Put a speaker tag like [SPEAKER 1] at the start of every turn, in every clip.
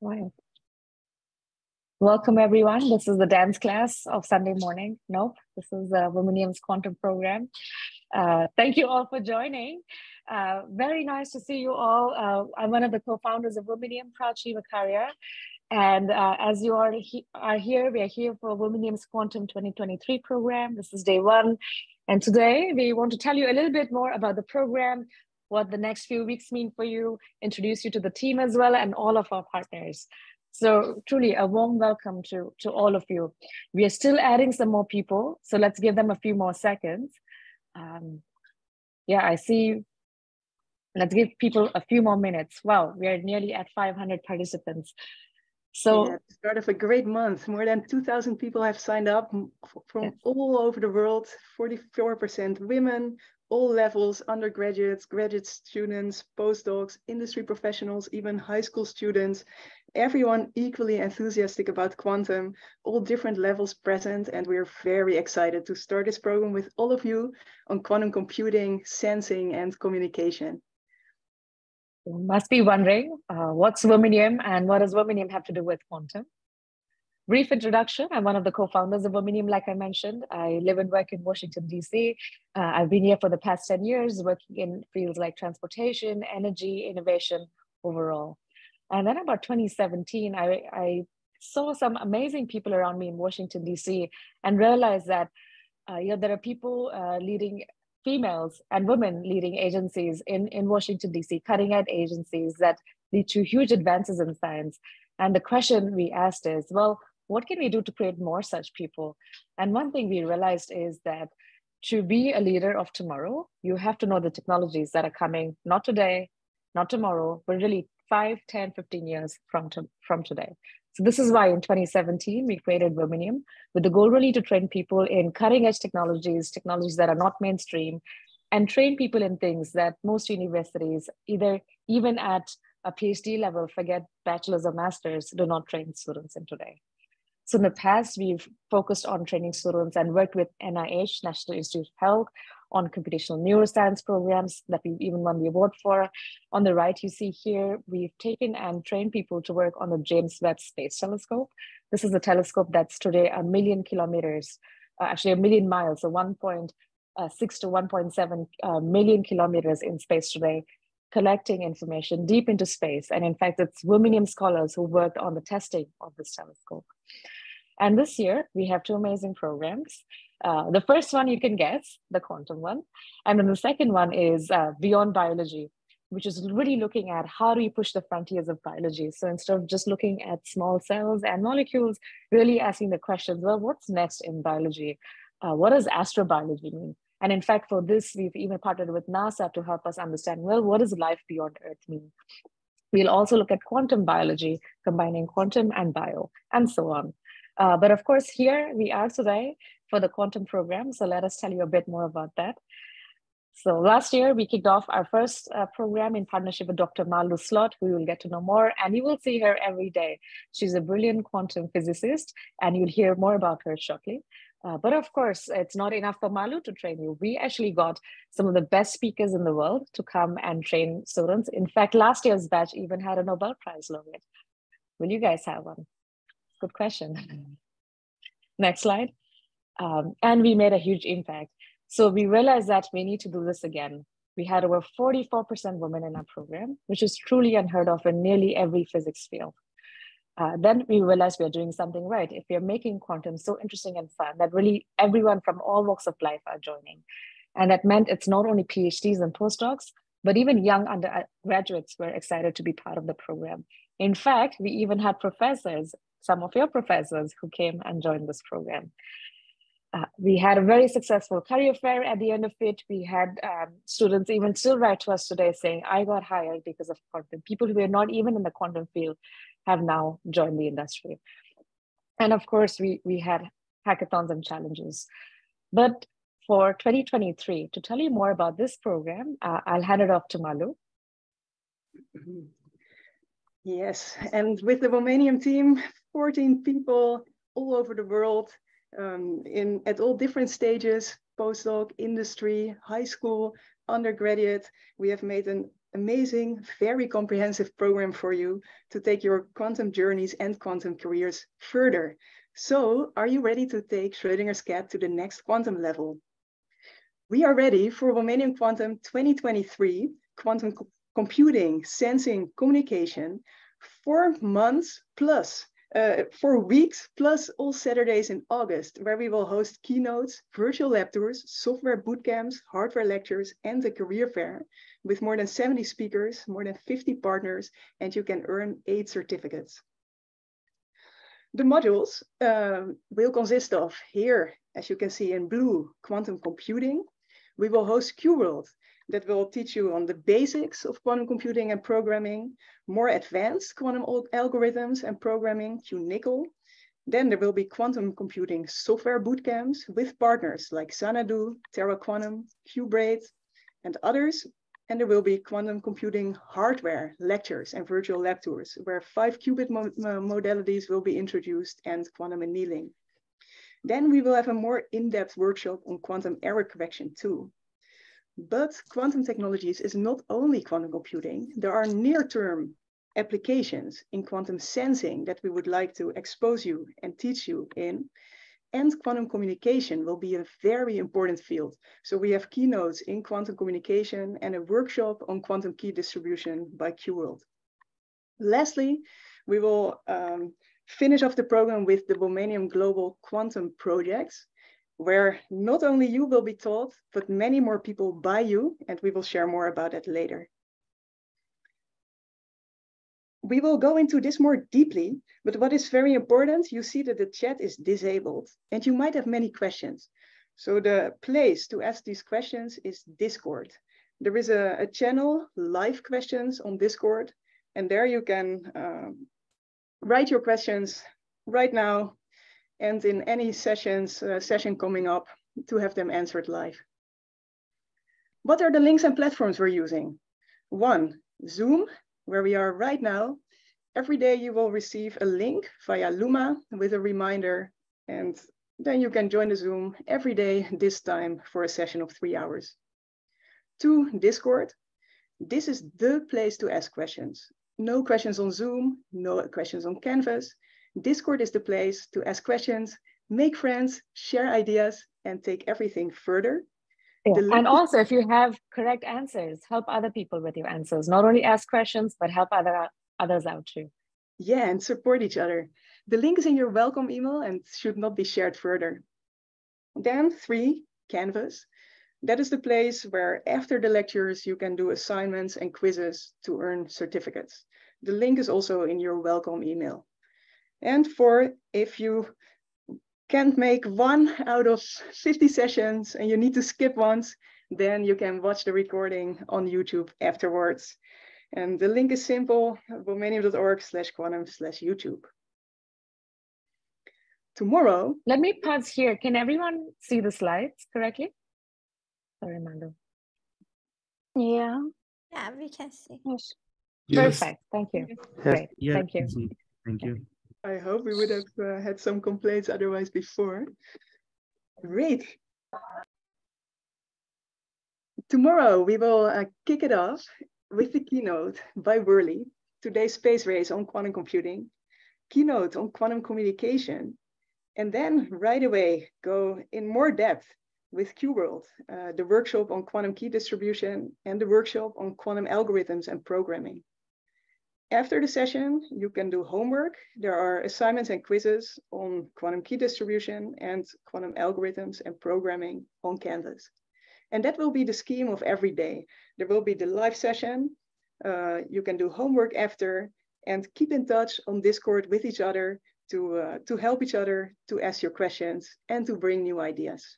[SPEAKER 1] Right. Welcome, everyone. This is the dance class of Sunday morning. Nope, this is Womanium's quantum program. Thank you all for joining. Very nice to see you all. I'm one of the co-founders of Womanium, Prachi Vakaria. And as you are here, we are here for Womanium's Quantum 2023 program. This is day one. And today we want to tell you a little bit more about the program, what the next few weeks mean for you, introduce you to the team as well, and all of our partners. So truly a warm welcome to all of you. We are still adding some more people, so let's give them a few more seconds. Yeah, I see. Let's give people a few more minutes. Wow, we are nearly at 500 participants. So
[SPEAKER 2] yeah, start of a great month. More than 2,000 people have signed up from all over the world, 44% women, all levels, undergraduates, graduate students, postdocs, industry professionals, even high school students, everyone equally enthusiastic about quantum, all different levels present. And we're very excited to start this program with all of you on quantum computing, sensing, and communication.
[SPEAKER 1] You must be wondering, what's Womanium and what does Womanium have to do with quantum? Brief introduction, I'm one of the co-founders of Womanium, like I mentioned. I live and work in Washington, D.C. I've been here for the past 10 years, working in fields like transportation, energy, innovation overall. And then about 2017, I saw some amazing people around me in Washington, D.C. and realized that there are people leading females and women leading agencies in Washington, D.C., cutting edge agencies that lead to huge advances in science. And the question we asked is, well, what can we do to create more such people? And one thing we realized is that to be a leader of tomorrow, you have to know the technologies that are coming, not today, not tomorrow, but really 5, 10, 15 years from today. So this is why in 2017, we created Womanium with the goal really to train people in cutting edge technologies that are not mainstream, and train people in things that most universities, even at a PhD level, forget bachelor's or master's, do not train students in today. So in the past, we've focused on training students and worked with NIH, National Institute of Health, on computational neuroscience programs that we've even won the award for. On the right, you see here, we've taken and trained people to work on the James Webb Space Telescope. This is a telescope that's today 1 million kilometers, actually 1 million miles, so 1.6 to 1.7 million kilometers in space today, collecting information deep into space. And in fact, it's Womanium scholars who worked on the testing of this telescope. And this year, we have 2 amazing programs. The first one you can guess, the quantum one. And then the second one is Beyond Biology, which is really looking at how do we push the frontiers of biology. So instead of just looking at small cells and molecules, really asking the questions, well, what's next in biology? What does astrobiology mean? And in fact, for this, we've even partnered with NASA to help us understand, well, what does life beyond Earth mean? We'll also look at quantum biology, combining quantum and bio, and so on. But of course, here we are today for the quantum program. So let us tell you a bit more about that. So last year, we kicked off our first program in partnership with Dr. Malu Slot, who you will get to know more, and you will see her every day. She's a brilliant quantum physicist, and you'll hear more about her shortly. But of course, it's not enough for Malu to train you. We actually got some of the best speakers in the world to come and train students. In fact, last year's batch even had a Nobel Prize laureate. Will you guys have one? Good question. Next slide. And we made a huge impact. So we realized that we need to do this again. We had over 44% women in our program, which is truly unheard of in nearly every physics field. Then we realized we are doing something right. If we are making quantum so interesting and fun, that really everyone from all walks of life are joining. And that meant it's not only PhDs and postdocs, but even young undergraduates were excited to be part of the program. In fact, we even had professors, some of your professors, who came and joined this program. We had a very successful career fair at the end of it. We had students even still write to us today saying, I got hired because of quantum. People who are not even in the quantum field have now joined the industry. And of course, we had hackathons and challenges. But for 2023, to tell you more about this program, I'll hand it off to Malu.
[SPEAKER 2] Yes, and with the Womanium team, 14 people all over the world, at all different stages, postdoc, industry, high school, undergraduate. We have made an amazing, very comprehensive program for you to take your quantum journeys and quantum careers further. So, are you ready to take Schrödinger's cat to the next quantum level? We are ready for Womanium Quantum 2023, quantum computing, sensing, communication, 4 months plus, 4 weeks plus all Saturdays in August, where we will host keynotes, virtual lab tours, software bootcamps, hardware lectures, and a career fair with more than 70 speakers, more than 50 partners, and you can earn 8 certificates. The modules will consist of, here, as you can see in blue, quantum computing. We will host QWorld that will teach you on the basics of quantum computing and programming, more advanced quantum algorithms and programming, QNICL. Then there will be quantum computing software bootcamps with partners like Xanadu, Terra Quantum, Qbraid, and others. And there will be quantum computing hardware lectures and virtual lab tours, where 5-qubit modalities will be introduced and quantum annealing. Then we will have a more in-depth workshop on quantum error correction too. But quantum technologies is not only quantum computing. There are near-term applications in quantum sensing that we would like to expose you and teach you in. And quantum communication will be a very important field. So we have keynotes in quantum communication and a workshop on quantum key distribution by QWorld. Lastly, we will finish off the program with the Womanium Global Quantum Projects, where not only you will be taught, but many more people by you, and we will share more about it later. We will go into this more deeply, but what is very important, you see that the chat is disabled and you might have many questions. So the place to ask these questions is Discord. There is a channel, live questions on Discord, and there you can write your questions right now and in any session coming up to have them answered live. What are the links and platforms we're using? 1, Zoom, where we are right now. Every day you will receive a link via Luma with a reminder, and then you can join the Zoom every day this time for a session of 3 hours. 2, Discord. This is the place to ask questions. No questions on Zoom, no questions on Canvas. Discord is the place to ask questions, make friends, share ideas, and take everything further.
[SPEAKER 1] Yeah. And also, if you have correct answers, help other people with your answers. Not only ask questions, but help others out too.
[SPEAKER 2] Yeah, and support each other. The link is in your welcome email and should not be shared further. Then 3, Canvas. That is the place where after the lectures, you can do assignments and quizzes to earn certificates. The link is also in your welcome email. And 4, if you can't make 1 out of 50 sessions and you need to skip once, then you can watch the recording on YouTube afterwards. And the link is simple, womanium.org/quantum/YouTube. Tomorrow.
[SPEAKER 1] Let me pause here. Can everyone see the slides correctly? Sorry, Mando.
[SPEAKER 3] Yeah. Yeah, we can see.
[SPEAKER 1] Yes.
[SPEAKER 4] Yes.
[SPEAKER 1] Perfect. Thank you.
[SPEAKER 4] Yes.
[SPEAKER 1] Great.
[SPEAKER 4] Yeah,
[SPEAKER 1] Thank you.
[SPEAKER 4] Thank you.
[SPEAKER 2] I hope we would have had some complaints otherwise before. Great. Tomorrow we will kick it off with the keynote by Worley, today's space race on quantum computing, keynote on quantum communication, and then right away go in more depth with QWorld, the workshop on quantum key distribution and the workshop on quantum algorithms and programming. After the session, you can do homework. There are assignments and quizzes on quantum key distribution and quantum algorithms and programming on Canvas. And that will be the scheme of every day. There will be the live session. You can do homework after and keep in touch on Discord with each other to help each other, to ask your questions and to bring new ideas.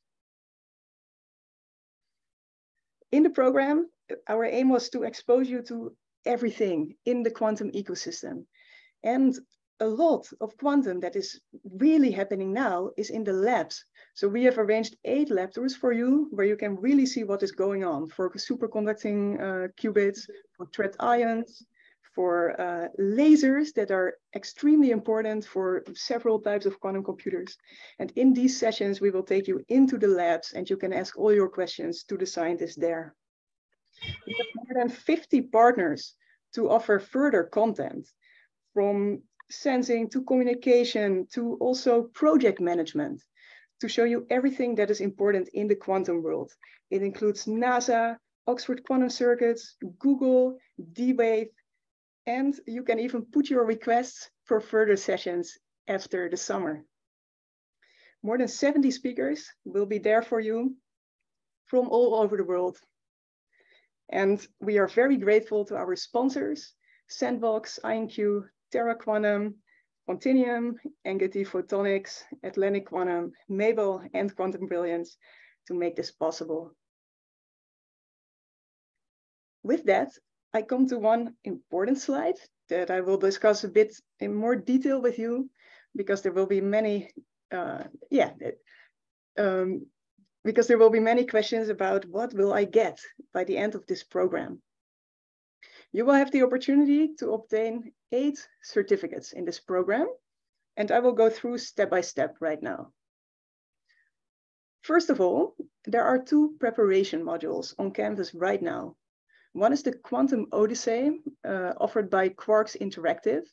[SPEAKER 2] In the program, our aim was to expose you to everything in the quantum ecosystem. And a lot of quantum that is really happening now is in the labs. So we have arranged 8 lab tours for you where you can really see what is going on for superconducting qubits, for thread ions, for lasers that are extremely important for several types of quantum computers. And in these sessions, we will take you into the labs and you can ask all your questions to the scientists there. We have more than 50 partners to offer further content, from sensing to communication to also project management, to show you everything that is important in the quantum world. It includes NASA, Oxford Quantum Circuits, Google, D-Wave, and you can even put your requests for further sessions after the summer. More than 70 speakers will be there for you from all over the world. And we are very grateful to our sponsors, Sandbox, IonQ, Terra Quantum, Continuum, NGT Photonics, Atlantic Quantum, Mabel, and Quantum Brilliance to make this possible. With that, I come to one important slide that I will discuss a bit in more detail with you, because there will be many, because there will be many questions about what will I get by the end of this program. You will have the opportunity to obtain 8 certificates in this program, and I will go through step by step right now. First of all, there are 2 preparation modules on Canvas right now. One is the Quantum Odyssey, offered by Quarks Interactive,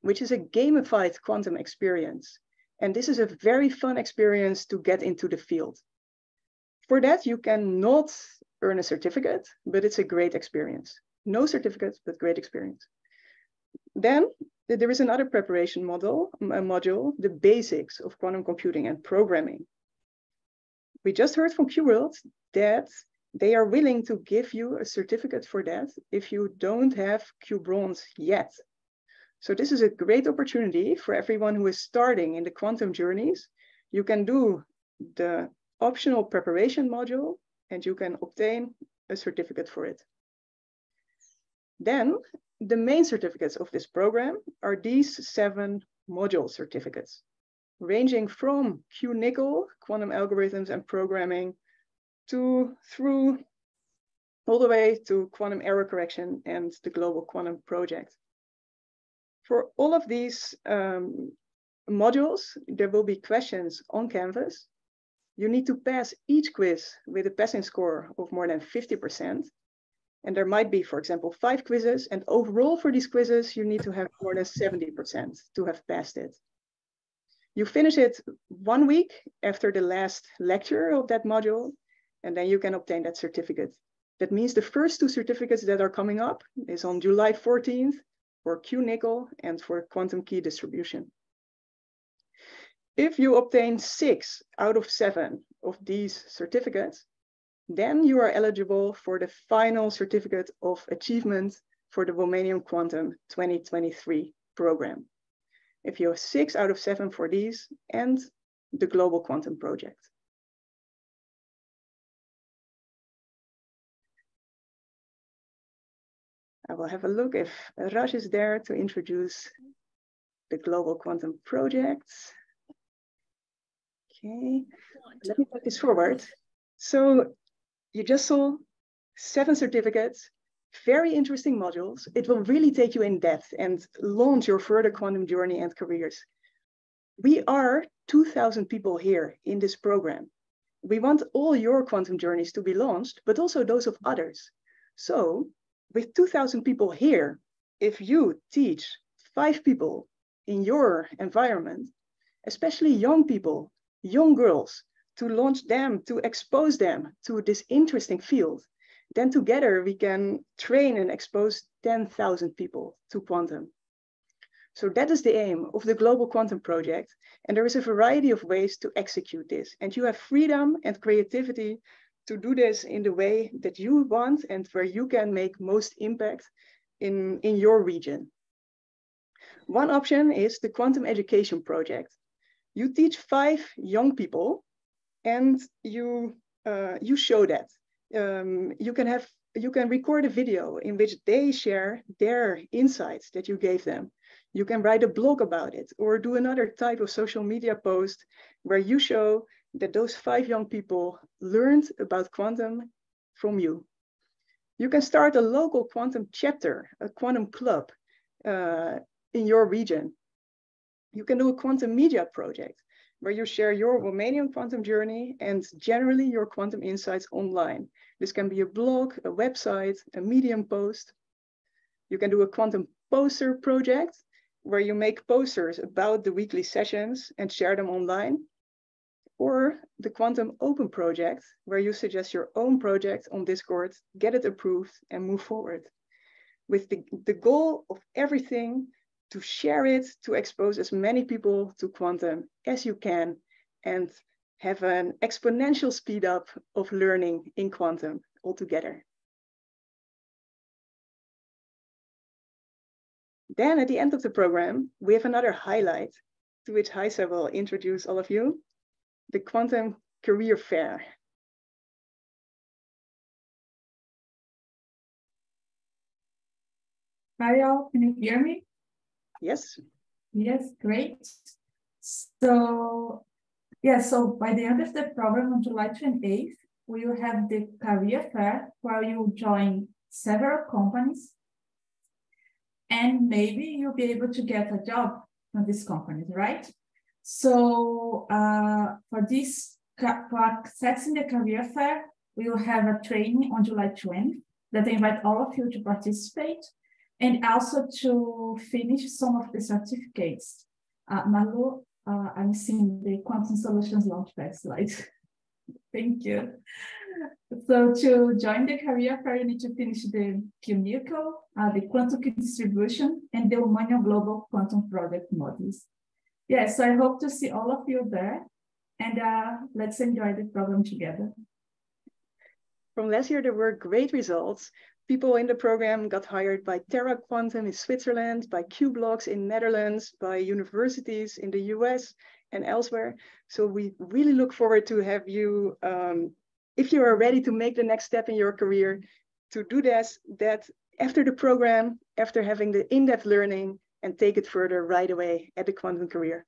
[SPEAKER 2] which is a gamified quantum experience. And this is a very fun experience to get into the field. For that, you cannot earn a certificate, but it's a great experience. No certificate, but great experience. Then there is another preparation module, the basics of quantum computing and programming. We just heard from QWorld that they are willing to give you a certificate for that if you don't have Q Bronze yet. So this is a great opportunity for everyone who is starting in the quantum journeys. You can do the optional preparation module and you can obtain a certificate for it. Then the main certificates of this program are these 7 module certificates, ranging from Q-Nickel, quantum algorithms and programming, through all the way to quantum error correction and the global quantum project. For all of these modules, there will be questions on Canvas. You need to pass each quiz with a passing score of more than 50%. And there might be, for example, 5 quizzes. And overall for these quizzes, you need to have more than 70% to have passed it. You finish it 1 week after the last lecture of that module, and then you can obtain that certificate. That means the first 2 certificates that are coming up is on July 14th for Q-Nickel and for quantum key distribution. If you obtain 6 out of 7 of these certificates, then you are eligible for the final certificate of achievement for the Womanium Quantum 2023 program. If you have 6 out of 7 for these and the Global Quantum Project. I will have a look if Raj is there to introduce the Global Quantum Project. Okay, let me put this forward. So you just saw 7 certificates, very interesting modules. It will really take you in depth and launch your further quantum journey and careers. We are 2,000 people here in this program. We want all your quantum journeys to be launched, but also those of others. So with 2,000 people here, if you teach 5 people in your environment, especially young people, young girls, to launch them, to expose them to this interesting field, then together we can train and expose 10,000 people to quantum. So that is the aim of the Global Quantum Project. And there is a variety of ways to execute this. And you have freedom and creativity to do this in the way that you want and where you can make most impact in your region. One option is the Quantum Education Project. You teach 5 young people and you show that. You can record a video in which they share their insights that you gave them. You can write a blog about it or do another type of social media post where you show that those 5 young people learned about quantum from you. You can start a local quantum chapter, a quantum club in your region. You can do a quantum media project where you share your Womanium quantum journey and generally your quantum insights online. This can be a blog, a website, a Medium post. You can do a quantum poster project where you make posters about the weekly sessions and share them online. Or the Quantum Open project, where you suggest your own project on Discord, get it approved and move forward. With the goal of everything to share it, to expose as many people to quantum as you can, and have an exponential speed up of learning in quantum altogether. Then at the end of the program, we have another highlight to which Heisa will introduce all of you, the Quantum Career Fair.
[SPEAKER 4] Hi all, can you hear me?
[SPEAKER 2] Yes.
[SPEAKER 4] Yes, great. So by the end of the program on July 28th, we will have the career fair where you'll join several companies and maybe you'll be able to get a job from these companies, right? So for accessing the career fair, we will have a training on July 20th that I invite all of you to participate and also to finish some of the certificates. Malu, I'm seeing the Quantum Solutions Launchpad slide. Thank you. So to join the career fair, you need to finish the Q-Nickel, the Quantum Key Distribution, and the Womanium Global Quantum Project modules. Yes, so I hope to see all of you there, and let's enjoy the program together.
[SPEAKER 2] From last year, there were great results. People in the program got hired by Terra Quantum in Switzerland, by Q-Blocks in Netherlands, by universities in the US and elsewhere. So we really look forward to have you, if you are ready to make the next step in your career, to do that after the program, after having the in-depth learning, and take it further right away at the quantum career.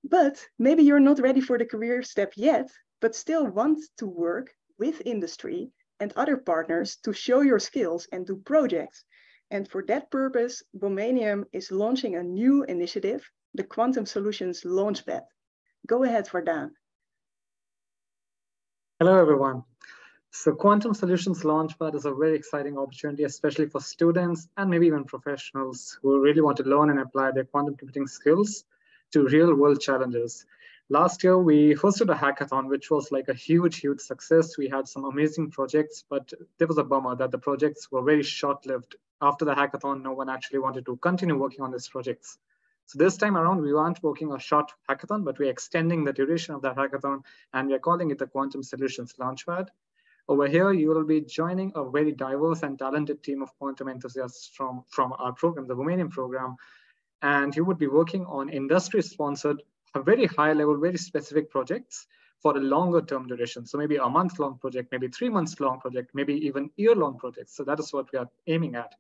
[SPEAKER 2] But maybe you're not ready for the career step yet, but still want to work with industry and other partners to show your skills and do projects. And for that purpose, Womanium is launching a new initiative, the Quantum Solutions Launchpad. Go ahead, Vardaan.
[SPEAKER 5] Hello, everyone. So Quantum Solutions Launchpad is a very exciting opportunity, especially for students and maybe even professionals who really want to learn and apply their quantum computing skills to real-world challenges. Last year, we hosted a hackathon, which was like a huge success. We had some amazing projects, but there was a bummer that the projects were very short-lived. After the hackathon, no one actually wanted to continue working on these projects. So this time around, we aren't working a short hackathon, but we're extending the duration of that hackathon, and we're calling it the Quantum Solutions Launchpad. Over here, you will be joining a very diverse and talented team of quantum enthusiasts from our program, the Womanium program, and you would be working on industry-sponsored, very high-level, very specific projects for a longer-term duration. So maybe a month-long project, maybe 3 months long project, maybe even year-long projects. So that is what we are aiming at.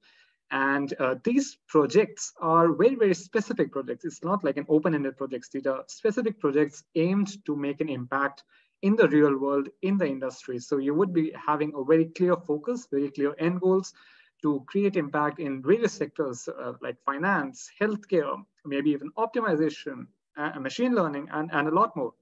[SPEAKER 5] And these projects are very specific projects. It's not like an open-ended projects. These are specific projects aimed to make an impact in the real world, in the industry. So you would be having a very clear focus, very clear end goals to create impact in various sectors like finance, healthcare, maybe even optimization, machine learning, and a lot more.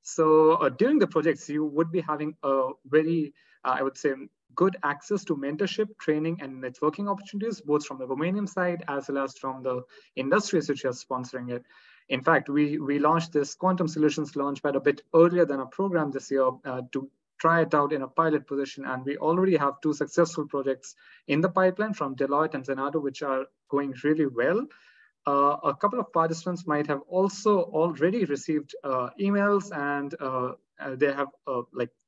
[SPEAKER 5] So during the projects, you would be having a very, I would say, good access to mentorship, training, and networking opportunities, both from the Womanium side as well as from the industries which are sponsoring it. In fact, we launched this Quantum Solutions Launchpad a bit earlier than our program this year to try it out in a pilot position. And we already have 2 successful projects in the pipeline from Deloitte and Zenado, which are going really well. A couple of participants might have also already received emails and they have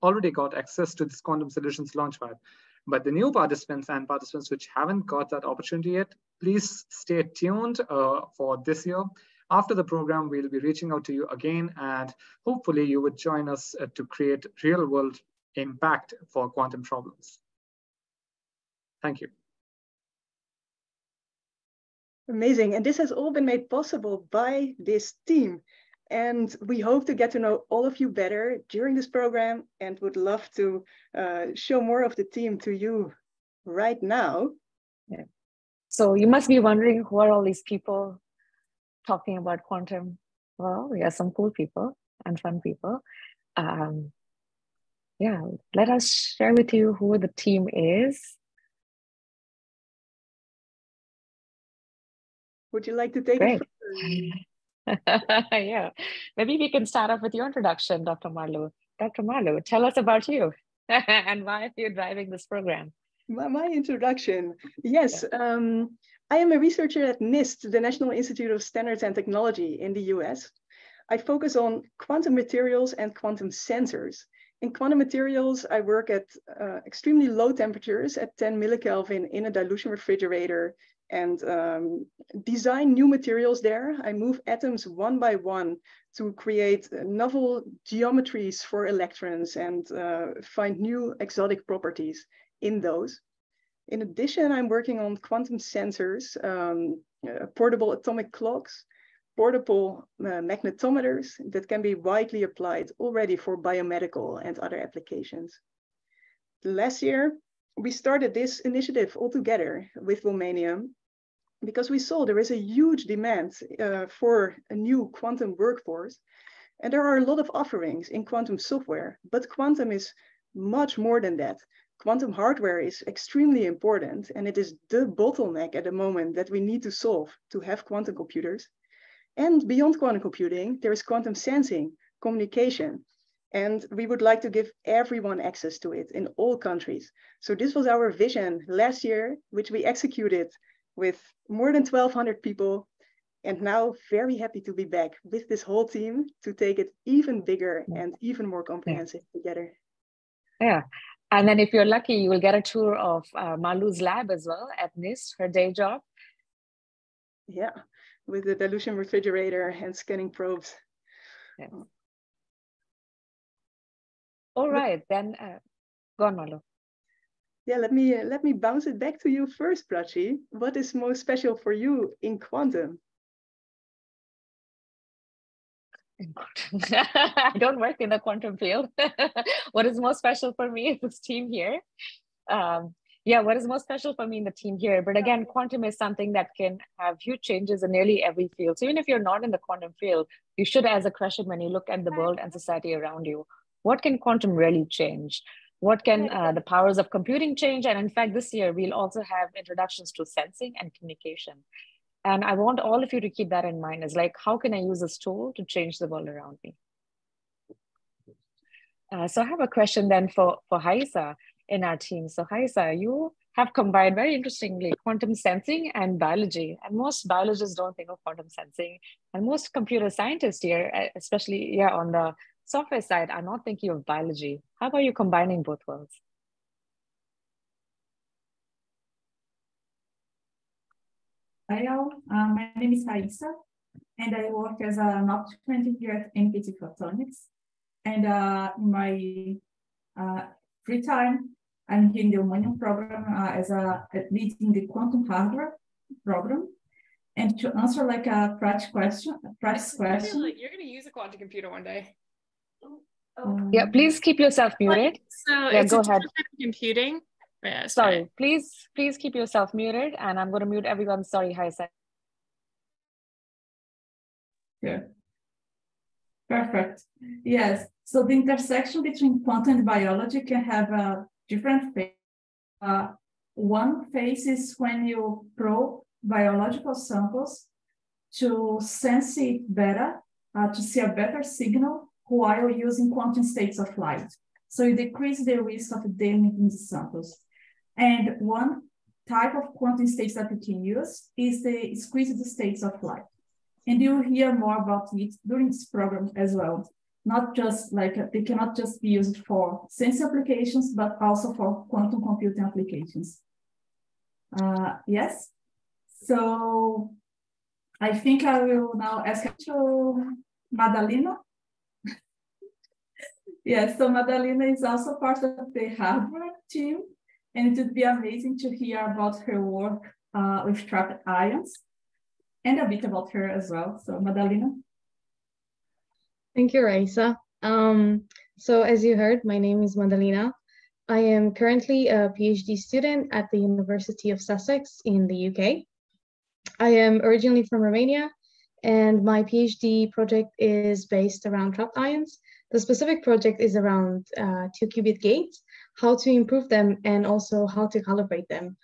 [SPEAKER 5] already got access to this Quantum Solutions Launchpad. But the new participants and participants which haven't got that opportunity yet, please stay tuned for this year. After the program, we'll be reaching out to you again, and hopefully you would join us to create real-world impact for quantum problems. Thank you.
[SPEAKER 2] Amazing. And this has all been made possible by this team. And we hope to get to know all of you better during this program and would love to show more of the team to you right now.
[SPEAKER 1] Yeah. So you must be wondering, who are all these people talking about quantum? Well, we are some cool people and fun people. Yeah, let us share with you who the team is.
[SPEAKER 2] Would you like to take
[SPEAKER 1] Great.
[SPEAKER 2] it further?
[SPEAKER 1] Yeah, maybe we can start off with your introduction, Dr. Marlowe. Dr. Marlowe, tell us about you and why you're driving this program.
[SPEAKER 2] My introduction. Yes, I am a researcher at NIST, the National Institute of Standards and Technology in the US. I focus on quantum materials and quantum sensors. In quantum materials, I work at extremely low temperatures at 10 millikelvin in a dilution refrigerator and design new materials there. I move atoms one by one to create novel geometries for electrons and find new exotic properties in those. In addition, I'm working on quantum sensors, portable atomic clocks, portable magnetometers that can be widely applied already for biomedical and other applications. Last year, we started this initiative all together with Womanium because we saw there is a huge demand for a new quantum workforce. And there are a lot of offerings in quantum software, but quantum is much more than that. Quantum hardware is extremely important, and it is the bottleneck at the moment that we need to solve to have quantum computers. And beyond quantum computing, there is quantum sensing, communication, and we would like to give everyone access to it in all countries. So this was our vision last year, which we executed with more than 1,200 people. And now very happy to be back with this whole team to take it even bigger and even more comprehensive together.
[SPEAKER 1] Yeah. And then if you're lucky, you will get a tour of Malu's lab as well at NIST, her day job.
[SPEAKER 2] Yeah, with the dilution refrigerator and scanning probes.
[SPEAKER 1] Yeah. All right, then go on, Malu.
[SPEAKER 2] Yeah, let me bounce it back to you first, Prachi. What is most special for you in quantum?
[SPEAKER 1] I don't work in the quantum field. What is most special for me is this team here. Yeah, what is most special for me in the team here? But again, quantum is something that can have huge changes in nearly every field. So even if you're not in the quantum field, you should ask a question when you look at the world and society around you. What can quantum really change? What can the powers of computing change? And in fact, this year, we'll also have introductions to sensing and communication. And I want all of you to keep that in mind. Is like, how can I use this tool to change the world around me? So I have a question then for Haisa in our team. So Haisa, you have combined very interestingly quantum sensing and biology. And most biologists don't think of quantum sensing. And most computer scientists here, especially on the software side, are not thinking of biology. How about you combining both worlds?
[SPEAKER 4] Hi all, my name is Haisa, and I work as an optical engineer at NKT Photonics. And in my free time, I'm here in the Womanium program as leading the quantum hardware program. And to answer like a practice question.
[SPEAKER 6] You're going to use a quantum computer one day.
[SPEAKER 1] Yeah, please keep yourself muted.
[SPEAKER 6] So
[SPEAKER 1] yeah,
[SPEAKER 6] it's
[SPEAKER 1] go
[SPEAKER 6] a
[SPEAKER 1] ahead.
[SPEAKER 6] type of computing. Yeah,
[SPEAKER 1] sorry, please keep yourself muted, and I'm going to mute everyone. Sorry, Haisa.
[SPEAKER 4] Yeah. Perfect. Yes. So the intersection between quantum and biology can have a different phase. One phase is when you probe biological samples to sense it better, to see a better signal while using quantum states of light. So you decrease the risk of damaging the samples. And one type of quantum states that we can use is the squeezed states of light. And you'll hear more about it during this program as well. Not just like, they cannot just be used for sensor applications, but also for quantum computing applications. Yes. So I think I will now ask to Madalena. Yes, so Madalena is also part of the hardware team, and it would be amazing to hear about her work with trapped ions and a bit about her as well. So Madalena.
[SPEAKER 7] Thank you, Raisa. So as you heard, my name is Madalena. I am currently a PhD student at the University of Sussex in the UK. I am originally from Romania, and my PhD project is based around trapped ions. The specific project is around 2-qubit gates, how to improve them, and also how to calibrate them.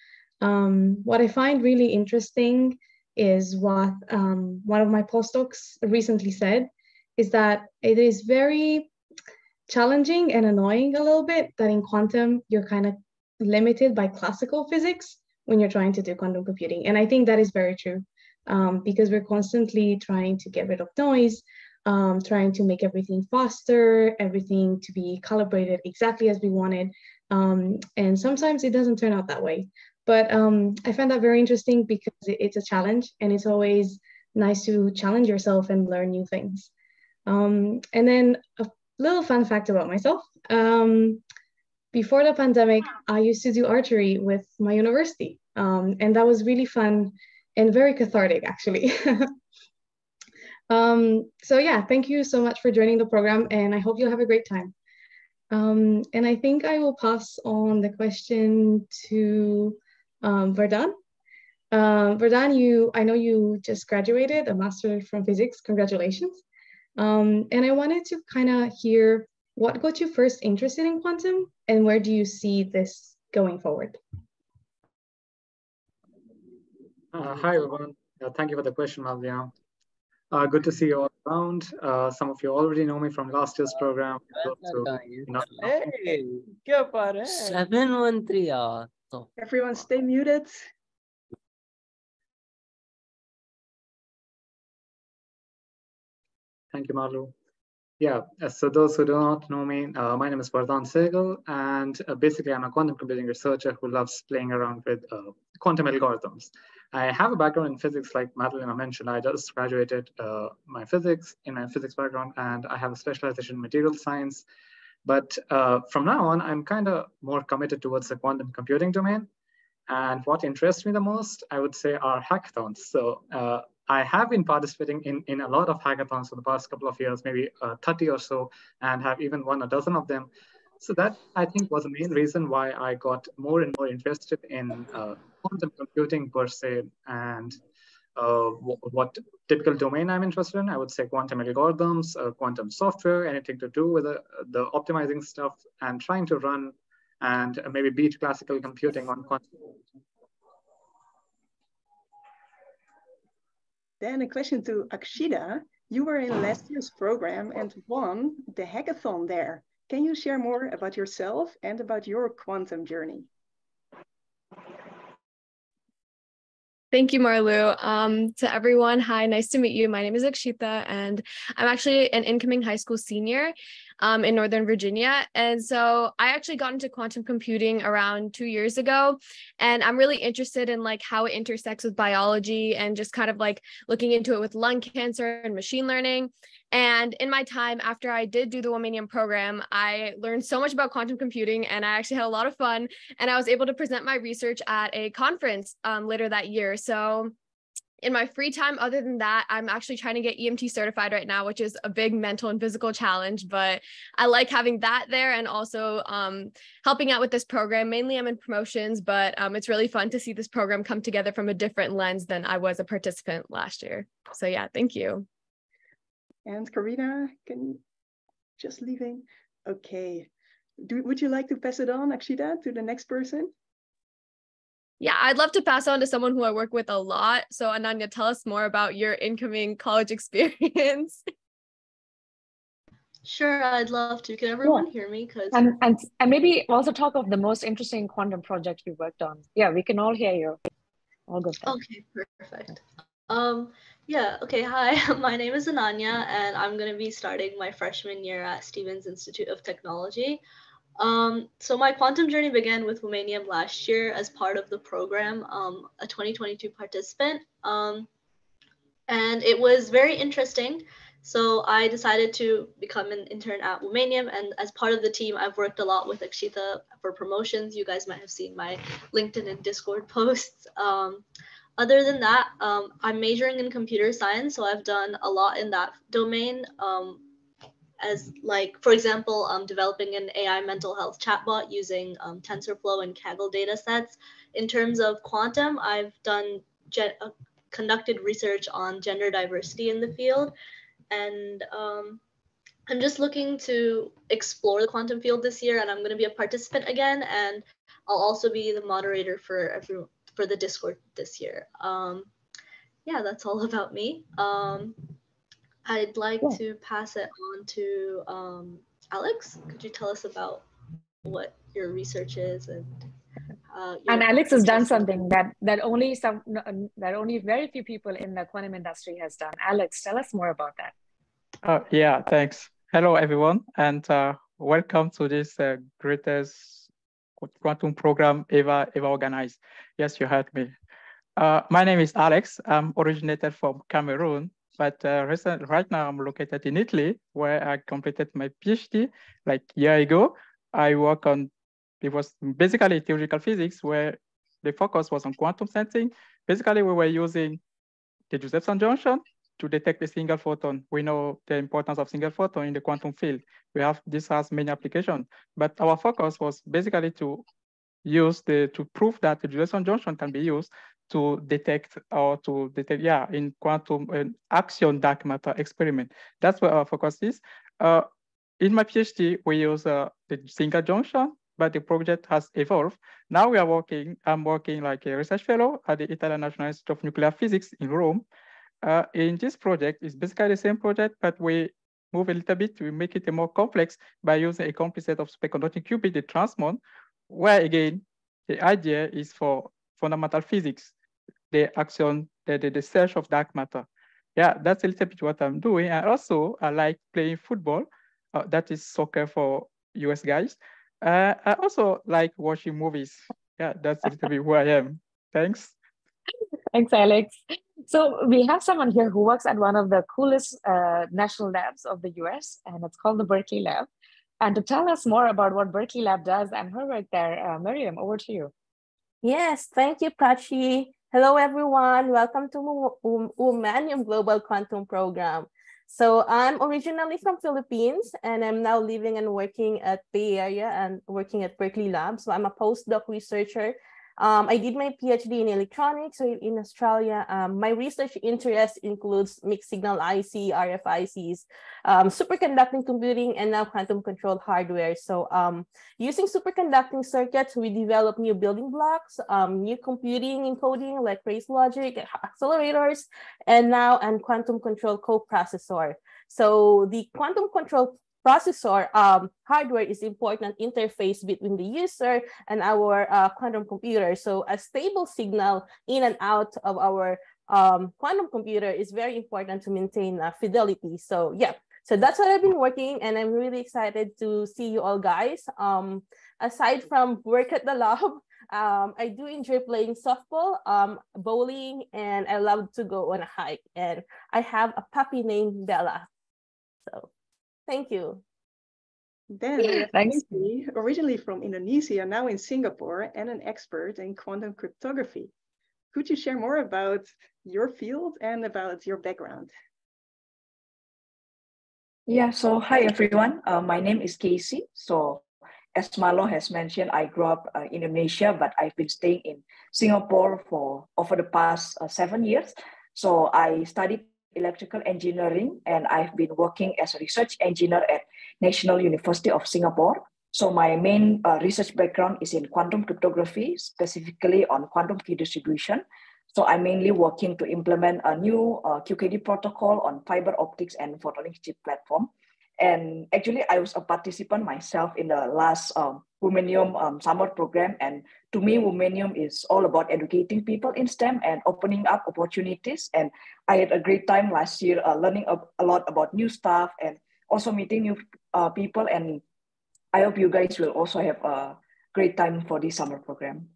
[SPEAKER 7] What I find really interesting is what one of my postdocs recently said, is that it is very challenging and annoying a little bit that in quantum, you're kind of limited by classical physics when you're trying to do quantum computing. And I think that is very true, because we're constantly trying to get rid of noise, trying to make everything faster, everything to be calibrated exactly as we wanted. And sometimes it doesn't turn out that way. But I find that very interesting because it's a challenge, and it's always nice to challenge yourself and learn new things. And then a little fun fact about myself. Before the pandemic, I used to do archery with my university, and that was really fun and very cathartic, actually. So yeah, thank you so much for joining the program, and I hope you'll have a great time. And I think I will pass on the question to Verdun. Verdun, I know you just graduated a master from physics. Congratulations. And I wanted to kind of hear what got you first interested in quantum, and where do you see this going forward?
[SPEAKER 5] Hi, everyone. Thank you for the question, Malvina. Good to see you all around. Some of you already know me from last year's program.
[SPEAKER 8] Hey, क्या पा रहे हैं? 713 यार.
[SPEAKER 2] Everyone stay muted.
[SPEAKER 5] Thank you, Marlu. Yeah, so those who do not know me, my name is Vardhan Sehgal, and basically I'm a quantum computing researcher who loves playing around with quantum algorithms. I have a background in physics, like Madalena mentioned. I just graduated my physics background, and I have a specialization in material science. But from now on, I'm kind of more committed towards the quantum computing domain. And what interests me the most, I would say, are hackathons. So I have been participating in a lot of hackathons for the past couple of years, maybe 30 or so, and have even won a dozen of them. So that, I think, was the main reason why I got more and more interested in quantum computing per se. And what typical domain I'm interested in, I would say quantum algorithms, quantum software, anything to do with the optimizing stuff and trying to run and maybe beat classical computing on quantum.
[SPEAKER 2] Then a question to Akshita. You were in last year's program and won the hackathon there. Can you share more about yourself and about your quantum journey?
[SPEAKER 6] Thank you, Marlu. To everyone, hi, nice to meet you. My name is Akshita, and I'm actually an incoming high school senior in Northern Virginia. And so I actually got into quantum computing around 2 years ago, and I'm really interested in like how it intersects with biology and just kind of like looking into it with lung cancer and machine learning. And in my time after I did do the Womanium program, I learned so much about quantum computing, and I actually had a lot of fun, and I was able to present my research at a conference later that year. So in my free time, other than that, I'm actually trying to get EMT certified right now, which is a big mental and physical challenge, but I like having that there and also helping out with this program. Mainly I'm in promotions, but it's really fun to see this program come together from a different lens than I was a participant last year. So yeah, thank you.
[SPEAKER 2] And Karina, just leaving? Okay. Would you like to pass it on, Akshita, to the next person?
[SPEAKER 6] Yeah, I'd love to pass on to someone who I work with a lot. So Ananya, tell us more about your incoming college experience.
[SPEAKER 9] Sure, I'd love to. Can everyone hear me?
[SPEAKER 1] And maybe also talk of the most interesting quantum project you worked on. Yeah, we can all hear you. All good.
[SPEAKER 9] Okay, perfect. Yeah, okay, hi, my name is Ananya, and I'm going to be starting my freshman year at Stevens Institute of Technology. So my quantum journey began with Womanium last year as part of the program, a 2022 participant, and it was very interesting. So I decided to become an intern at Womanium, and as part of the team, I've worked a lot with Akshita for promotions. You guys might have seen my LinkedIn and Discord posts. Other than that, I'm majoring in computer science, so I've done a lot in that domain. As like, for example, developing an AI mental health chatbot using TensorFlow and Kaggle data sets. In terms of quantum, I've done conducted research on gender diversity in the field. And I'm just looking to explore the quantum field this year, and I'm going to be a participant again, and I'll also be the moderator for the Discord this year. Yeah, that's all about me. I'd like to pass it on to Alex. Could you tell us about what your research is and
[SPEAKER 1] Alex has done something that only very few people in the quantum industry has done. Alex, tell us more about that.
[SPEAKER 10] Yeah, thanks. Hello, everyone, and welcome to this greatest quantum program ever organized. Yes, you heard me. My name is Alex. I'm originated from Cameroon, but right now I'm located in Italy, where I completed my PhD like a year ago. I work on, it was basically theoretical physics, where the focus was on quantum sensing. Basically, we were using the Josephson junction to detect a single photon. We know the importance of single photon in the quantum field. This has many applications, but our focus was basically to prove that the Josephson junction can be used to detect in quantum axion dark matter experiment. That's where our focus is. In my PhD, we use the single junction, but the project has evolved. Now I'm working like a research fellow at the Italian National Institute of Nuclear Physics in Rome. In this project, it's basically the same project, but we move a little bit to make it more complex by using a complete set of superconducting qubit, the transmon, where again, the idea is for fundamental physics, the action, the search of dark matter. Yeah, that's a little bit what I'm doing. And also, I like playing football. That is soccer for US guys. I also like watching movies. Yeah, that's a little bit who I am. Thanks.
[SPEAKER 1] Thanks, Alex. So we have someone here who works at one of the coolest national labs of the US, and it's called the Berkeley Lab. And to tell us more about what Berkeley Lab does and her work there, Miriam, over to you.
[SPEAKER 3] Yes, thank you, Prachi. Hello, everyone. Welcome to Womanium Global Quantum Program. So I'm originally from Philippines, and I'm now living and working at Bay Area and working at Berkeley Lab. So I'm a postdoc researcher. I did my PhD in electronics in Australia. My research interest includes mixed signal IC, RFICs, superconducting computing, and now quantum controlled hardware. So using superconducting circuits, we develop new building blocks, new computing encoding like trace logic, accelerators, and quantum control coprocessor. So the quantum control processor hardware is important interface between the user and our quantum computer. So a stable signal in and out of our quantum computer is very important to maintain fidelity. So yeah, so that's what I've been working, and I'm really excited to see you all guys. Aside from work at the lab, I do enjoy playing softball, bowling, and I love to go on a hike. And I have a puppy named Bella. So thank you.
[SPEAKER 2] Then we have Nancy, originally from Indonesia, now in Singapore, and an expert in quantum cryptography. Could you share more about your field and about your background?
[SPEAKER 11] Yeah, so hi everyone. My name is Casey. So as Marlo has mentioned, I grew up in Indonesia, but I've been staying in Singapore for over the past 7 years. So I studied electrical engineering, and I've been working as a research engineer at National University of Singapore. So my main research background is in quantum cryptography, specifically on quantum key distribution. So I'm mainly working to implement a new QKD protocol on fiber optics and photonic chip platform. And actually, I was a participant myself in the last Womanium summer program. And to me, Womanium is all about educating people in STEM and opening up opportunities. And I had a great time last year learning a lot about new stuff and also meeting new people. And I hope you guys will also have a great time for this summer program.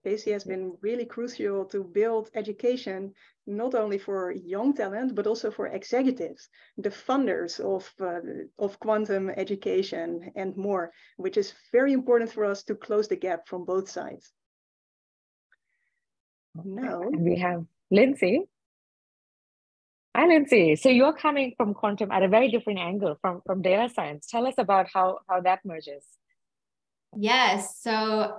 [SPEAKER 2] Casey has been really crucial to build education, not only for young talent, but also for executives, the funders of quantum education and more, which is very important for us to close the gap from both sides. Now
[SPEAKER 1] we have Lindsay. Hi, Lindsay. So you're coming from quantum at a very different angle from data science. Tell us about how that merges.
[SPEAKER 12] Yes. So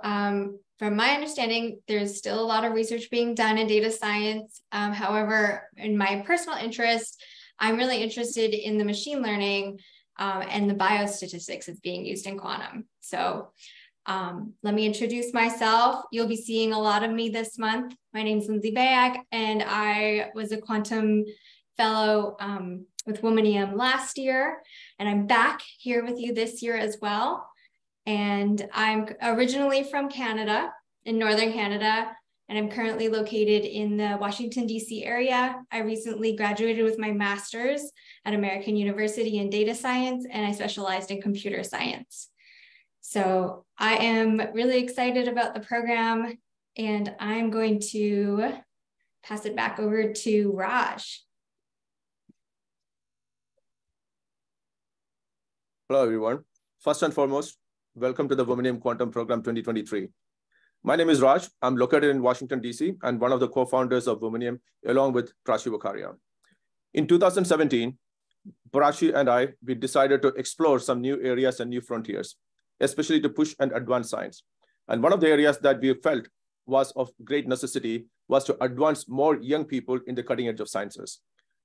[SPEAKER 12] from my understanding, there's still a lot of research being done in data science. However, in my personal interest, I'm really interested in the machine learning and the biostatistics that's being used in quantum. So let me introduce myself. You'll be seeing a lot of me this month. My name is Lindsay Bayak, and I was a quantum fellow with Womanium last year, and I'm back here with you this year as well. And I'm originally from Canada, in Northern Canada, and I'm currently located in the Washington, D.C. area. I recently graduated with my master's at American University in data science, and I specialized in computer science. So I am really excited about the program, and I'm going to pass it back over to Raj.
[SPEAKER 13] Hello, everyone. First and foremost, welcome to the Womanium Quantum Program 2023. My name is Raj. I'm located in Washington, D.C., and one of the co-founders of Womanium, along with Prachi Wakaria. In 2017, Prachi and we decided to explore some new areas and new frontiers, especially to push and advance science. And one of the areas that we felt was of great necessity was to advance more young people in the cutting edge of sciences.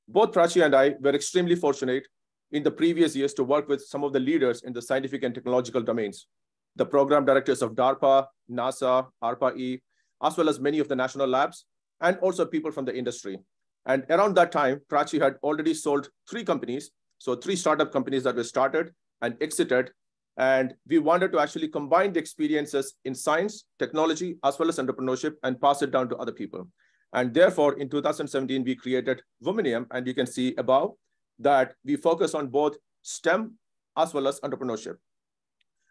[SPEAKER 13] Both Prachi and I were extremely fortunate in the previous years to work with some of the leaders in the scientific and technological domains, the program directors of DARPA, NASA, ARPA-E, as well as many of the national labs, and also people from the industry. And around that time, Prachi had already sold 3 companies, so 3 startup companies that were started and exited. And we wanted to actually combine the experiences in science, technology, as well as entrepreneurship and pass it down to other people. And therefore, in 2017, we created Womanium, and you can see above that we focus on both STEM as well as entrepreneurship.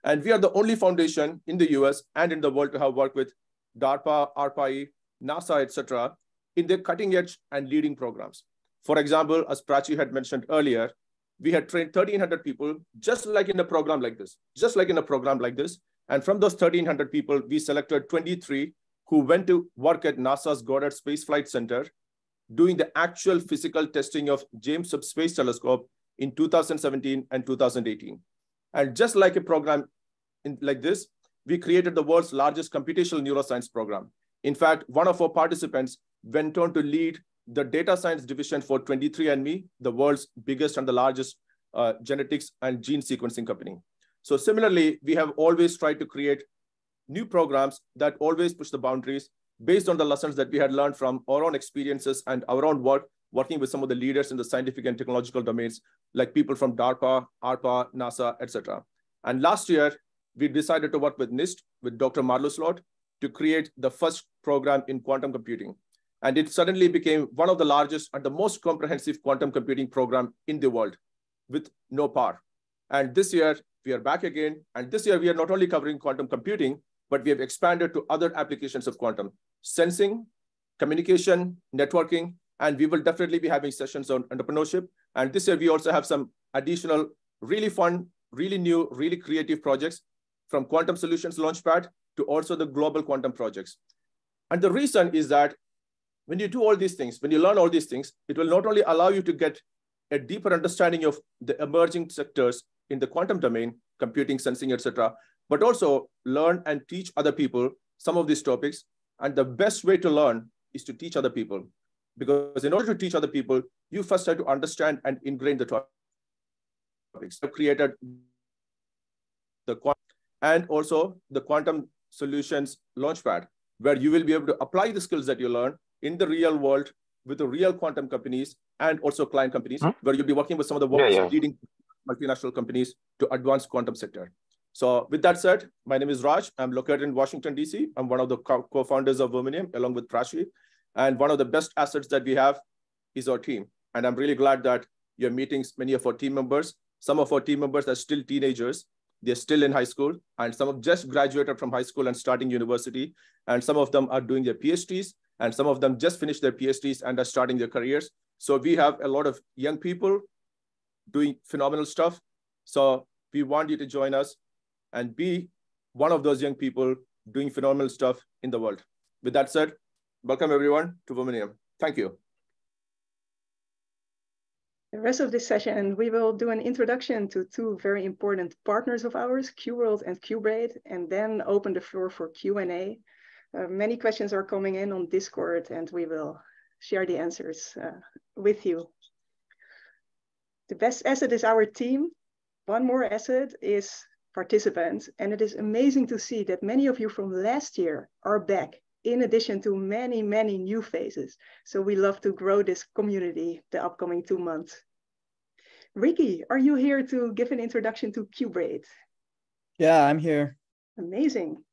[SPEAKER 13] And we are the only foundation in the US and in the world to have worked with DARPA, ARPA-E, NASA, etc., in their cutting edge and leading programs. For example, as Prachi had mentioned earlier, we had trained 1,300 people, just like in a program like this, And from those 1,300 people, we selected 23 who went to work at NASA's Goddard Space Flight Center, doing the actual physical testing of James Webb Space Telescope in 2017 and 2018. And just like a program like this, we created the world's largest computational neuroscience program. In fact, one of our participants went on to lead the data science division for 23andMe, the world's biggest and the largest genetics and gene sequencing company. So similarly, we have always tried to create new programs that always push the boundaries based on the lessons that we had learned from our own experiences and our own work, working with some of the leaders in the scientific and technological domains, like people from DARPA, ARPA, NASA, etc. And last year, we decided to work with NIST, with Dr. Marlu Slot, to create the first program in quantum computing. And it suddenly became one of the largest and the most comprehensive quantum computing program in the world with no par. And this year, we are back again. And this year, we are not only covering quantum computing, but we have expanded to other applications of quantum: sensing, communication, networking, and we will definitely be having sessions on entrepreneurship. And this year, we also have some additional really fun, really new, really creative projects, from Quantum Solutions Launchpad to also the global quantum projects. And the reason is that when you do all these things, when you learn all these things, it will not only allow you to get a deeper understanding of the emerging sectors in the quantum domain, computing, sensing, etc., but also learn and teach other people some of these topics. And the best way to learn is to teach other people. Because in order to teach other people, you first have to understand and ingrain the topics. I've created the quantum and also the Quantum Solutions Launchpad, where you will be able to apply the skills that you learn in the real world with the real quantum companies and also client companies, where you'll be working with some of the world's leading multinational companies to advance quantum sector. So with that said, my name is Raj. I'm located in Washington, D.C. I'm one of the co-founders of Womanium, along with Prachi. And one of the best assets that we have is our team. And I'm really glad that you're meeting many of our team members. Some of our team members are still teenagers. They're still in high school. And some have just graduated from high school and starting university. And some of them are doing their PhDs. And some of them just finished their PhDs and are starting their careers. So we have a lot of young people doing phenomenal stuff. So we want you to join us and be one of those young people doing phenomenal stuff in the world. With that said, welcome everyone to Womanium. Thank you.
[SPEAKER 2] The rest of this session, we will do an introduction to two very important partners of ours, QWorld and QBraid, and then open the floor for Q&A. Many questions are coming in on Discord, and we will share the answers with you. The best asset is our team. One more asset is participants, and it is amazing to see that many of you from last year are back, in addition to many, many new faces. So we love to grow this community the upcoming 2 months. Ricky, are you here to give an introduction to QBraid?
[SPEAKER 14] Yeah, I'm here.
[SPEAKER 2] Amazing.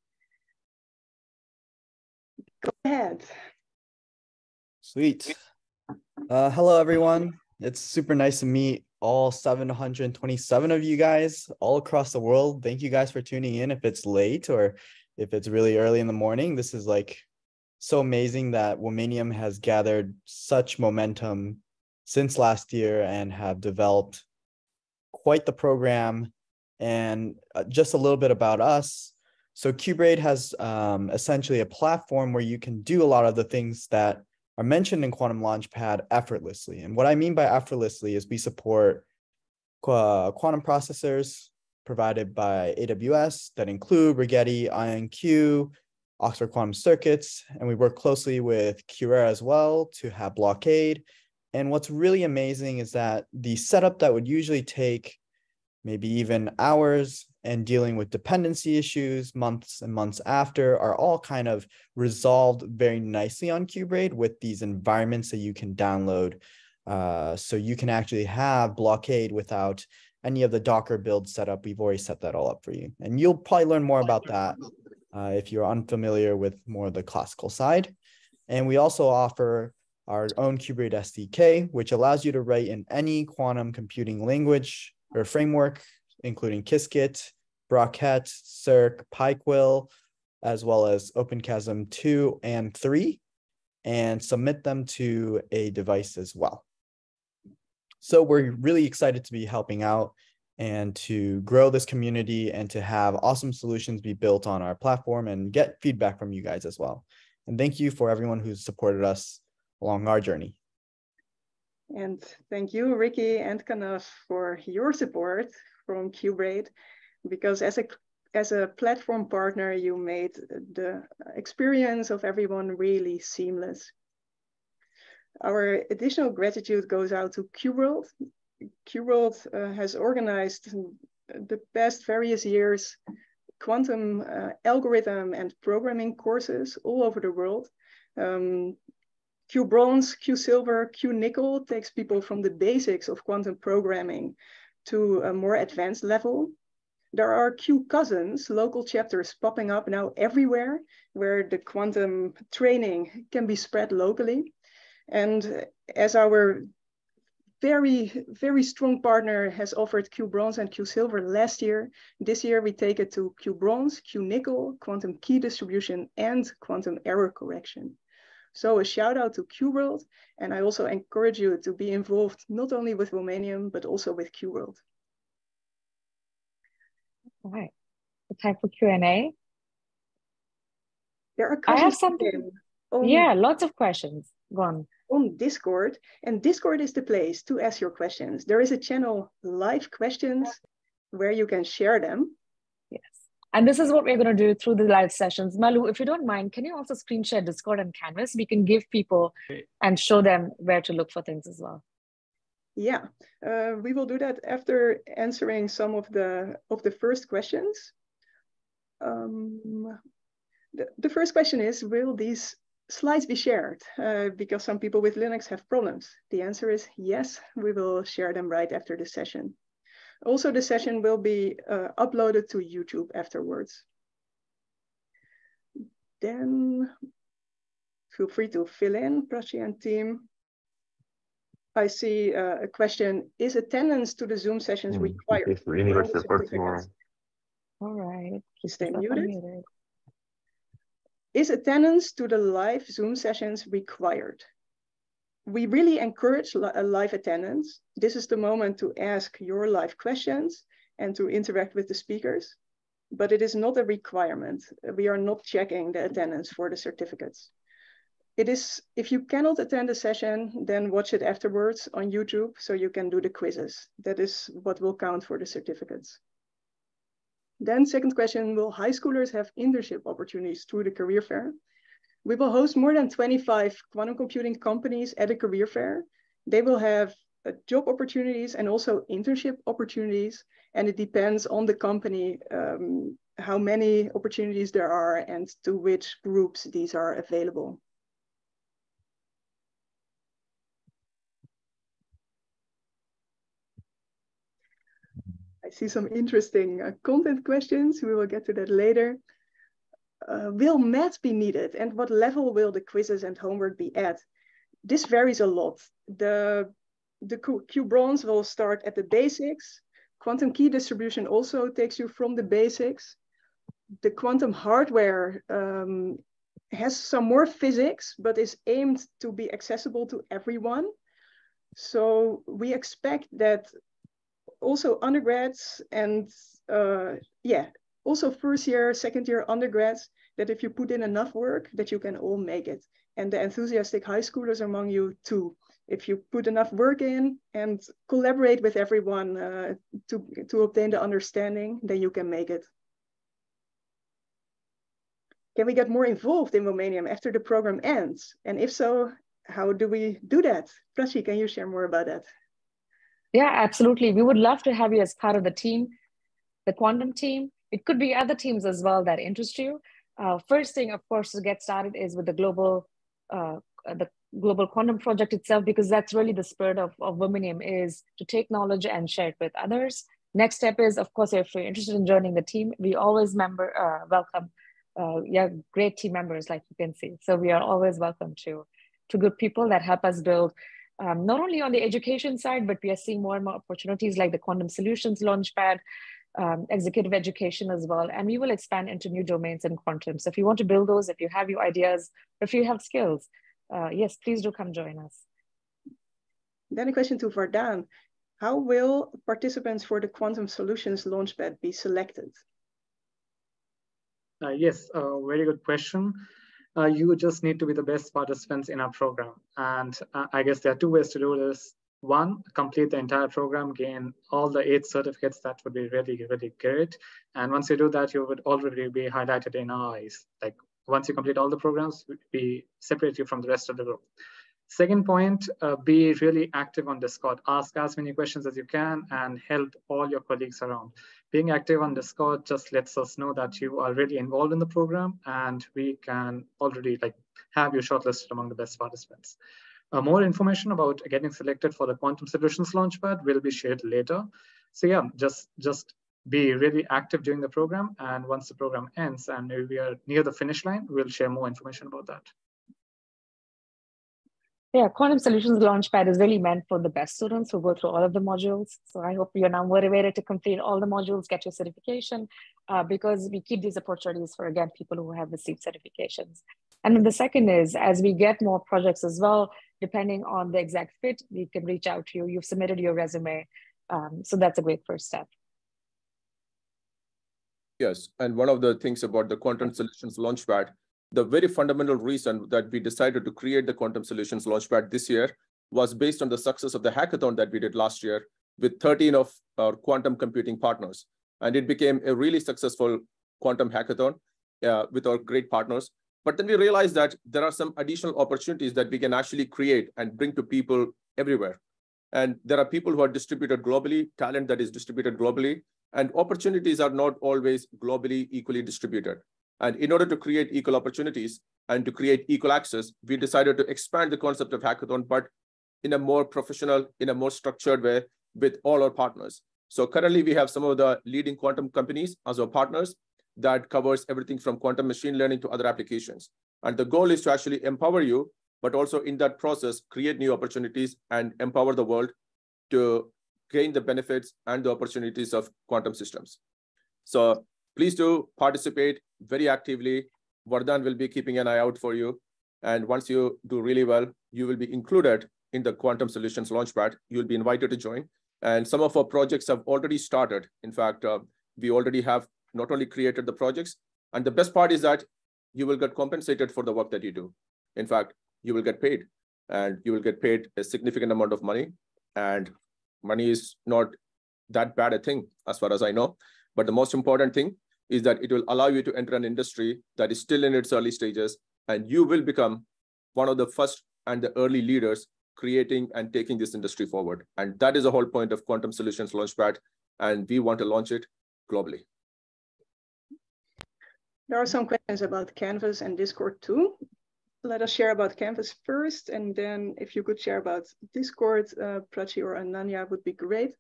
[SPEAKER 2] Go ahead.
[SPEAKER 14] Sweet. Hello, everyone. It's super nice to meet all 727 of you guys all across the world. Thank you guys for tuning in. If it's late or if it's really early in the morning, this is like so amazing that Womanium has gathered such momentum since last year and have developed quite the program. And just a little bit about us. So QBraid has essentially a platform where you can do a lot of the things that are mentioned in Quantum Launchpad effortlessly. And what I mean by effortlessly is we support quantum processors provided by AWS that include Rigetti, IonQ, Oxford Quantum Circuits, and we work closely with Curera as well to have Blockade. And what's really amazing is that the setup that would usually take maybe even hours and dealing with dependency issues months and months after are all kind of resolved very nicely on QBraid with these environments that you can download. So you can actually have Blockade without any of the Docker build setup. We've already set that all up for you. And you'll probably learn more about that if you're unfamiliar with more of the classical side. And we also offer our own QBraid SDK, which allows you to write in any quantum computing language or framework, including Qiskit, Brocket, Cirq, PyQuil, as well as OpenQASM 2 and 3, and submit them to a device as well. So we're really excited to be helping out and to grow this community and to have awesome solutions be built on our platform and get feedback from you guys as well. And thank you for everyone who's supported us along our journey.
[SPEAKER 2] And thank you, Ricky and Kanaf, for your support from QBraid, because as a platform partner, you made the experience of everyone really seamless. Our additional gratitude goes out to QWorld. QWorld has organized the past various years quantum algorithm and programming courses all over the world. Q Bronze, Q Silver, Q Nickel takes people from the basics of quantum programming to a more advanced level. There are Q Cousins, local chapters popping up now everywhere, where the quantum training can be spread locally. And as our very, very strong partner has offered Q Bronze and Q Silver last year, this year we take it to Q Bronze, Q Nickel, quantum key distribution, and quantum error correction. So a shout out to QWorld, and I also encourage you to be involved not only with Womanium, but also with QWorld.
[SPEAKER 1] All right, the time for Q&A.
[SPEAKER 2] There are questions.
[SPEAKER 1] I have something. Yeah, lots of questions. Go on.
[SPEAKER 2] On Discord, and Discord is the place to ask your questions. There is a channel, Live Questions, where you can share them.
[SPEAKER 1] Yes. And this is what we're going to do through the live sessions. Malu, if you don't mind, can you also screen share Discord and Canvas? We can give people and show them where to look for things as well.
[SPEAKER 2] Yeah, we will do that after answering some of the first questions. The first question is, will these slides be shared? Because some people with Linux have problems. The answer is yes, we will share them right after the session. Also, the session will be uploaded to YouTube afterwards. Then feel free to fill in, Prachi and team. I see a question, is attendance to the Zoom sessions required?
[SPEAKER 1] All right,
[SPEAKER 2] stay muted. Is attendance to the live Zoom sessions required? We really encourage live attendance. This is the moment to ask your live questions and to interact with the speakers, but it is not a requirement. We are not checking the attendance for the certificates. It is, if you cannot attend the session, then watch it afterwards on YouTube so you can do the quizzes. That is what will count for the certificates. Then second question, will high schoolers have internship opportunities through the career fair? We will host more than 25 quantum computing companies at a career fair. They will have job opportunities and also internship opportunities. And it depends on the company how many opportunities there are and to which groups these are available. I see some interesting content questions. We will get to that later. Will math be needed? And what level will the quizzes and homework be at? This varies a lot. The Q-Bronze will start at the basics. Quantum key distribution also takes you from the basics. The quantum hardware has some more physics, but is aimed to be accessible to everyone. So we expect that also undergrads and also first year, second year undergrads, that if you put in enough work, that you can all make it. And the enthusiastic high schoolers among you too. If you put enough work in and collaborate with everyone to obtain the understanding, then you can make it. Can we get more involved in Womanium after the program ends? And if so, how do we do that? Prachi, can you share more about that?
[SPEAKER 1] Yeah, absolutely. We would love to have you as part of the team, the quantum team. It could be other teams as well that interest you. First thing, of course, to get started is with the global quantum project itself, because that's really the spirit of Womanium, is to take knowledge and share it with others. Next step is, of course, if you're interested in joining the team, we always welcome great team members, like you can see. So we are always welcome to good people that help us build not only on the education side, but we are seeing more and more opportunities like the Quantum Solutions Launchpad, executive education as well. And we will expand into new domains in quantum. So if you want to build those, if you have your ideas, if you have skills, yes, please do come join us.
[SPEAKER 2] Then a question to Vardaan. How will participants for the Quantum Solutions Launchpad be selected?
[SPEAKER 5] Yes, very good question. You just need to be the best participants in our program. And I guess there are two ways to do this. One, complete the entire program, gain all the 8 certificates. That would be really, really great. And once you do that, you would already be highlighted in our eyes. Like once you complete all the programs, we separate you from the rest of the group. Second point, be really active on Discord. Ask as many questions as you can and help all your colleagues around. Being active on Discord just lets us know that you are really involved in the program, and we can already have you shortlisted among the best participants. More information about getting selected for the Quantum Solutions Launchpad will be shared later. So yeah, just be really active during the program, and once the program ends and we are near the finish line, we'll share more information about that.
[SPEAKER 1] Yeah, Quantum Solutions Launchpad is really meant for the best students who go through all of the modules. So I hope you're now motivated to complete all the modules, get your certification, because we keep these opportunities for, again, people who have received certifications. And then the second is, as we get more projects as well, depending on the exact fit, we can reach out to you. You've submitted your resume. So that's a great first step.
[SPEAKER 13] Yes, and one of the things about the Quantum Solutions Launchpad, the very fundamental reason that we decided to create the Quantum Solutions Launchpad this year was based on the success of the hackathon that we did last year with 13 of our quantum computing partners. And it became a really successful quantum hackathon with our great partners. But then we realized that there are some additional opportunities that we can actually create and bring to people everywhere. And there are people who are distributed globally, talent that is distributed globally, and opportunities are not always globally equally distributed. And in order to create equal opportunities and to create equal access, we decided to expand the concept of hackathon, but in a more professional, in a more structured way with all our partners. So currently we have some of the leading quantum companies as our partners that covers everything from quantum machine learning to other applications. And the goal is to actually empower you, but also in that process, create new opportunities and empower the world to gain the benefits and the opportunities of quantum systems. So please do participate very actively. Vardaan will be keeping an eye out for you. And once you do really well, you will be included in the Quantum Solutions Launchpad. You'll be invited to join. And some of our projects have already started. In fact, we already have not only created the projects, and the best part is that you will get compensated for the work that you do. In fact, you will get paid, and you will get paid a significant amount of money. And money is not that bad a thing as far as I know. But the most important thing is that it will allow you to enter an industry that is still in its early stages, and you will become one of the first and the early leaders creating and taking this industry forward. And that is the whole point of Quantum Solutions Launchpad, and we want to launch it globally.
[SPEAKER 2] There are some questions about Canvas and Discord too. Let us share about Canvas first, and then if you could share about Discord, Prachi or Ananya would be great.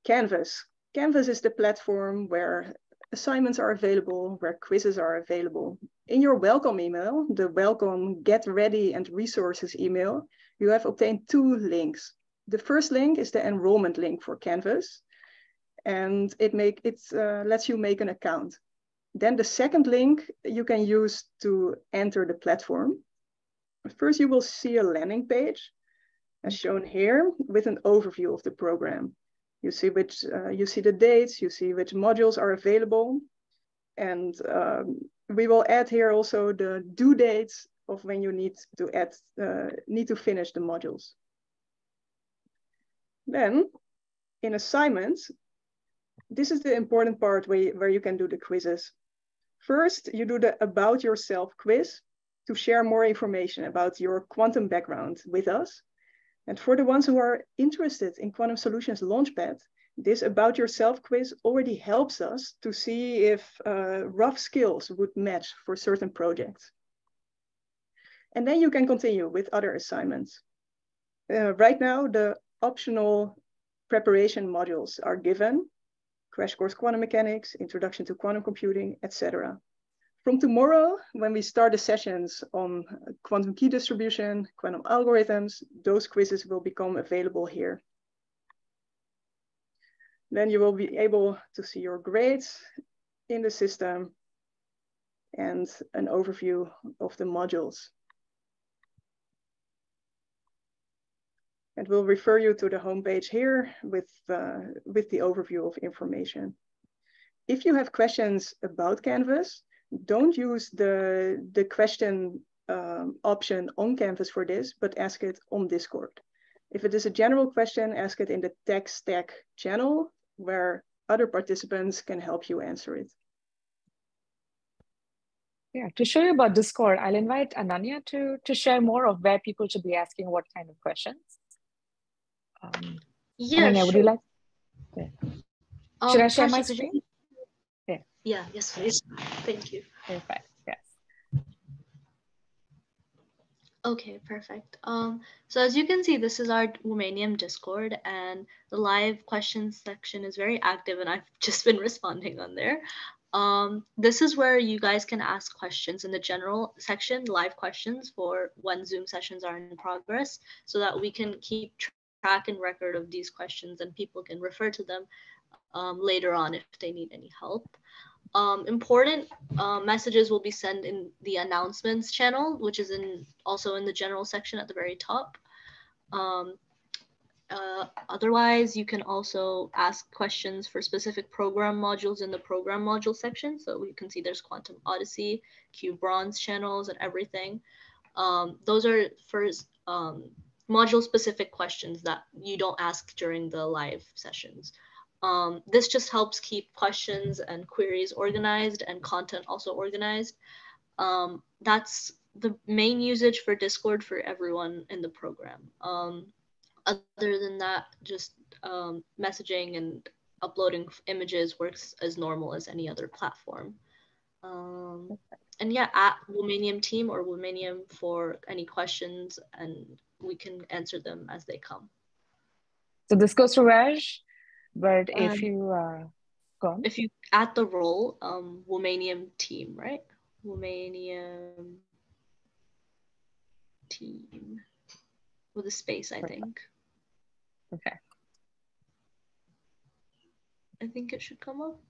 [SPEAKER 2] Canvas. Canvas is the platform where assignments are available, where quizzes are available. In your welcome email, the welcome get ready and resources email, you have obtained 2 links. The first link is the enrollment link for Canvas, and it lets you make an account. Then the second link you can use to enter the platform. First, you will see a landing page as shown here with an overview of the program. You see the dates, you see which modules are available. And we will add here also the due dates of when you need to finish the modules. Then in assignments, this is the important part where you can do the quizzes. First, you do the About Yourself quiz to share more information about your quantum background with us. And for the ones who are interested in Quantum Solutions Launchpad, this About Yourself quiz already helps us to see if rough skills would match for certain projects. And then you can continue with other assignments. Right now, the optional preparation modules are given: Crash Course Quantum Mechanics, Introduction to Quantum Computing, etc. From tomorrow, when we start the sessions on quantum key distribution, quantum algorithms, those quizzes will become available here. Then you will be able to see your grades in the system and an overview of the modules. And we'll refer you to the homepage here with the overview of information. If you have questions about Canvas, don't use the question option on Canvas for this, but ask it on Discord. If it is a general question, ask it in the Tech Stack channel, where other participants can help you answer it.
[SPEAKER 1] Yeah, to show you about Discord, I'll invite Ananya to share more of where people should be asking what kind of questions.
[SPEAKER 9] Yeah,
[SPEAKER 1] Ananya,
[SPEAKER 9] sure.
[SPEAKER 1] would you like? Yeah. Should I share my
[SPEAKER 9] Prachi,
[SPEAKER 1] screen? Yeah.
[SPEAKER 9] Yeah, yes, please. Thank you.
[SPEAKER 1] Perfect. Yes.
[SPEAKER 9] Okay, perfect. So as you can see, this is our Womanium Discord, and the live questions section is very active, and I've just been responding on there. This is where you guys can ask questions in the general section, live questions for when Zoom sessions are in progress, so that we can keep track and record of these questions and people can refer to them later on if they need any help. Important messages will be sent in the announcements channel, which is also in the general section at the very top. Otherwise, you can also ask questions for specific program modules in the program module section. So you can see there's Quantum Odyssey, Q Bronze channels, and everything. Those are for module specific questions that you don't ask during the live sessions. This just helps keep questions and queries organized and content also organized. That's the main usage for Discord for everyone in the program. Other than that, just messaging and uploading images works as normal as any other platform. And yeah, at Womanium team or Womanium for any questions, and we can answer them as they come.
[SPEAKER 1] So this goes to Raj, but if you go on.
[SPEAKER 9] If you add the role, Womanium team, right? Womanium team with a space, I think.
[SPEAKER 1] Okay.
[SPEAKER 9] I think it should come up.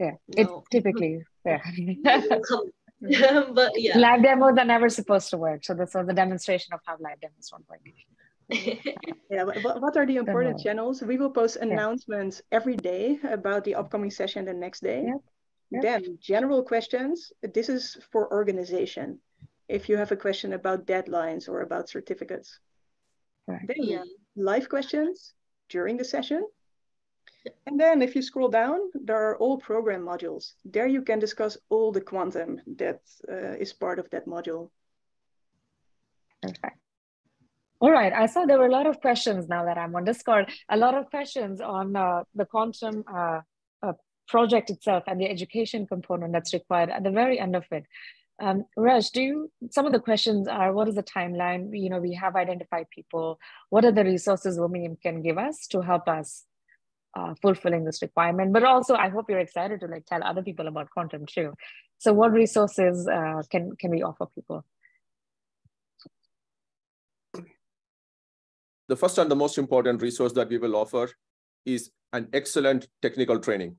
[SPEAKER 1] Yeah,
[SPEAKER 9] no.
[SPEAKER 1] it typically, yeah.
[SPEAKER 9] But yeah.
[SPEAKER 1] Live demos are never supposed to work. So this was a demonstration of how live demos don't work.
[SPEAKER 2] Yeah, what are the important channels? We will post announcements every day about the upcoming session the next day.
[SPEAKER 1] Yep.
[SPEAKER 2] Then general questions. This is for organization. If you have a question about deadlines or about certificates. Then live questions during the session. And then if you scroll down, there are all program modules. There you can discuss all the quantum that is part of that module.
[SPEAKER 1] Perfect. All right, I saw there were a lot of questions now that I'm on Discord, a lot of questions on the quantum project itself and the education component that's required at the very end of it. Raj, some of the questions are, what is the timeline? You know, we have identified people. What are the resources Womanium can give us to help us fulfilling this requirement? But also, I hope you're excited to like tell other people about quantum too. So what resources can we offer people?
[SPEAKER 13] The first and the most important resource that we will offer is an excellent technical training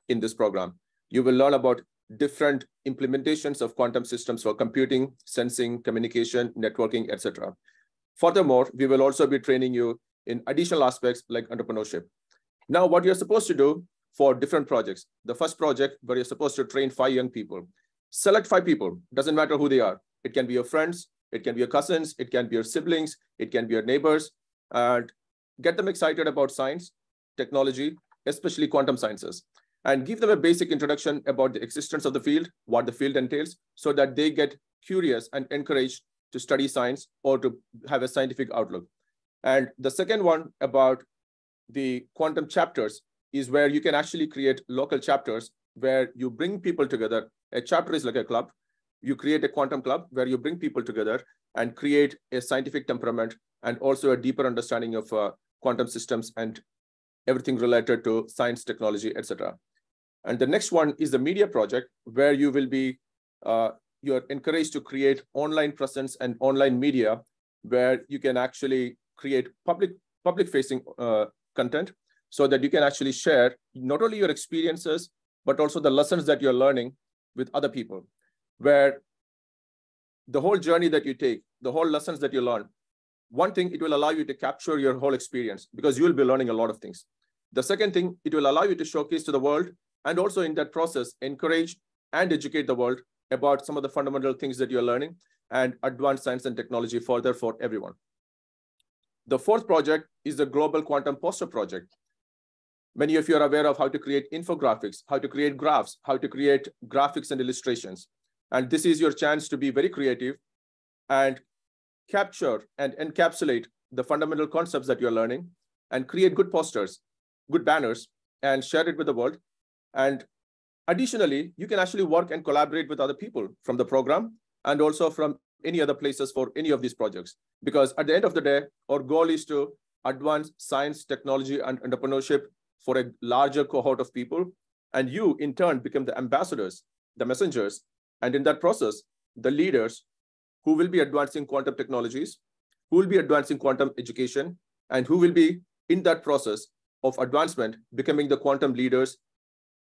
[SPEAKER 13] in this program. You will learn about different implementations of quantum systems for computing, sensing, communication, networking, etc. Furthermore, we will also be training you in additional aspects like entrepreneurship. Now, what you're supposed to do for different projects. The first project where you're supposed to train 5 young people. Select 5 people, doesn't matter who they are. It can be your friends, it can be your cousins, it can be your siblings, it can be your neighbors, and get them excited about science, technology, especially quantum sciences, and give them a basic introduction about the existence of the field, what the field entails, so that they get curious and encouraged to study science or to have a scientific outlook. And the second one about the quantum chapters is where you can actually create local chapters where you bring people together. A chapter is like a club. You create a quantum club where you bring people together and create a scientific temperament and also a deeper understanding of quantum systems and everything related to science, technology, etc. And the next one is the media project, where you will be, you're encouraged to create online presence and online media, where you can actually create public-facing content so that you can actually share not only your experiences, but also the lessons that you're learning with other people, where the whole journey that you take, the whole lessons that you learn, one thing, it will allow you to capture your whole experience because you will be learning a lot of things. The second thing, it will allow you to showcase to the world and also in that process, encourage and educate the world about some of the fundamental things that you're learning and advance science and technology further for everyone. The fourth project is the Global Quantum Poster Project. Many of you are aware of how to create infographics, how to create graphs, how to create graphics and illustrations. And this is your chance to be very creative and capture and encapsulate the fundamental concepts that you're learning and create good posters, good banners, and share it with the world. And additionally, you can actually work and collaborate with other people from the program and also from any other places for any of these projects. Because at the end of the day, our goal is to advance science, technology, and entrepreneurship for a larger cohort of people. And you, in turn, become the ambassadors, the messengers, and in that process, the leaders who will be advancing quantum technologies, who will be advancing quantum education, and who will be in that process of advancement, becoming the quantum leaders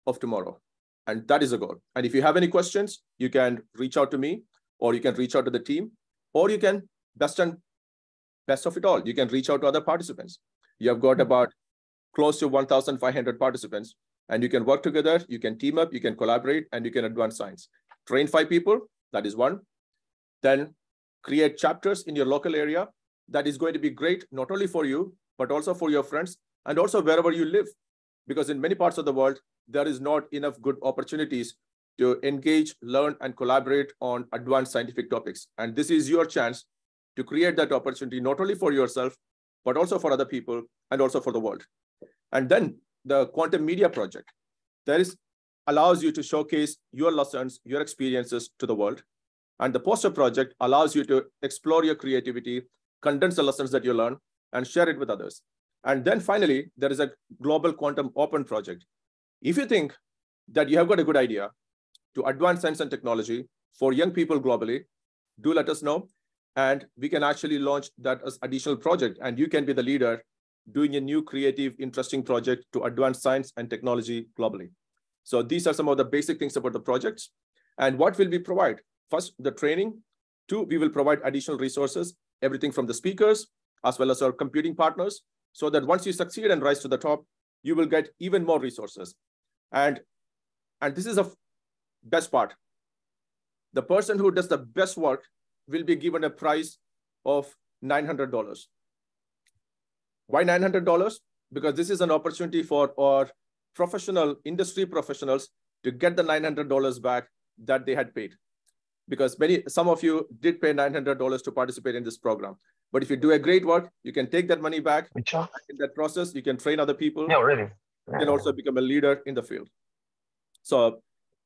[SPEAKER 13] of tomorrow. And that is the goal. And if you have any questions, you can reach out to me, or you can reach out to the team, or you can, best of it all, you can reach out to other participants. You have got about close to 1,500 participants, and you can work together, you can team up, you can collaborate, and you can advance science. Train 5 people, that is one. Then create chapters in your local area. That is going to be great, not only for you, but also for your friends, and also wherever you live. Because in many parts of the world, there is not enough good opportunities to engage, learn, and collaborate on advanced scientific topics. And this is your chance to create that opportunity, not only for yourself, but also for other people, and also for the world. And then the Quantum Media Project. That allows you to showcase your lessons, your experiences to the world. And the Poster Project allows you to explore your creativity, condense the lessons that you learn, and share it with others. And then finally, there is a Global Quantum Open Project. If you think that you have got a good idea to advance science and technology for young people globally, do let us know. And we can actually launch that as additional project. And you can be the leader doing a new, creative, interesting project to advance science and technology globally. So these are some of the basic things about the projects. And what will we provide? First, the training. 2, we will provide additional resources, everything from the speakers, as well as our computing partners, so that once you succeed and rise to the top, you will get even more resources. And this is best part. The person who does the best work will be given a prize of $900. Why $900? Because this is an opportunity for our professional industry professionals to get the $900 back that they had paid. Because some of you did pay $900 to participate in this program. But if you do a great work, you can take that money back. In that process, you can train other people.
[SPEAKER 15] No, really.
[SPEAKER 13] You can also become a leader in the field. So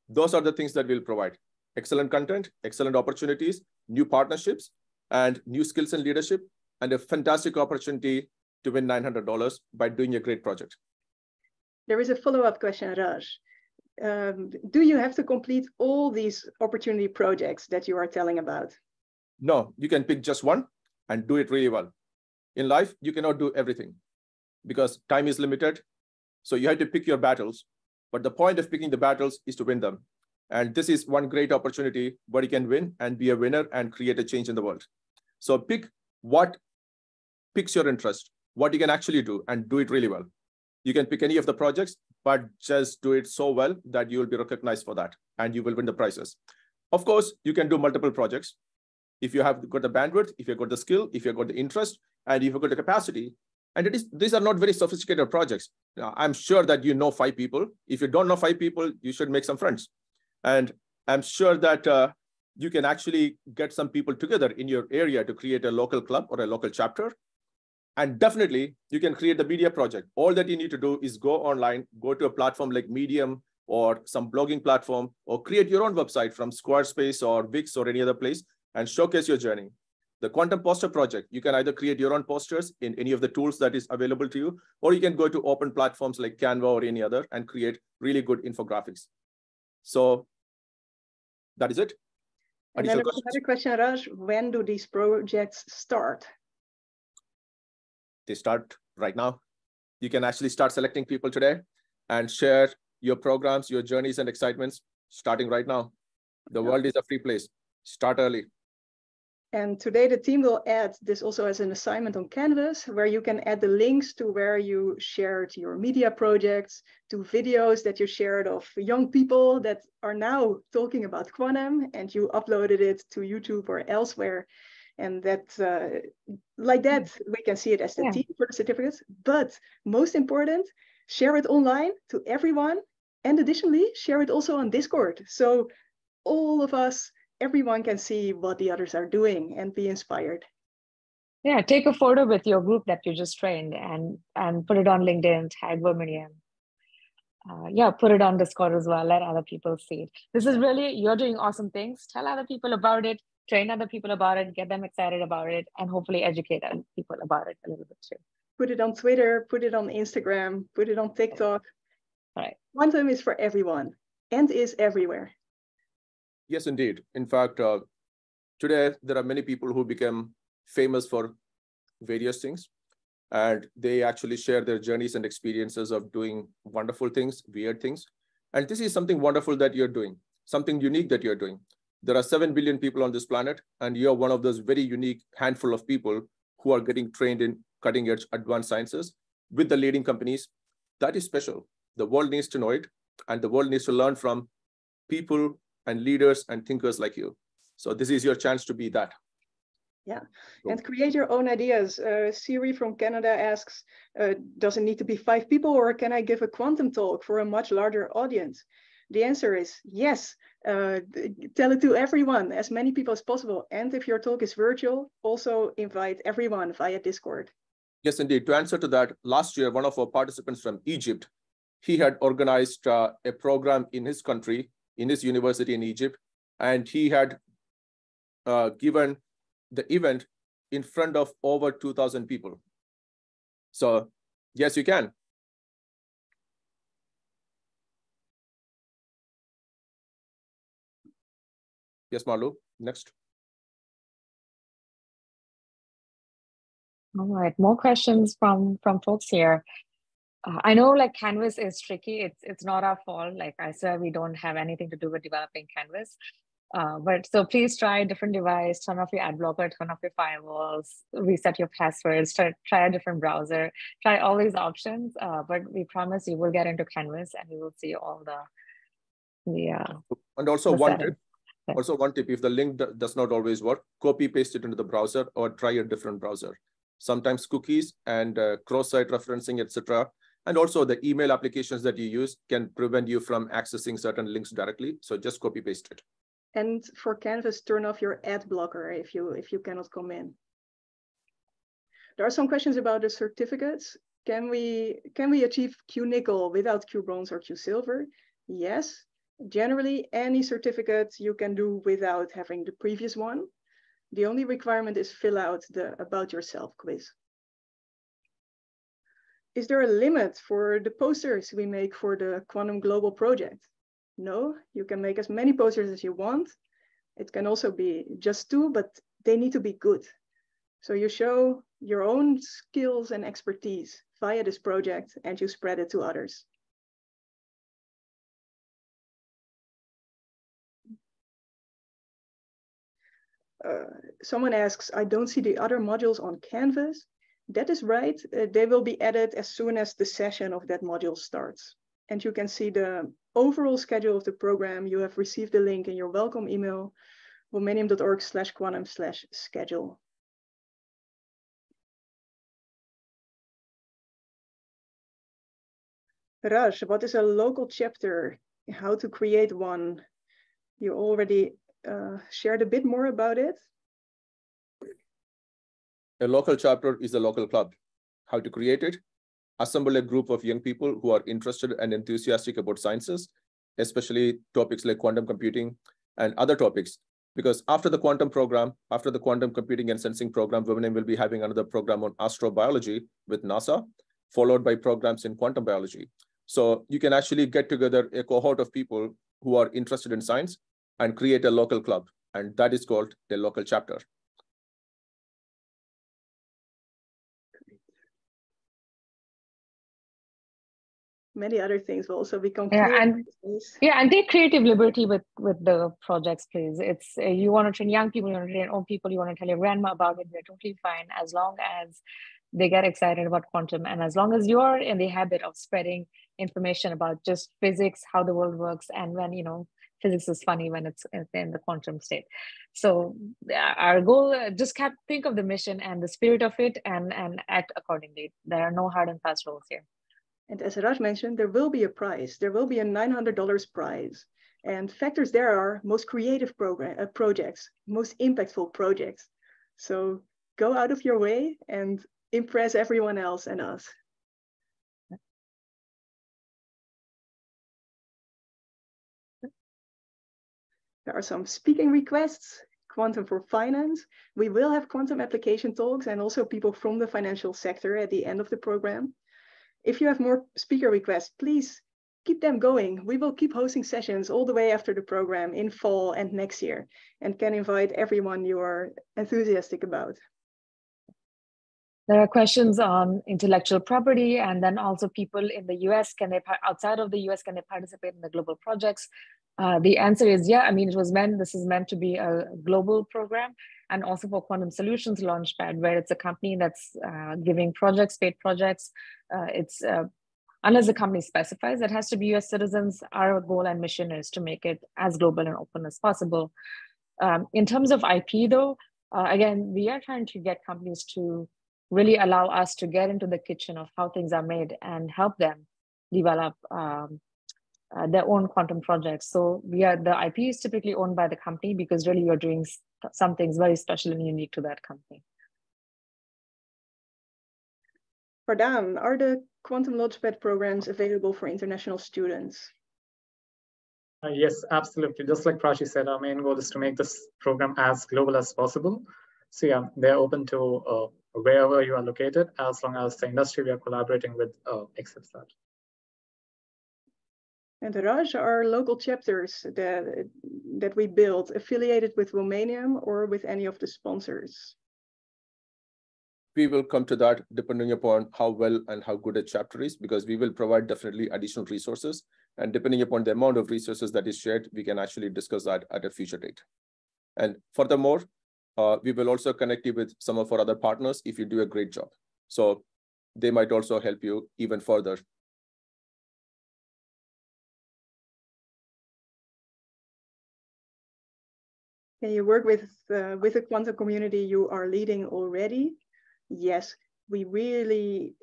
[SPEAKER 13] those are the things that we'll provide. Excellent content, excellent opportunities, new partnerships, and new skills and leadership, and a fantastic opportunity to win $900 by doing a great project.
[SPEAKER 2] There is a follow-up question, Raj. Do you have to complete all these opportunity projects that you are telling about?
[SPEAKER 13] No, you can pick just one and do it really well. In life, you cannot do everything because time is limited. So you have to pick your battles. But the point of picking the battles is to win them. And this is one great opportunity where you can win and be a winner and create a change in the world. So pick what picks your interest, what you can actually do, and do it really well. You can pick any of the projects, but just do it so well that you will be recognized for that and you will win the prizes. Of course, you can do multiple projects. If you have got the bandwidth, if you've got the skill, if you've got the interest, and if you've got the capacity, and these are not very sophisticated projects. Now, I'm sure that you know 5 people. If you don't know 5 people, you should make some friends. And I'm sure that you can actually get some people together in your area to create a local club or a local chapter. And definitely, you can create the media project. All that you need to do is go online, go to a platform like Medium or some blogging platform, or create your own website from Squarespace or Wix or any other place and showcase your journey. The Quantum Poster Project, you can either create your own posters in any of the tools that is available to you, or you can go to open platforms like Canva or any other and create really good infographics. So that is it.
[SPEAKER 2] And then another question, Raj, when do these projects start?
[SPEAKER 13] They start right now. You can actually start selecting people today and share your programs, your journeys and excitements starting right now. The world is a free place. Start early.
[SPEAKER 2] And today the team will add this also as an assignment on Canvas, where you can add the links to where you shared your media projects, to videos that you shared of young people that are now talking about Quantum, and you uploaded it to YouTube or elsewhere. And that, like that, we can see it as the team for the certificates. But most important, share it online to everyone. And additionally, share it also on Discord. So all of us, everyone can see what the others are doing and be inspired.
[SPEAKER 1] Yeah, take a photo with your group that you just trained and put it on LinkedIn, tag Womanium. Yeah, put it on Discord as well, let other people see it. This is really, you're doing awesome things. Tell other people about it, train other people about it, get them excited about it, and hopefully educate other people about it a little bit too.
[SPEAKER 2] Put it on Twitter, put it on Instagram, put it on TikTok.
[SPEAKER 1] Right.
[SPEAKER 2] Quantum is for everyone and is everywhere.
[SPEAKER 13] Yes, indeed. In fact, today there are many people who become famous for various things, and they actually share their journeys and experiences of doing wonderful things, weird things. And this is something wonderful that you're doing, something unique that you're doing. There are 7 billion people on this planet, and you're one of those very unique handful of people who are getting trained in cutting edge advanced sciences with the leading companies. That is special. The world needs to know it, and the world needs to learn from people and leaders and thinkers like you. So this is your chance to be that.
[SPEAKER 2] Yeah, and create your own ideas. Siri from Canada asks, does it need to be 5 people, or can I give a quantum talk for a much larger audience? The answer is yes. Tell it to everyone, as many people as possible. And if your talk is virtual, also invite everyone via Discord.
[SPEAKER 13] Yes, indeed. To answer to that, last year, one of our participants from Egypt, he had organized a program in his country, in his university in Egypt, and he had given the event in front of over 2,000 people. So yes, you can. Yes, Marlu, next.
[SPEAKER 1] All right, more questions from folks here. I know like Canvas is tricky. It's not our fault. Like I said, we don't have anything to do with developing Canvas. But so please try a different device, turn off your ad blocker, turn off your firewalls, reset your passwords, try a different browser, try all these options. But we promise you will get into Canvas and you will see all Yeah.
[SPEAKER 13] And also
[SPEAKER 1] The
[SPEAKER 13] one
[SPEAKER 1] setting.
[SPEAKER 13] tip, if the link does not always work, copy paste it into the browser or try a different browser. Sometimes cookies and cross-site referencing, etc. And also the email applications that you use can prevent you from accessing certain links directly. So just copy paste it.
[SPEAKER 2] And for Canvas, turn off your ad blocker if you cannot come in. There are some questions about the certificates. Can we achieve Q nickel without Q bronze or Q silver? Yes. Generally, any certificate you can do without having the previous one. The only requirement is fill out the About Yourself quiz. Is there a limit for the posters we make for the Quantum Global project? No, you can make as many posters as you want. It can also be just 2, but they need to be good. So you show your own skills and expertise via this project and you spread it to others. Someone asks, I don't see the other modules on Canvas. That is right. They will be added as soon as the session of that module starts. And you can see the overall schedule of the program. You have received the link in your welcome email, womanium.org/quantum/schedule. Raj, what is a local chapter? How to create one? You already shared a bit more about it.
[SPEAKER 13] A local chapter is a local club. How to create it? Assemble a group of young people who are interested and enthusiastic about sciences, especially topics like quantum computing and other topics. Because after the quantum program, after the quantum computing and sensing program, Womanium will be having another program on astrobiology with NASA, followed by programs in quantum biology. So you can actually get together a cohort of people who are interested in science and create a local club. And that is called a local chapter.
[SPEAKER 2] Many other things will also become
[SPEAKER 1] clear. And take creative liberty with the projects, please. It's you want to train young people, you want to train old people, you want to tell your grandma about it, they're totally fine, as long as they get excited about quantum, and as long as you're in the habit of spreading information about just physics, how the world works, and when, physics is funny when it's in the quantum state. So our goal, just think of the mission and the spirit of it and act accordingly. There are no hard and fast rules here.
[SPEAKER 2] And as Raj mentioned, there will be a prize. There will be a $900 prize. And factors there are most creative projects, most impactful projects. So go out of your way and impress everyone else and us. There are some speaking requests. Quantum for Finance. We will have quantum application talks and also people from the financial sector at the end of the program. If you have more speaker requests, please keep them going. We will keep hosting sessions all the way after the program in fall and next year, and can invite everyone you are enthusiastic about.
[SPEAKER 1] There are questions on intellectual property, and then also people in the US, outside of the US, can they participate in the global projects? The answer is yeah. I mean, this is meant to be a global program, and also for Quantum Solutions Launchpad, where it's a company that's giving projects, paid projects. Unless the company specifies, it has to be US citizens. Our goal and mission is to make it as global and open as possible. In terms of IP though, again, we are trying to get companies to really allow us to get into the kitchen of how things are made and help them develop their own quantum projects. So the IP is typically owned by the company because really you're doing some things very special and unique to that company.
[SPEAKER 2] Pardon, are the Quantum Launchpad programs available for international students?
[SPEAKER 5] Yes, absolutely. Just like Prachi said, our main goal is to make this program as global as possible. So yeah, they're open to wherever you are located, as long as the industry we are collaborating with accepts that.
[SPEAKER 2] And Raj, are local chapters that we build affiliated with Womanium or with any of the sponsors?
[SPEAKER 13] We will come to that depending upon how well and how good a chapter is, because we will provide definitely additional resources. And depending upon the amount of resources that is shared, we can actually discuss that at a future date. And furthermore, we will also connect you with some of our other partners if you do a great job. So they might also help you even further.
[SPEAKER 2] Can you work with the quantum community you are leading already? Yes, we really,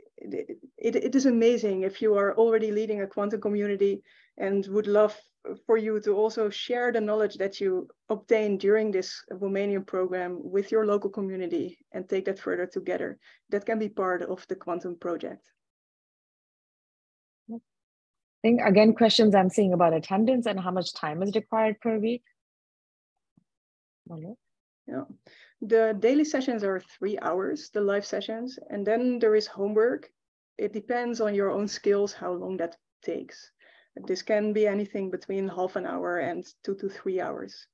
[SPEAKER 2] it is amazing if you are already leading a quantum community, and would love for you to also share the knowledge that you obtain during this Womanium program with your local community and take that further together. That can be part of the quantum project.
[SPEAKER 1] I think, again, questions I'm seeing about attendance and how much time is required per week.
[SPEAKER 2] Yeah, the daily sessions are 3 hours, the live sessions, and then there is homework. It depends on your own skills how long that takes. This can be anything between half an hour and 2 to 3 hours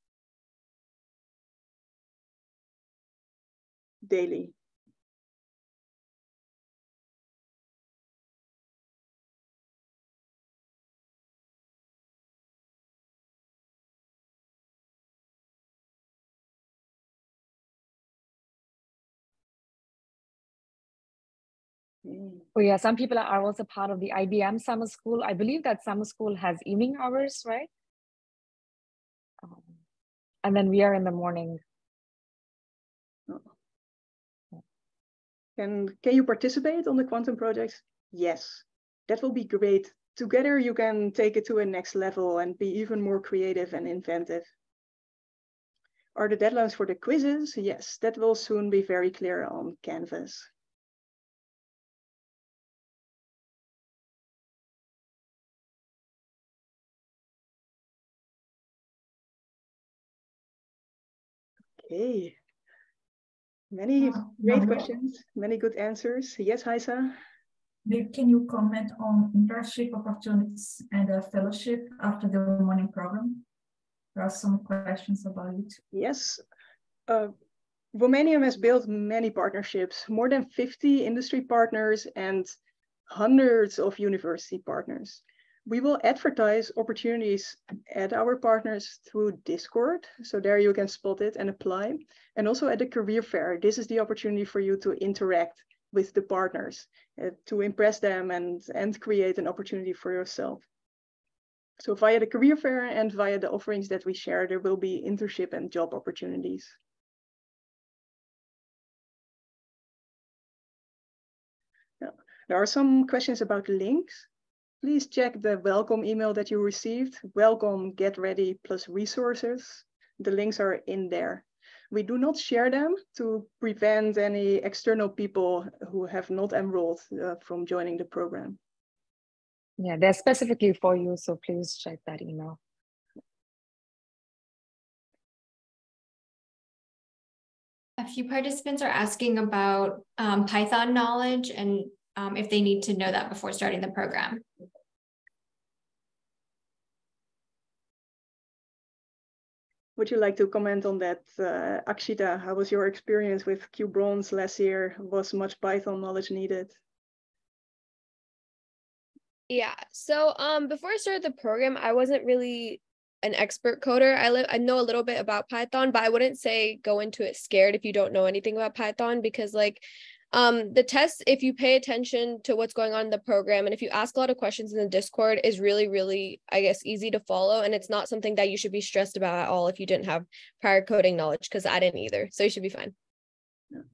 [SPEAKER 2] daily.
[SPEAKER 1] Oh yeah, some people are also part of the IBM summer school. I believe that summer school has evening hours, right? And then we are in the morning.
[SPEAKER 2] Can you participate on the quantum projects? Yes, that will be great. Together you can take it to a next level and be even more creative and inventive. Are the deadlines for the quizzes? Yes, that will soon be very clear on Canvas. Okay. Many great questions, many good answers. Yes, Haisa?
[SPEAKER 4] Can you comment on internship opportunities and a fellowship after the Womanium program? There are some questions about it.
[SPEAKER 2] Yes. Womanium has built many partnerships, more than 50 industry partners and hundreds of university partners. We will advertise opportunities at our partners through Discord. So there you can spot it and apply. And also at the career fair, this is the opportunity for you to interact with the partners, to impress them and create an opportunity for yourself. So via the career fair and via the offerings that we share, there will be internship and job opportunities. Now, there are some questions about links. Please check the welcome email that you received. Welcome, get ready, plus resources. The links are in there. We do not share them to prevent any external people who have not enrolled from joining the program.
[SPEAKER 1] Yeah, they're specifically for you, so please check that email.
[SPEAKER 12] A few participants are asking about Python knowledge and if they need to know that before starting the program.
[SPEAKER 2] Would you like to comment on that, Akshita? How was your experience with Q-Bronze last year? Was much Python knowledge needed?
[SPEAKER 6] Yeah, so before I started the program, I wasn't really an expert coder. I know a little bit about Python, but I wouldn't say go into it scared if you don't know anything about Python, because like the test, if you pay attention to what's going on in the program and if you ask a lot of questions in the Discord, is really, really, I guess, easy to follow. And it's not something that you should be stressed about at all if you didn't have prior coding knowledge, because I didn't either. So you should be fine.
[SPEAKER 2] Yeah.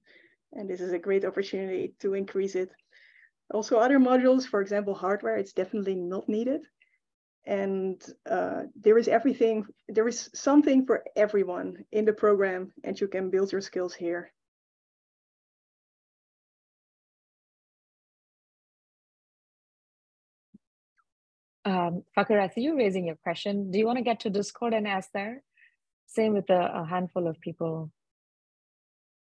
[SPEAKER 2] And this is a great opportunity to increase it. Also, other modules, for example, hardware, it's definitely not needed. And there is something for everyone in the program, and you can build your skills here.
[SPEAKER 1] Fakir, I see you raising your question. Do you want to get to Discord and ask there? Same with a handful of people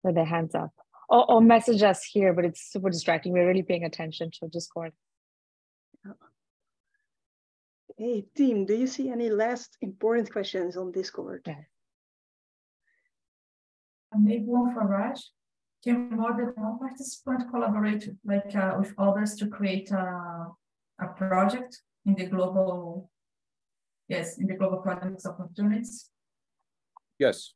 [SPEAKER 1] with their hands up. Or message us here, but it's super distracting. We're really paying attention to Discord.
[SPEAKER 2] Hey, team, do you see any last important questions on Discord?
[SPEAKER 1] Yeah.
[SPEAKER 4] Maybe one for Raj. Can more than one participant collaborate with others to create a project in the global, in the global projects opportunities?
[SPEAKER 13] Yes.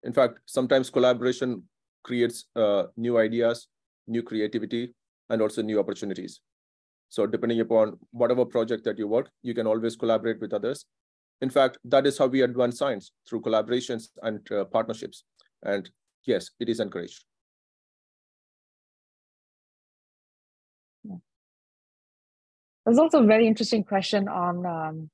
[SPEAKER 13] In fact, sometimes collaboration creates new ideas, new creativity, and also new opportunities. So depending upon whatever project that you work, you can always collaborate with others. In fact, that is how we advance science, through collaborations and partnerships. And yes, it is encouraged.
[SPEAKER 1] There's also a very interesting question on,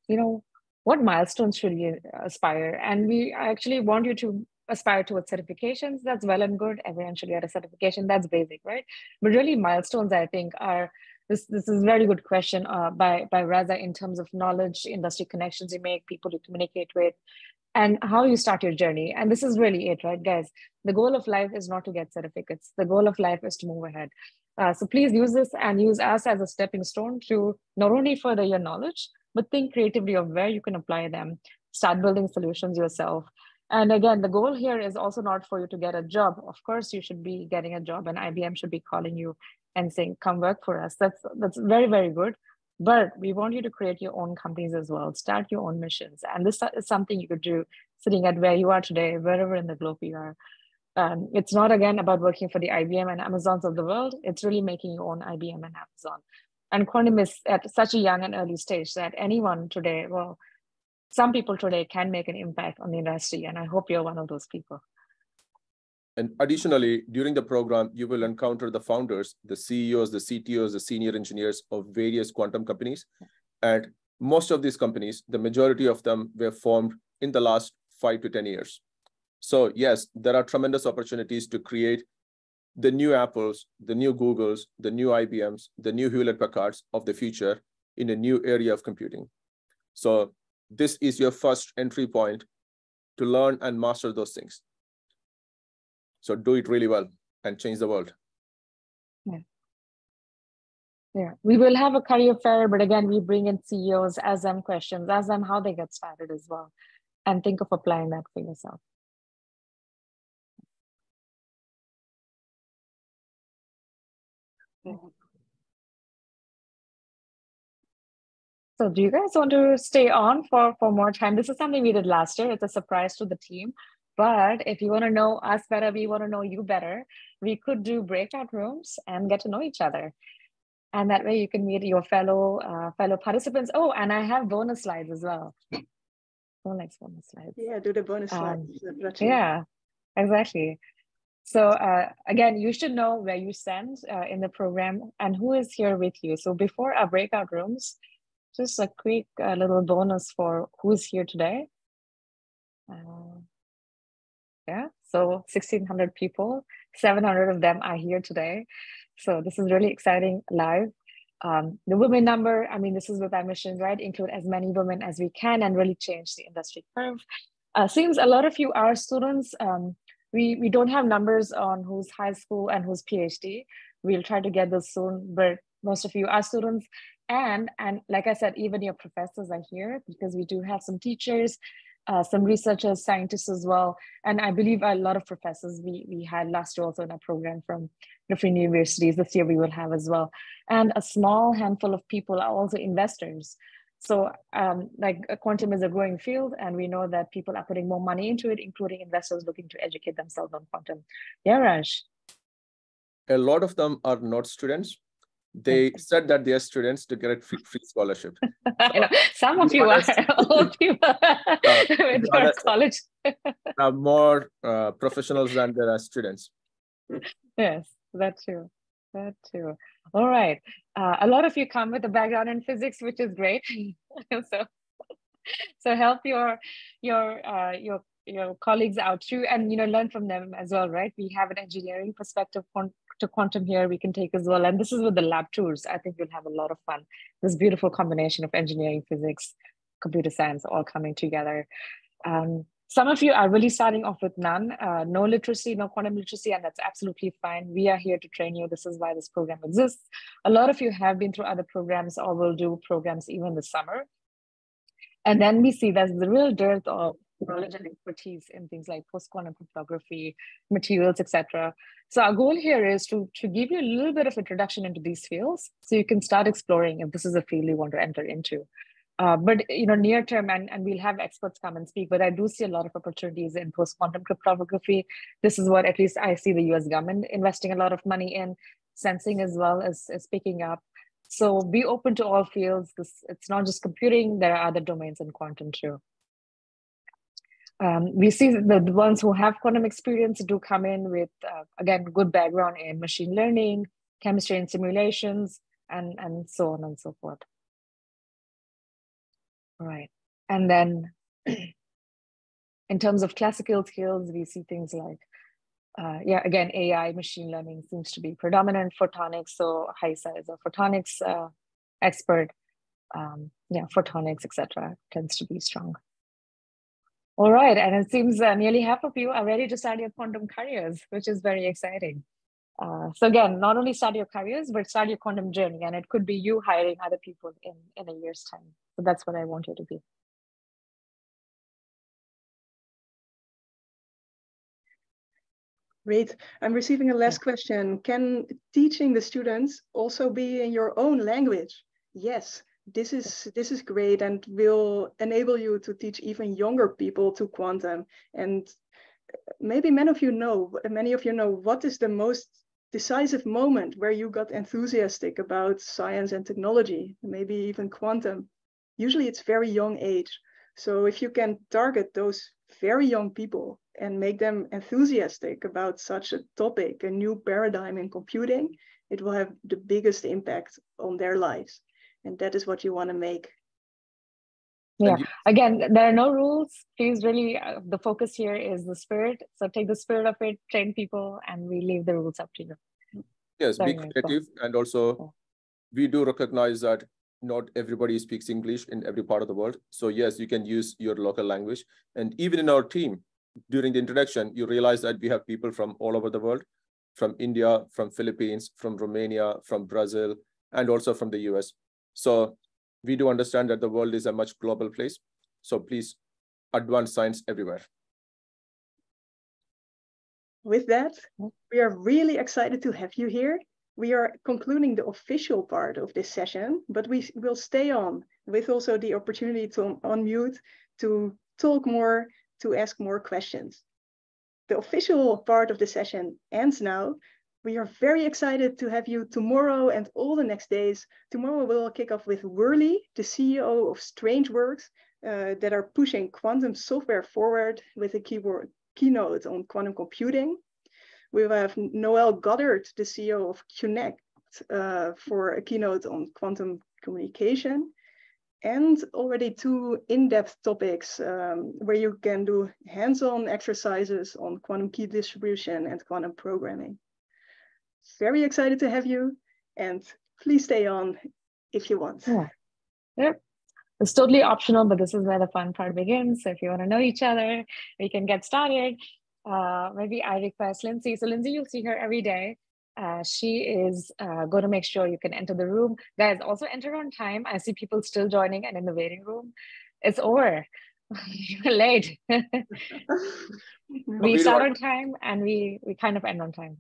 [SPEAKER 1] what milestones should you aspire? And we actually want you to aspire towards certifications. That's well and good. Everyone should get a certification. That's basic, right? But really milestones, I think, are, this is a very good question by Raza in terms of knowledge, industry connections you make, people you communicate with, and how you start your journey. And this is really it, right, guys? The goal of life is not to get certificates. The goal of life is to move ahead. So please use this and use us as a stepping stone to not only further your knowledge, but think creatively of where you can apply them, start building solutions yourself. And again, the goal here is also not for you to get a job. Of course, you should be getting a job and IBM should be calling you and saying, come work for us. That's very, very good. But we want you to create your own companies as well, start your own missions. And this is something you could do sitting at where you are today, wherever in the globe you are. It's not, again, about working for the IBM and Amazons of the world. It's really making your own IBM and Amazon. And quantum is at such a young and early stage that anyone today, well, some people today can make an impact on the industry. And I hope you're one of those people.
[SPEAKER 13] And additionally, during the program, you will encounter the founders, the CEOs, the CTOs, the senior engineers of various quantum companies. And most of these companies, the majority of them were formed in the last 5 to 10 years. So yes, there are tremendous opportunities to create the new Apples, the new Googles, the new IBMs, the new Hewlett-Packards of the future in a new area of computing. So this is your first entry point to learn and master those things. So do it really well and change the world.
[SPEAKER 1] Yeah, we will have a career fair, but again, we bring in CEOs, ask them questions, ask them how they get started as well, and think of applying that for yourself. So do you guys want to stay on for more time? This is something we did last year. It's a surprise to the team. But if you want to know us better, we want to know you better, we could do breakout rooms and get to know each other. And that way you can meet your fellow participants. Oh, and I have bonus slides as well. Who likes bonus slides?
[SPEAKER 2] Yeah, do the bonus slides.
[SPEAKER 1] Yeah, exactly. So again, you should know where you stand in the program and who is here with you. So before our breakout rooms, just a quick little bonus for who's here today. Yeah, so 1,600 people, 700 of them are here today. So this is really exciting live. The women number, I mean, this is with our mission, right? Include as many women as we can and really change the industry curve. Seems a lot of you are students. We don't have numbers on who's high school and who's PhD. We'll try to get those soon, but most of you are students. And like I said, even your professors are here because we do have some teachers, some researchers, scientists as well. And I believe a lot of professors we had last year also in our program from different universities. This year we will have as well. And a small handful of people are also investors. So like quantum is a growing field and we know that people are putting more money into it, including investors looking to educate themselves on quantum. Yeah, Raj.
[SPEAKER 13] A lot of them are not students. They said that they are students to get a free scholarship.
[SPEAKER 1] I know. Some of you are old people with college.
[SPEAKER 13] More professionals than there are students.
[SPEAKER 1] Yes, that's true. That's true. All right. A lot of you come with a background in physics, which is great. so help your colleagues out too, and learn from them as well, right? We have an engineering perspective to quantum here we can take as well, and this is with the lab tours. I think you'll have a lot of fun. This beautiful combination of engineering, physics, computer science all coming together. Some of you are really starting off with none, no literacy, no quantum literacy, and that's absolutely fine. We are here to train you. This is why this program exists. A lot of you have been through other programs or will do programs even this summer. And then we see there's the real dearth of knowledge and expertise in things like post-quantum cryptography, materials, etc. So our goal here is to give you a little bit of introduction into these fields so you can start exploring if this is a field you want to enter into. But near term, and we'll have experts come and speak, but I do see a lot of opportunities in post-quantum cryptography. This is what at least I see the US government investing a lot of money in, sensing as well as picking up. So be open to all fields. It's not just computing, there are other domains in quantum too. We see the ones who have quantum experience do come in with, again, good background in machine learning, chemistry and simulations, and so on and so forth. All right. And then in terms of classical skills, we see things like, again, AI, machine learning seems to be predominant. Photonics, so Haisa is a photonics expert. Photonics, etc., tends to be strong. All right, and it seems nearly half of you are ready to start your quantum careers, which is very exciting. So again, not only start your careers, but start your quantum journey, and it could be you hiring other people in a year's time. So that's what I want you to be.
[SPEAKER 2] Great. I'm receiving a last question. Can teaching the students also be in your own language? Yes, this is great and will enable you to teach even younger people to quantum. And maybe many of you know what is the most decisive moment where you got enthusiastic about science and technology, maybe even quantum. Usually it's very young age. So if you can target those very young people and make them enthusiastic about such a topic, a new paradigm in computing, it will have the biggest impact on their lives. And that is what you want to make.
[SPEAKER 1] Yeah, again, there are no rules. Please, really, the focus here is the spirit. So take the spirit of it, train people, and we leave the rules up to you.
[SPEAKER 13] Yes, be creative. And also, we do recognize that not everybody speaks English in every part of the world. So yes, you can use your local language. And even in our team, during the introduction, you realize that we have people from all over the world, from India, from Philippines, from Romania, from Brazil, and also from the US. So we do understand that the world is a much global place. So please advance science everywhere.
[SPEAKER 2] With that, we are really excited to have you here. We are concluding the official part of this session, but we will stay on with also the opportunity to unmute, to talk more, to ask more questions. The official part of the session ends now. We are very excited to have you tomorrow and all the next days. Tomorrow we'll kick off with Worley, the CEO of StrangeWorks, that are pushing quantum software forward with a keynote on quantum computing. We will have Noel Goddard, the CEO of QNECT, for a keynote on quantum communication, and already 2 in-depth topics where you can do hands-on exercises on quantum key distribution and quantum programming. Very excited to have you, and please stay on if you want.
[SPEAKER 1] Yeah. It's totally optional, but this is where the fun part begins. So if you want to know each other, we can get started. Maybe I request Lindsay. So Lindsay, you'll see her every day. She is going to make sure you can enter the room. Guys, also enter on time. I see people still joining and in the waiting room. It's over. You're late. We start on time and we kind of end on time.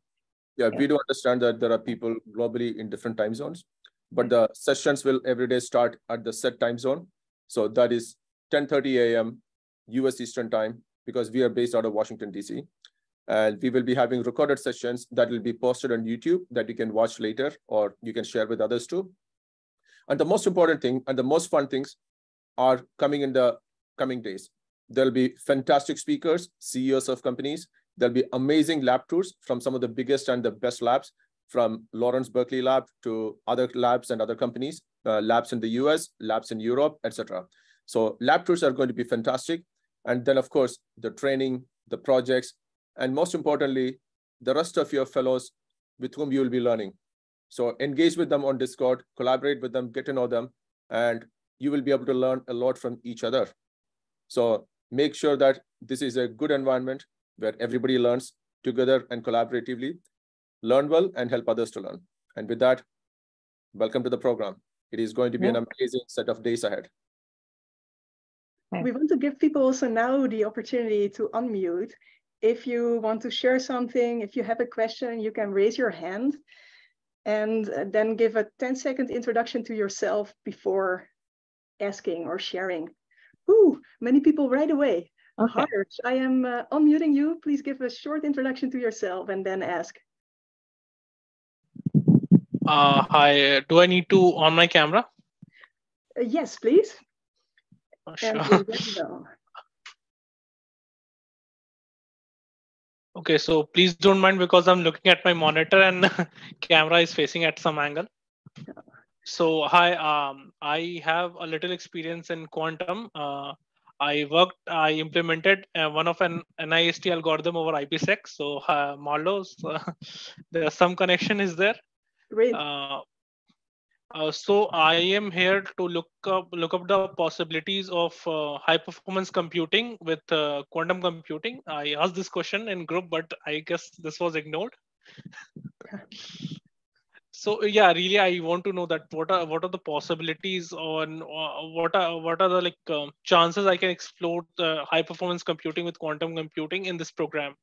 [SPEAKER 13] Yeah, we do understand that there are people globally in different time zones, but the sessions will every day start at the set time zone. So that is 10:30 a.m. US Eastern time, because we are based out of Washington, DC. And we will be having recorded sessions that will be posted on YouTube that you can watch later, or you can share with others too. And the most important thing and the most fun things are coming in the coming days. There'll be fantastic speakers, CEOs of companies. There'll be amazing lab tours from some of the biggest and the best labs, from Lawrence Berkeley Lab to other labs and other companies, labs in the US, labs in Europe, etc. So lab tours are going to be fantastic. And then, of course, the training, the projects, and most importantly, the rest of your fellows with whom you will be learning. So engage with them on Discord, collaborate with them, get to know them, and you will be able to learn a lot from each other. So make sure that this is a good environment where everybody learns together and collaboratively, learn well, and help others to learn. And with that, welcome to the program. It is going to be an amazing set of days ahead.
[SPEAKER 2] We want to give people also now the opportunity to unmute. If you want to share something, if you have a question, you can raise your hand and then give a 10-second introduction to yourself before asking or sharing. Ooh, many people right away. Okay. Harsh, I am unmuting you. Please give a short introduction to yourself and then ask.
[SPEAKER 15] Hi, do I need to on my camera?
[SPEAKER 2] Yes, please.
[SPEAKER 15] Sure.
[SPEAKER 2] And we'll let you know.
[SPEAKER 15] Okay, so please don't mind because I'm looking at my monitor and camera is facing at some angle. So hi, I have a little experience in quantum. I implemented one of an NIST algorithm over IPsec. So Marlo, there's some connection is there.
[SPEAKER 2] Great.
[SPEAKER 15] So I am here to look up the possibilities of high performance computing with quantum computing. I asked this question in group, but I guess this was ignored. So yeah, really, I want to know that what are the possibilities on what are the chances I can explore the high performance computing with quantum computing in this program.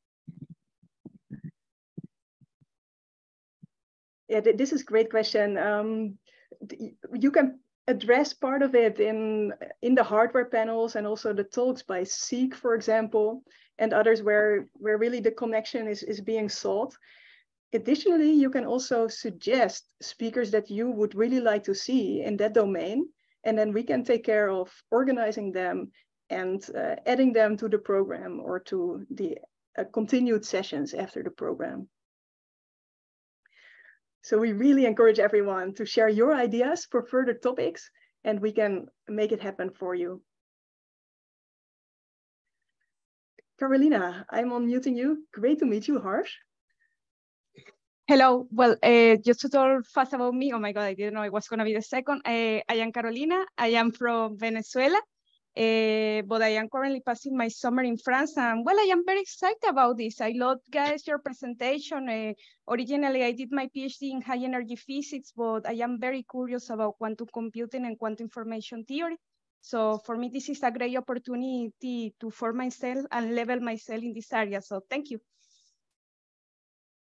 [SPEAKER 2] Yeah, this is a great question. You can address part of it in the hardware panels and also the talks by Seek, for example, and others where really the connection is being sought. Additionally, you can also suggest speakers that you would really like to see in that domain, and then we can take care of organizing them and adding them to the program or to the continued sessions after the program. So we really encourage everyone to share your ideas for further topics, and we can make it happen for you. Carolina, I'm unmuting you. Great to meet you, Harsh.
[SPEAKER 16] Hello. Well, just to talk fast about me. Oh my God, I didn't know it was going to be the second. I am Carolina. I am from Venezuela, but I am currently passing my summer in France. And well, I am very excited about this. I love, guys, your presentation. Originally, I did my PhD in high energy physics, but I am very curious about quantum computing and quantum information theory. So for me, this is a great opportunity to form myself and level myself in this area. So thank you.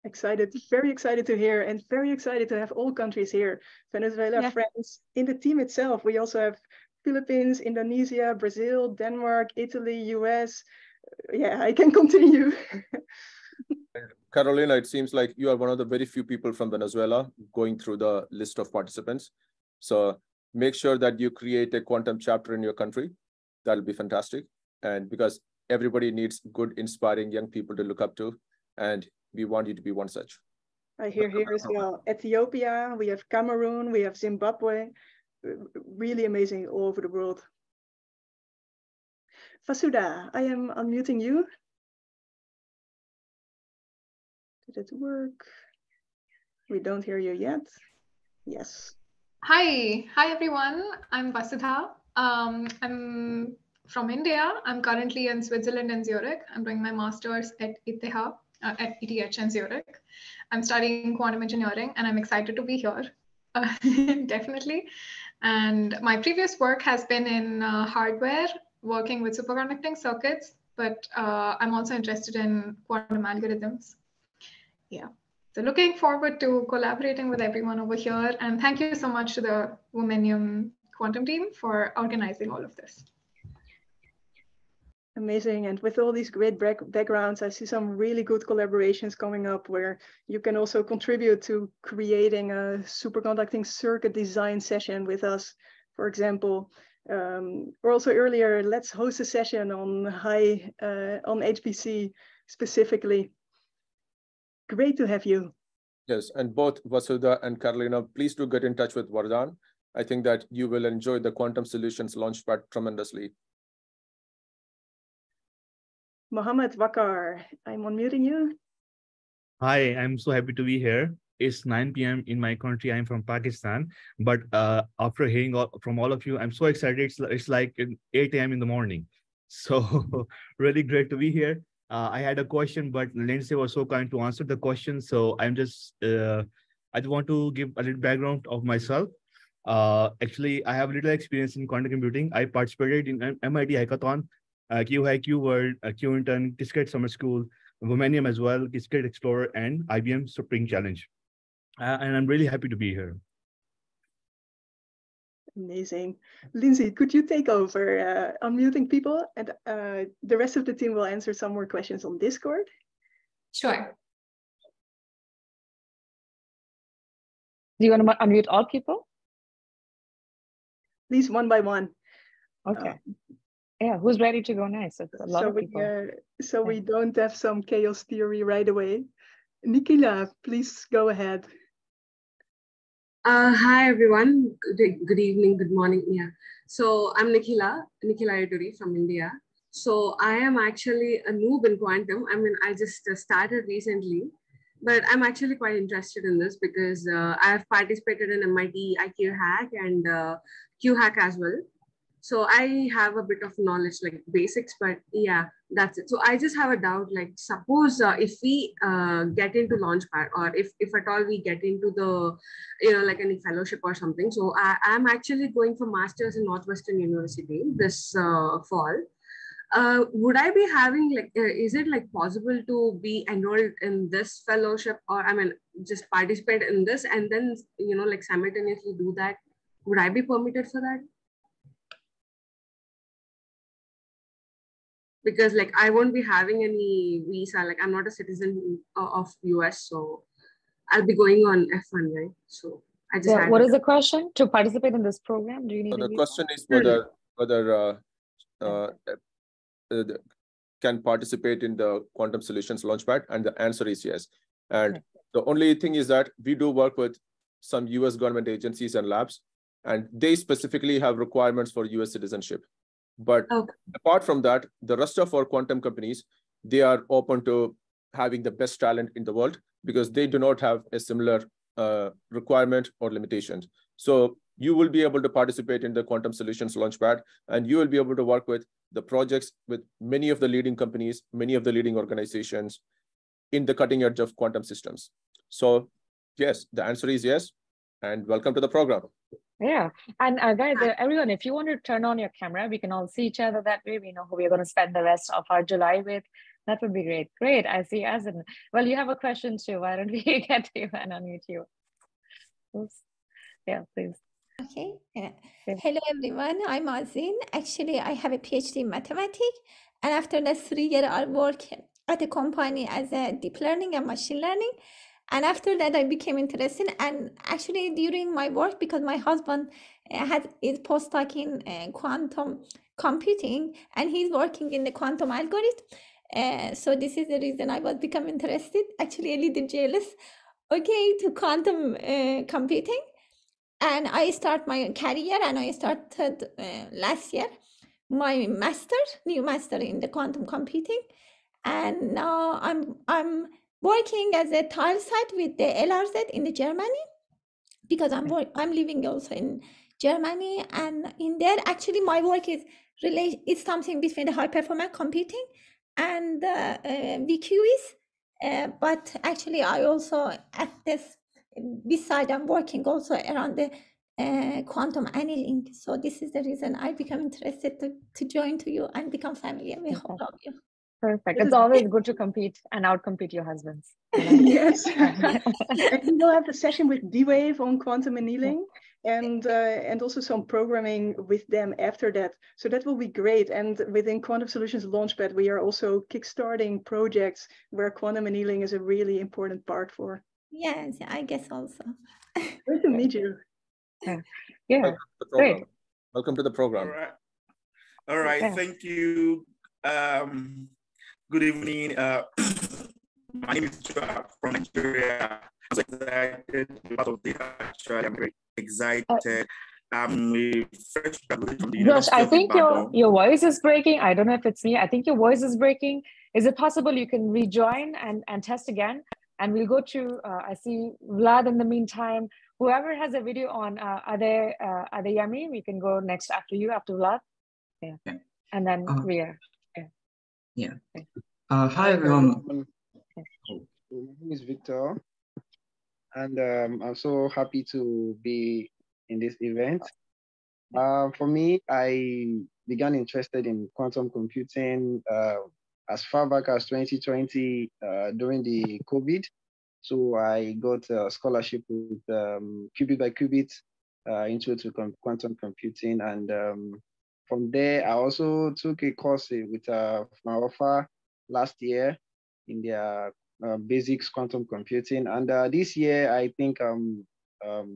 [SPEAKER 2] Excited, very excited to hear, and very excited to have all countries here. Venezuela, yeah. France. In the team itself, we also have Philippines, Indonesia, Brazil, Denmark, Italy, US. Yeah, I can continue.
[SPEAKER 13] Carolina, it seems like you are one of the very few people from Venezuela going through the list of participants. So make sure that you create a quantum chapter in your country. That'll be fantastic. And because everybody needs good, inspiring young people to look up to. And we want you to be one such.
[SPEAKER 2] I hear here as well. Ethiopia, we have Cameroon, we have Zimbabwe. Really amazing all over the world. Fasuda, I am unmuting you. Did it work? We don't hear you yet. Yes.
[SPEAKER 17] Hi everyone. I'm Vasudha. I'm from India. I'm currently in Switzerland and Zurich. I'm doing my master's at at ETH in Zurich. I'm studying quantum engineering and I'm excited to be here, definitely. And my previous work has been in hardware, working with superconducting circuits, but I'm also interested in quantum algorithms. Yeah. So looking forward to collaborating with everyone over here. And thank you so much to the Womanium quantum team for organizing all of this.
[SPEAKER 2] Amazing. And with all these great backgrounds, I see some really good collaborations coming up where you can also contribute to creating a superconducting circuit design session with us. For example, or also earlier, let's host a session on on HPC specifically. Great to have you.
[SPEAKER 13] Yes, and both Vasudha and Carolina, please do get in touch with Vardhan. I think that you will enjoy the Quantum Solutions Launchpad tremendously.
[SPEAKER 2] Mohammed Wakar, I'm unmuting you.
[SPEAKER 18] Hi, I'm so happy to be here. It's 9 p.m. in my country. I'm from Pakistan. But after hearing from all of you, I'm so excited. It's like 8 a.m. in the morning. So really great to be here. I had a question, but Lindsay was so kind to answer the question. So I just want to give a little background of myself. Actually, I have a little experience in quantum computing. I participated in MIT Hackathon, Q World, Q Intern, Qiskit Summer School, Womanium as well, Qiskit Explorer, and IBM Spring Challenge. And I'm really happy to be here.
[SPEAKER 2] Amazing. Lindsay, could you take over unmuting people, and the rest of the team will answer some more questions on Discord?
[SPEAKER 12] Sure.
[SPEAKER 1] Do you want to unmute all people?
[SPEAKER 2] Please, one by one.
[SPEAKER 1] Okay. Yeah, who's ready to go next? It's a lot
[SPEAKER 2] So
[SPEAKER 1] of people.
[SPEAKER 2] we don't have some chaos theory right away. Nikhila, please go ahead.
[SPEAKER 19] Hi everyone. Good evening, good morning. Yeah. So I'm Nikhila Ayaduri from India. So I am actually a noob in quantum. I mean, I just started recently, but I'm actually quite interested in this because I have participated in MIT IQ Hack and Q Hack as well. So I have a bit of knowledge, like basics, but yeah, that's it. So I just have a doubt, like suppose if we get into Launchpad, or if at all we get into the, like any fellowship or something. So I'm actually going for Masters in Northwestern University this fall. Would I be having like, is it like possible to be enrolled in this fellowship, or I mean, just participate in this and then, like simultaneously do that? Would I be permitted for that? Because like I won't be having any visa, like I'm not a citizen of US, so I'll be going on F1, right? So I just
[SPEAKER 1] Yeah, what is the question? To participate in this program, do you need
[SPEAKER 13] So
[SPEAKER 1] a
[SPEAKER 13] the
[SPEAKER 1] visa?
[SPEAKER 13] question is whether can participate in the Quantum Solutions Launchpad, and the answer is yes. And the only thing is that we do work with some US government agencies and labs, and they specifically have requirements for US citizenship. But apart from that, the rest of our quantum companies, they are open to having the best talent in the world because they do not have a similar requirement or limitations. So you will be able to participate in the Quantum Solutions Launchpad, and you will be able to work with the projects with many of the leading companies, many of the leading organizations in the cutting edge of quantum systems. So yes, the answer is yes, and welcome to the program.
[SPEAKER 1] Yeah, and guys, everyone, if you want to turn on your camera, we can all see each other that way. We know who we're going to spend the rest of our July with. That would be great. Great, I see Azin. Well, you have a question too. Why don't we get to you and unmute you? Oops. Yeah, please.
[SPEAKER 20] Okay. Hello, everyone. I'm Azin. Actually, I have a PhD in mathematics. And after that 3 years, I work at a company as a deep learning and machine learning. And after that, I became interested. And actually, during my work, because my husband is postdoc in quantum computing, and he's working in the quantum algorithm. So this is the reason I was become interested. Actually, a little jealous. Okay, to quantum computing. And I start my career, and I started last year my new master in the quantum computing. And now I'm working as a tile site with the LRZ in the Germany, because I'm living also in Germany, and in there actually my work is something between the high performance computing and VQs. But actually I also at this beside I'm working also around the quantum annealing. So this is the reason I become interested to join to you and become familiar with all of you.
[SPEAKER 1] Perfect. It's always good to compete and outcompete your husbands.
[SPEAKER 2] Yes. And we will have a session with D-Wave on quantum annealing, and also some programming with them after that. So that will be great. And within Quantum Solutions Launchpad, we are also kickstarting projects where quantum annealing is a really important part for.
[SPEAKER 20] Yes, I guess also.
[SPEAKER 2] Great to meet you.
[SPEAKER 1] Yeah.
[SPEAKER 13] Great. Welcome to the program.
[SPEAKER 21] All right.
[SPEAKER 1] Yeah.
[SPEAKER 21] Thank you. Good evening. My name is Joa from Nigeria. I'm so excited to be part of this. Actually, I'm very excited. I'm a fresh graduate from the
[SPEAKER 1] Josh,
[SPEAKER 21] University
[SPEAKER 1] I
[SPEAKER 21] of
[SPEAKER 1] think
[SPEAKER 21] Ibadan.
[SPEAKER 1] your voice is breaking. I don't know if it's me. I think your voice is breaking. Is it possible you can rejoin and test again? And we'll go to, I see Vlad in the meantime. Whoever has a video on, are they Yami? We can go next after you, after Vlad. Yeah. And then Ria.
[SPEAKER 22] Yeah.
[SPEAKER 1] Okay.
[SPEAKER 22] Hi, everyone.
[SPEAKER 23] My name is Victor, and I'm so happy to be in this event. For me, I began interested in quantum computing as far back as 2020 during the COVID. So I got a scholarship with Qubit by Qubit into quantum computing, and from there I also took a course with Maofa last year in their basics quantum computing, and this year I think I'm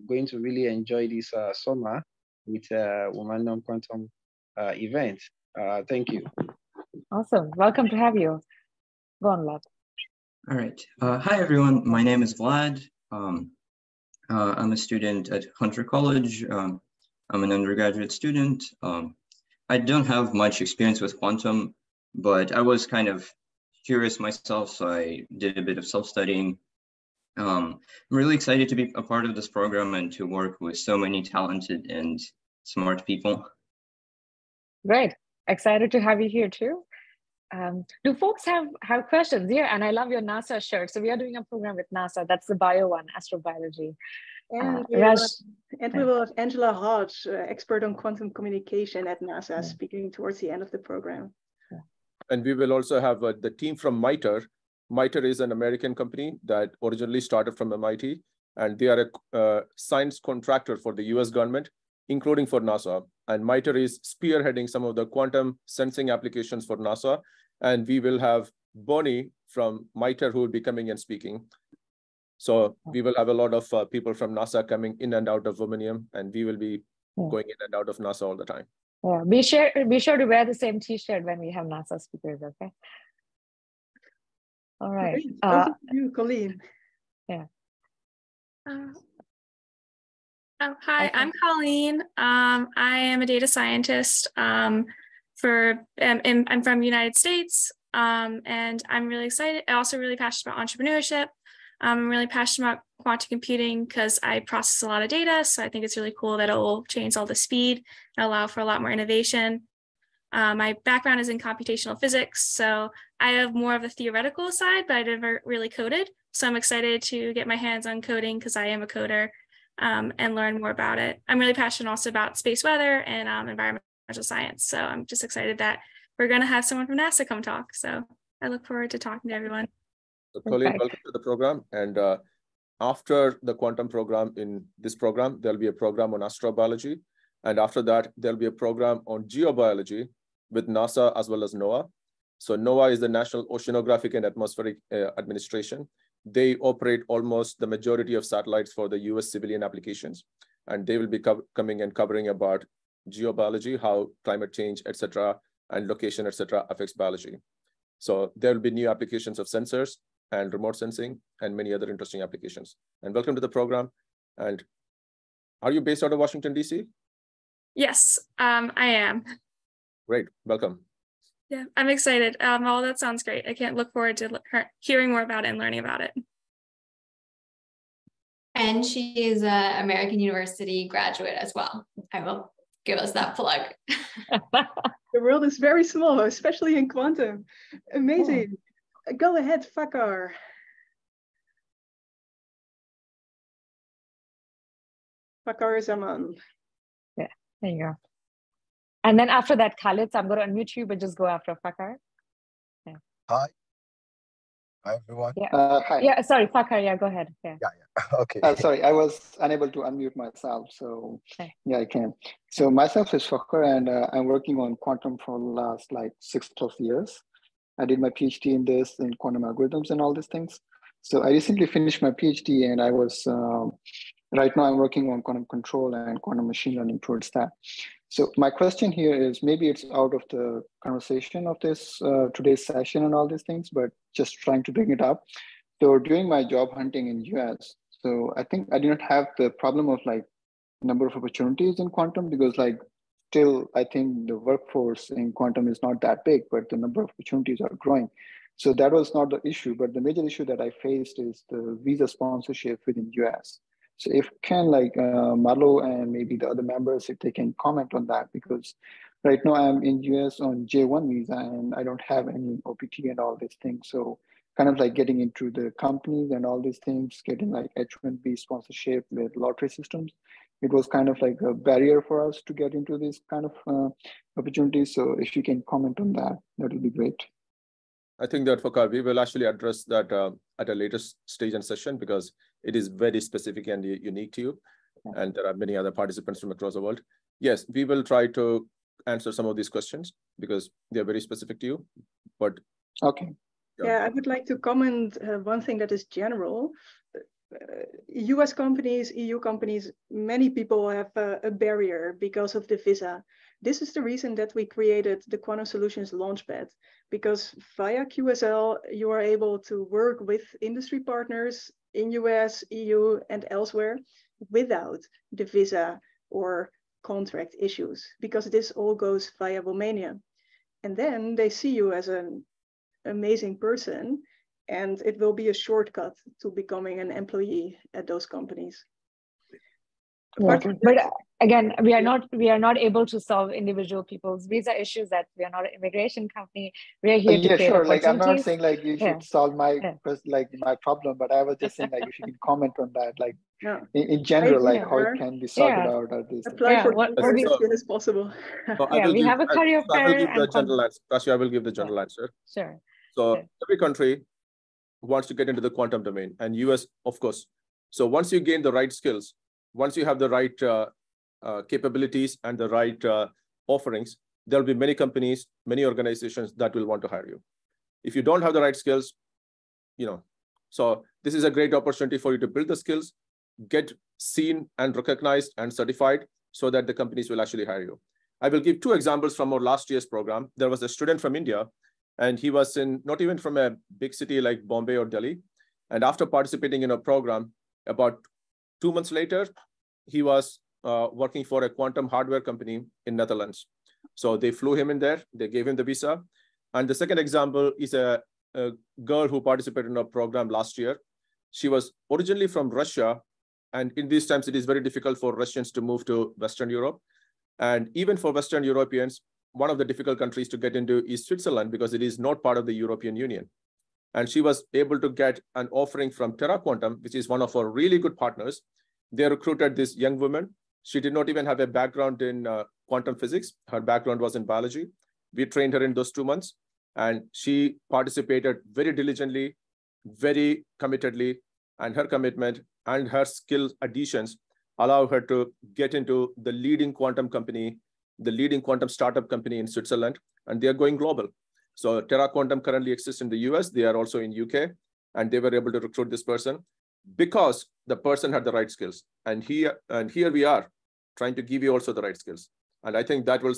[SPEAKER 23] going to really enjoy this summer with Womanium quantum event. Thank you.
[SPEAKER 1] Awesome. Welcome to have you. Go on, Vlad.
[SPEAKER 22] All right. Hi, everyone. My name is Vlad. I'm a student at Hunter College. I'm an undergraduate student. I don't have much experience with quantum, but I was kind of curious myself, so I did a bit of self-studying. I'm really excited to be a part of this program and to work with so many talented and smart people.
[SPEAKER 1] Great. Excited to have you here too. Do folks have questions? Yeah, and I love your NASA shirt. So we are doing a program with NASA. That's the bio one, astrobiology.
[SPEAKER 2] And
[SPEAKER 1] Raj,
[SPEAKER 2] we will have Angela Hodge, expert on quantum communication at NASA, speaking towards the end of the program.
[SPEAKER 13] And we will also have the team from MITRE. MITRE is an American company that originally started from MIT, and they are a science contractor for the US government, including for NASA. And MITRE is spearheading some of the quantum sensing applications for NASA. And we will have Bonnie from MITRE who will be coming and speaking. So we will have a lot of people from NASA coming in and out of Womanium, and we will be going in and out of NASA all the time.
[SPEAKER 1] Yeah, be sure to wear the same T-shirt when we have NASA speakers, okay? All right.
[SPEAKER 2] Great. Over to you, Colleen.
[SPEAKER 1] Yeah.
[SPEAKER 7] Hi, I'm Colleen. I am a data scientist I'm from the United States, and I'm really excited. I'm also really passionate about entrepreneurship. I'm really passionate about quantum computing because I process a lot of data. So I think it's really cool that it will change all the speed and allow for a lot more innovation. My background is in computational physics, so I have more of the theoretical side, but I never really coded. So I'm excited to get my hands on coding because I am a coder and learn more about it. I'm really passionate also about space weather and environmental science. So I'm just excited that we're going to have someone from NASA come talk. So I look forward to talking to everyone.
[SPEAKER 13] So Colleen, welcome to the program. And after the quantum program in this program, there'll be a program on astrobiology. And after that, there'll be a program on geobiology with NASA as well as NOAA. So NOAA is the National Oceanographic and Atmospheric Administration. They operate almost the majority of satellites for the US civilian applications. And they will be coming and covering about geobiology, how climate change, et cetera, and location, et cetera, affects biology. So there will be new applications of sensors and remote sensing and many other interesting applications. And welcome to the program. And are you based out of Washington, DC?
[SPEAKER 7] Yes, I am.
[SPEAKER 13] Great, welcome.
[SPEAKER 7] Yeah, I'm excited. All that sounds great. I can't look forward to hearing more about it and learning about it.
[SPEAKER 12] And she is an American University graduate as well. I will give us that plug.
[SPEAKER 2] The world is very small, especially in quantum. Amazing. Go ahead, Fakar. Fakar Zaman.
[SPEAKER 1] Yeah, there you go. And then after that, Khalid, I'm going to unmute you, but just go after Fakar. Yeah.
[SPEAKER 8] Hi. Hi, everyone.
[SPEAKER 1] Yeah.
[SPEAKER 23] Hi.
[SPEAKER 1] Yeah, sorry, Fakar. Yeah, go ahead. Yeah.
[SPEAKER 8] Okay.
[SPEAKER 23] Sorry, I was unable to unmute myself. So yeah, I can. So myself is Fakar, and I'm working on quantum for the last like 6+ years. I did my PhD in this, in quantum algorithms and all these things. So I recently finished my PhD, and I was, right now I'm working on quantum control and quantum machine learning towards that. So my question here is, maybe it's out of the conversation of this today's session and all these things, but just trying to bring it up. So during my job hunting in US, so I think I did not have the problem of like number of opportunities in quantum, because like still I think the workforce in quantum is not that big, but the number of opportunities are growing. So that was not the issue, but the major issue that I faced is the visa sponsorship within US. So if can like Marlo and maybe the other members, if they can comment on that, because right now I'm in US on J1 visa and I don't have any OPT and all these things. So kind of like getting into the companies and all these things, getting like H1B sponsorship with lottery systems, it was kind of like a barrier for us to get into these kind of opportunities. So if you can comment on that, that would be great.
[SPEAKER 13] I think that, Fakar, we will actually address that at a later stage and session, because it is very specific and unique to you. And there are many other participants from across the world. Yes, we will try to answer some of these questions because they're very specific to you. But
[SPEAKER 23] okay.
[SPEAKER 2] Yeah, I would like to comment one thing that is general. US companies, EU companies, many people have a barrier because of the visa. This is the reason that we created the Quantum Solutions Launchpad, because via QSL, you are able to work with industry partners in US, EU, and elsewhere without the visa or contract issues, because this all goes via Womanium. And then they see you as an amazing person, and it will be a shortcut to becoming an employee at those companies.
[SPEAKER 1] Yeah. But again, we are not able to solve individual people's visa issues. That we are not an immigration company. We are here to
[SPEAKER 3] Yeah,
[SPEAKER 1] create
[SPEAKER 3] sure. Like I'm not
[SPEAKER 1] opportunities.
[SPEAKER 3] saying like you should solve my my problem, but I was just saying like if you can comment on that, like in general, like how it can be sorted out or these
[SPEAKER 2] apply for
[SPEAKER 1] what
[SPEAKER 2] as soon as possible.
[SPEAKER 1] We have a career
[SPEAKER 13] I will
[SPEAKER 1] fair
[SPEAKER 13] give the
[SPEAKER 1] and
[SPEAKER 13] general answer. Prachi, I will give the general answer.
[SPEAKER 1] Sure.
[SPEAKER 13] So every country wants to get into the quantum domain, and US, of course. So once you gain the right skills, once you have the right capabilities and the right offerings, there'll be many companies, many organizations that will want to hire you. If you don't have the right skills, so this is a great opportunity for you to build the skills, get seen and recognized and certified so that the companies will actually hire you. I will give 2 examples from our last year's program. There was a student from India, and he was not even from a big city like Bombay or Delhi. And after participating in a program, about 2 months later, he was working for a quantum hardware company in Netherlands. So they flew him in there, they gave him the visa. And the second example is a girl who participated in a program last year. She was originally from Russia. And in these times, it is very difficult for Russians to move to Western Europe. And even for Western Europeans, one of the difficult countries to get into is Switzerland because it is not part of the European Union. And she was able to get an offering from Terra Quantum, which is one of our really good partners. They recruited this young woman. She did not even have a background in quantum physics. Her background was in biology. We trained her in those 2 months, and she participated very diligently, very committedly, and her commitment and her skill additions allow her to get into the leading quantum company, the leading quantum startup company in Switzerland, and they are going global. So Terra Quantum currently exists in the US. They are also in UK, and they were able to recruit this person because the person had the right skills. And here we are trying to give you also the right skills. And I think that will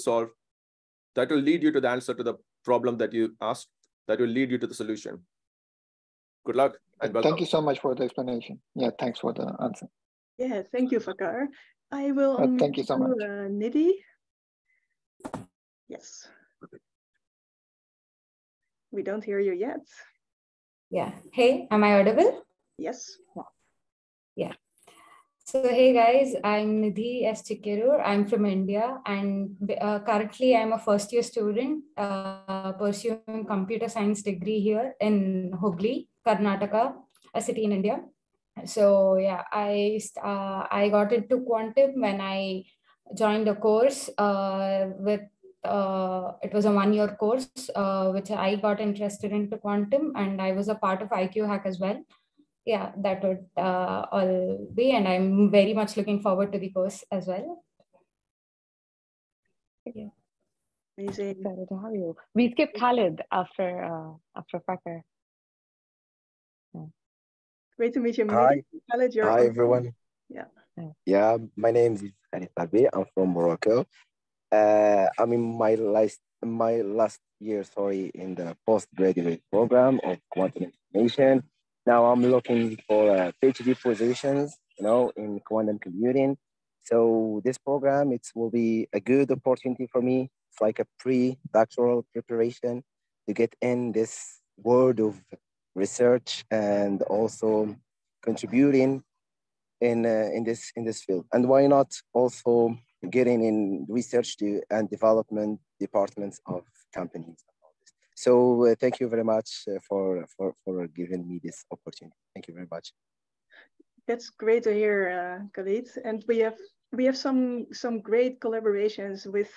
[SPEAKER 13] lead you to the answer to the problem that you asked, that will lead you to the solution. Good luck and welcome.
[SPEAKER 3] Thank you so much for the explanation. Yeah, thanks for the answer.
[SPEAKER 2] Yeah, thank you, Fakar. I will
[SPEAKER 3] thank you so much.
[SPEAKER 2] Nidhi. Yes. We don't hear you yet.
[SPEAKER 10] Yeah. Hey, am I audible?
[SPEAKER 2] Yes.
[SPEAKER 10] Yeah. So hey guys, I'm Nidhi S. Chikkerur. I'm from India, and currently I'm a first-year student pursuing computer science degree here in Hubli, Karnataka, a city in India. So yeah, I got into quantum when I joined a course with it was a 1-year course which I got interested into quantum, and I was a part of IQ Hack as well. Yeah, that would all be, and I'm very much looking forward to the course as well.
[SPEAKER 1] Yeah. Amazing. Excited to have you. We skipped Khalid after Fakar.
[SPEAKER 2] Yeah. Great to meet you.
[SPEAKER 8] Hi.
[SPEAKER 2] Khalid,
[SPEAKER 8] Hi, everyone.
[SPEAKER 2] Yeah.
[SPEAKER 8] Yeah, my name is Khalid Tabi. I'm from Morocco. I'm in my last year, in the postgraduate program of quantum information. Now I'm looking for PhD positions, in quantum computing. So this program, it will be a good opportunity for me. It's like a pre-doctoral preparation to get in this world of research and also contributing in this field. And why not also getting in research and development departments of companies. So thank you very much for giving me this opportunity. Thank you very much.
[SPEAKER 2] That's great to hear, Khalid. And we have some great collaborations with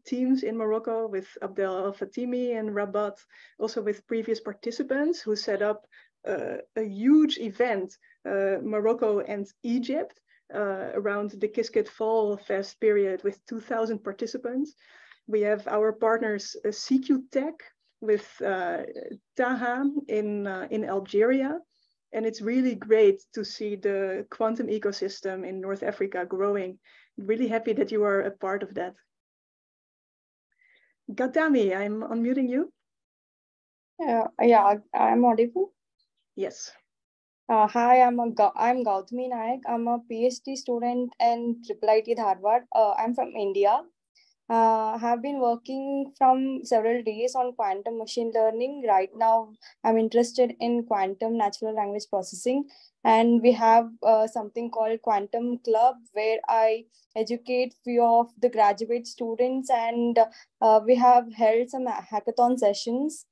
[SPEAKER 2] teams in Morocco, with Abdel Al Fatimi and Rabat, also with previous participants who set up a huge event, Morocco and Egypt, around the Kisket Fall Fest period with 2,000 participants. We have our partners CQ Tech with Taha in Algeria. And it's really great to see the quantum ecosystem in North Africa growing. I'm really happy that you are a part of that. Gautami, I'm unmuting you.
[SPEAKER 9] Yeah, I'm audible.
[SPEAKER 2] Yes.
[SPEAKER 9] Hi, I'm Gautami Nayak. I'm a PhD student in IIIT Dharwad. I'm from India. Have been working from several days on quantum machine learning. Right now, I'm interested in quantum natural language processing, and we have something called Quantum Club, where I educate few of the graduate students, and we have held some hackathon sessions.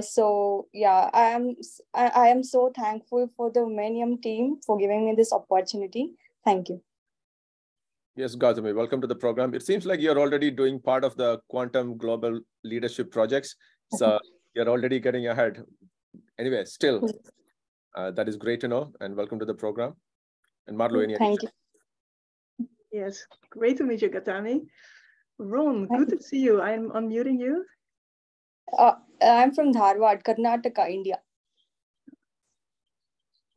[SPEAKER 9] So yeah, I am so thankful for the Womanium team for giving me this opportunity. Thank you.
[SPEAKER 13] Yes, Gautami, welcome to the program. It seems like you're already doing part of the quantum global leadership projects. So you're already getting ahead. Anyway, still, that is great to know, and welcome to the program. And Marlo, any
[SPEAKER 9] Thank you.
[SPEAKER 2] Yes, great to meet you, Gautami. Ron, good to see you. I'm unmuting you.
[SPEAKER 9] I'm from Dharwad, Karnataka, India.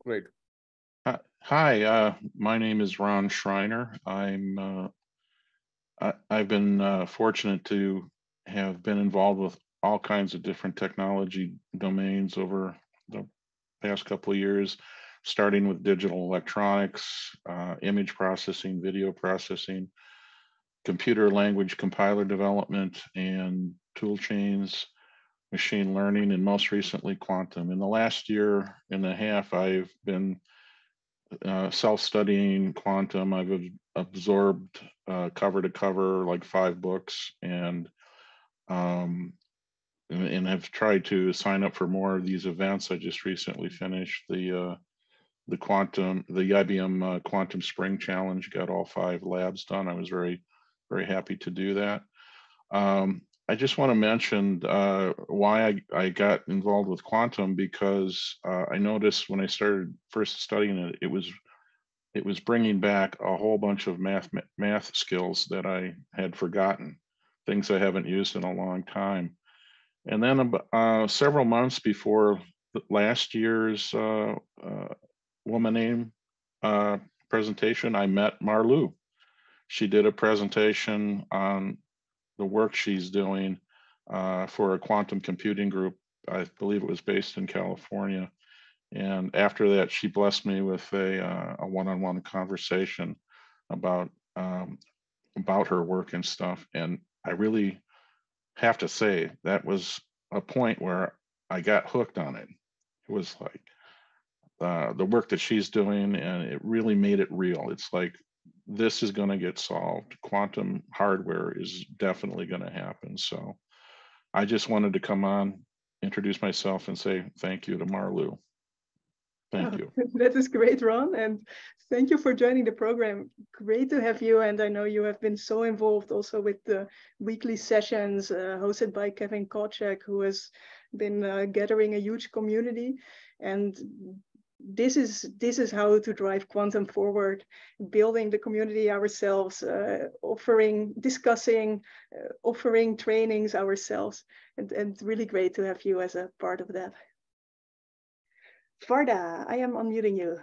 [SPEAKER 13] Great.
[SPEAKER 11] Hi, my name is Ron Schreiner. I've been fortunate to have been involved with all kinds of different technology domains over the past couple of years, starting with digital electronics, image processing, video processing, computer language compiler development, and tool chains, machine learning, and most recently quantum. In the last year and a half, I've been self-studying quantum. I've absorbed cover to cover like 5 books, and have tried to sign up for more of these events. I just recently finished the IBM Quantum Spring Challenge. Got all 5 labs done. I was very happy to do that. I just want to mention why I got involved with quantum, because I noticed when I started first studying it, it was bringing back a whole bunch of math skills that I had forgotten, things I haven't used in a long time. And then several months before last year's Womanium presentation, I met Marlu. She did a presentation on the work she's doing for a quantum computing group. I believe it was based in California. And after that, she blessed me with a one-on-one conversation about her work and stuff. And I really have to say that was a point where I got hooked on it. It was like the work that she's doing, and it really made it real. It's like, this is going to get solved. Quantum hardware is definitely going to happen. So I just wanted to come on, introduce myself, and say thank you to Marlu. Thank you.
[SPEAKER 2] That is great, Ron. And thank you for joining the program. Great to have you. And I know you have been so involved also with the weekly sessions hosted by Kevin Kocek, who has been gathering a huge community. And this is how to drive quantum forward, building the community ourselves, discussing, offering trainings ourselves. And really great to have you as a part of that. Varda, I am unmuting you.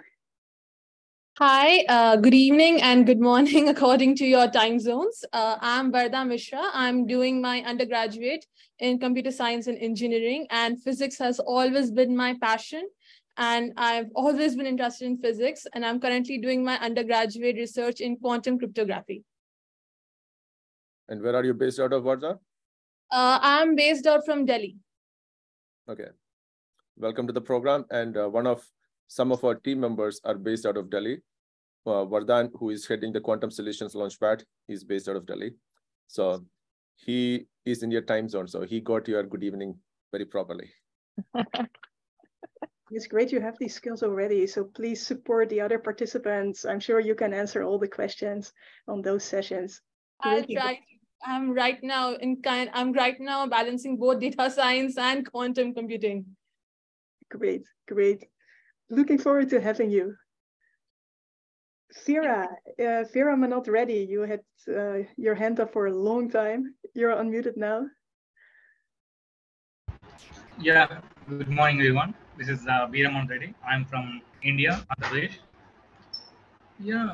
[SPEAKER 14] Hi, good evening and good morning according to your time zones. I'm Varda Mishra. I'm doing my undergraduate in computer science and engineering, and physics has always been my passion. And I've always been interested in physics, and I'm currently doing my undergraduate research in quantum cryptography.
[SPEAKER 13] And where are you based out of, Varda?
[SPEAKER 14] I'm based out from Delhi.
[SPEAKER 13] Okay. Welcome to the program. And some of our team members are based out of Delhi. Vardhan, who is heading the Quantum Solutions Launchpad, is based out of Delhi. So he is in your time zone. So he got your good evening very properly.
[SPEAKER 2] It's great you have these skills already. So please support the other participants. I'm sure you can answer all the questions on those sessions.
[SPEAKER 14] I'll try. I'm right now balancing both data science and quantum computing.
[SPEAKER 2] Great, great. Looking forward to having you. Vera, I'm not ready. You had your hand up for a long time. You're unmuted now.
[SPEAKER 24] Yeah, good morning, everyone. This is Veeraman Reddy. I'm from India, Andhra Pradesh. Yeah,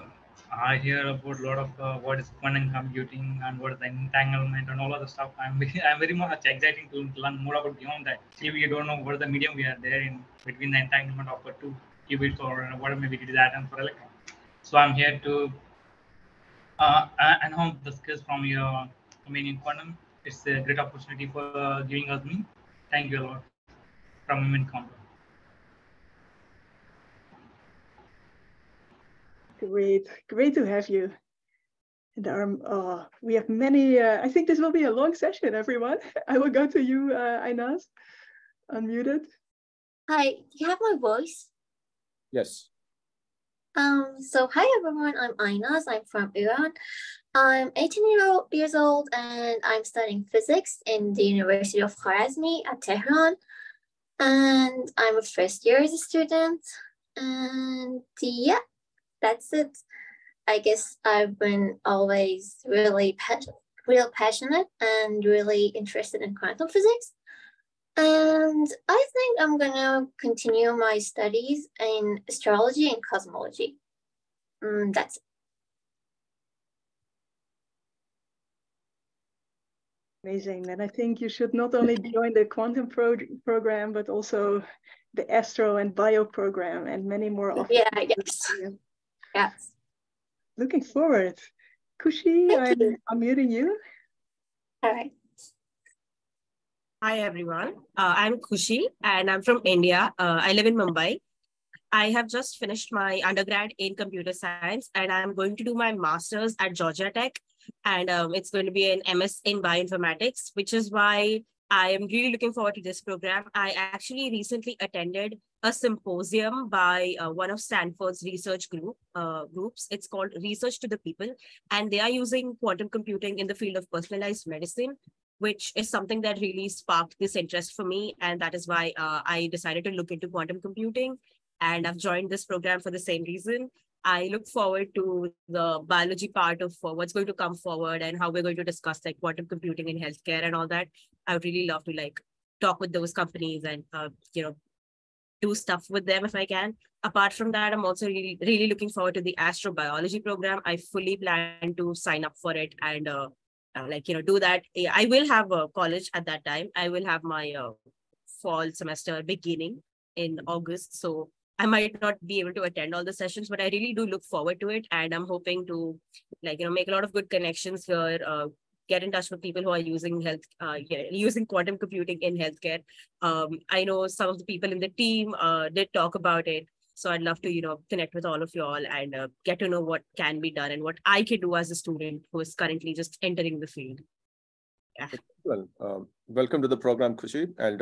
[SPEAKER 24] I hear about a lot of what is quantum computing and what is the entanglement and all of the stuff. I'm very much excited to learn more about beyond that. See, we don't know what is the medium we are there in between the entanglement of two qubits or whatever maybe it is atoms or electron. So I'm here to enhance the skills from your domain in quantum. It's a great opportunity for giving us me. Thank you a lot from Women Quantum.
[SPEAKER 2] Great to have you. And we have many, I think this will be a long session, everyone. I will go to you, Ainaz, unmuted.
[SPEAKER 4] Hi, do you have my voice?
[SPEAKER 13] Yes.
[SPEAKER 4] So hi everyone, I'm Ainaz, I'm from Iran. I'm 18 years old and I'm studying physics in the University of Khwarazmi at Tehran. And I'm a first year as a student. And yeah, that's it. I guess I've been always really real passionate and really interested in quantum physics. And I think I'm gonna continue my studies in astrology and cosmology. That's it.
[SPEAKER 2] Amazing. And I think you should not only join the quantum program, but also the astro and bio program and many more offers.
[SPEAKER 4] Yeah, I guess. Yes.
[SPEAKER 2] Looking forward. Kushi, I'm muting you.
[SPEAKER 4] All right.
[SPEAKER 5] Hi, everyone. I'm Kushi, and I'm from India. I live in Mumbai. I have just finished my undergrad in computer science, and I'm going to do my master's at Georgia Tech. And it's going to be an MS in bioinformatics, which is why I am really looking forward to this program. I actually recently attended a symposium by one of Stanford's research groups. It's called Research to the People, and they are using quantum computing in the field of personalized medicine, which is something that really sparked this interest for me. And that is why I decided to look into quantum computing. And I've joined this program for the same reason. I look forward to the biology part of what's going to come forward and how we're going to discuss like quantum computing in healthcare and all that. I would really love to like talk with those companies and, do stuff with them if I can. Apart from that, I'm also really looking forward to the astrobiology program. I fully plan to sign up for it and do that. I will have a college at that time. I will have my fall semester beginning in August. So I might not be able to attend all the sessions, but I really do look forward to it. And I'm hoping to make a lot of good connections here, get in touch with people who are using using quantum computing in healthcare. I know some of the people in the team did talk about it. So I'd love to, connect with all of you all and get to know what can be done and what I can do as a student who is currently just entering the field. Yeah.
[SPEAKER 13] Well, welcome to the program, Kushi, and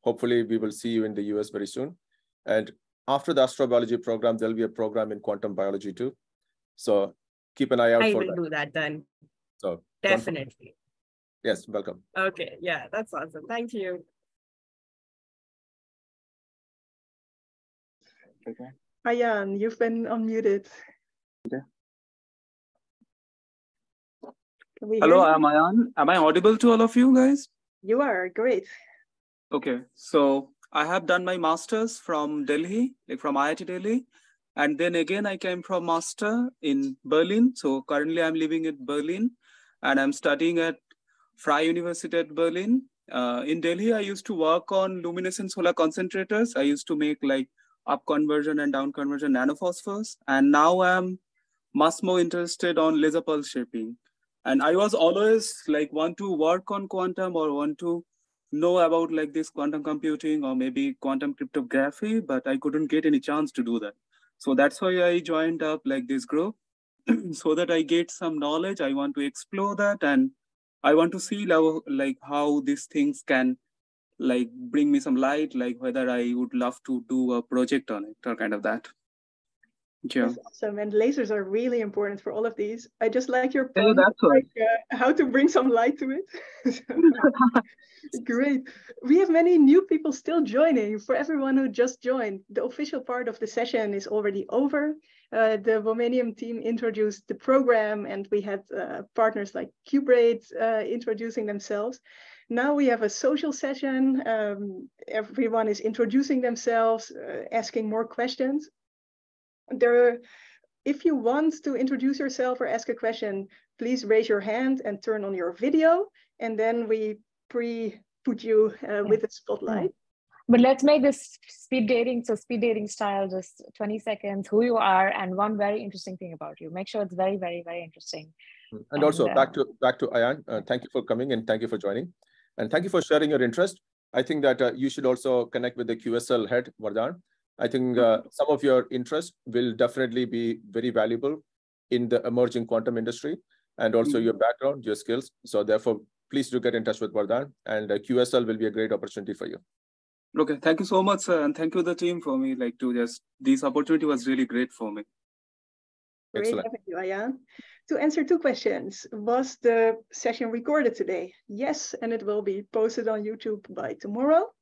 [SPEAKER 13] hopefully we will see you in the US very soon. And after the astrobiology program, there'll be a program in quantum biology too. So keep an eye out for that.
[SPEAKER 5] I will do that then.
[SPEAKER 13] So
[SPEAKER 5] definitely.
[SPEAKER 13] Yes, welcome.
[SPEAKER 5] Okay, yeah, that's awesome. Thank you.
[SPEAKER 2] Okay. Ayan, you've been unmuted.
[SPEAKER 6] Okay.
[SPEAKER 2] Hello,
[SPEAKER 6] I'm Ayan. Am I audible to all of you guys?
[SPEAKER 2] You are, great.
[SPEAKER 6] Okay, so I have done my master's from Delhi, like from IIT Delhi. And then again, I came from master in Berlin. So currently I'm living in Berlin and I'm studying at Freie University at Berlin. In Delhi, I used to work on luminescent solar concentrators. I used to make like up conversion and down conversion nanophosphors. And now I'm much more interested on laser pulse shaping. And I was always like want to work on quantum or want to know about like this quantum computing or maybe quantum cryptography, but I couldn't get any chance to do that. So that's why I joined up like this group so that I get some knowledge. I want to explore that and I want to see how these things can like bring me some light, like whether I would love to do a project on it or kind of that. Yeah.
[SPEAKER 2] That's awesome. And lasers are really important for all of these. I just like your
[SPEAKER 6] pun,
[SPEAKER 2] how to bring some light to it. Great. We have many new people still joining. For everyone who just joined, the official part of the session is already over. The Womanium team introduced the program and we had partners like Qbraid introducing themselves. Now we have a social session. Everyone is introducing themselves, asking more questions. There if you want to introduce yourself or ask a question, please raise your hand and turn on your video, and then we put you with the spotlight.
[SPEAKER 1] But let's make this speed dating, so speed dating style, just 20 seconds, who you are, and one very interesting thing about you. Make sure it's very, very, very interesting.
[SPEAKER 13] And also back to Ayan, thank you for coming and thank you for joining. And thank you for sharing your interest. I think that you should also connect with the QSL head, Vardhan. I think some of your interest will definitely be very valuable in the emerging quantum industry, and also your background, your skills. So therefore, please do get in touch with Vardhan, and QSL will be a great opportunity for you.
[SPEAKER 6] Okay, thank you so much, sir, and thank you the team for me. Like to just this opportunity was really great for me.
[SPEAKER 2] Great having you, Ayan. To answer 2 questions, was the session recorded today? Yes, and it will be posted on YouTube by tomorrow.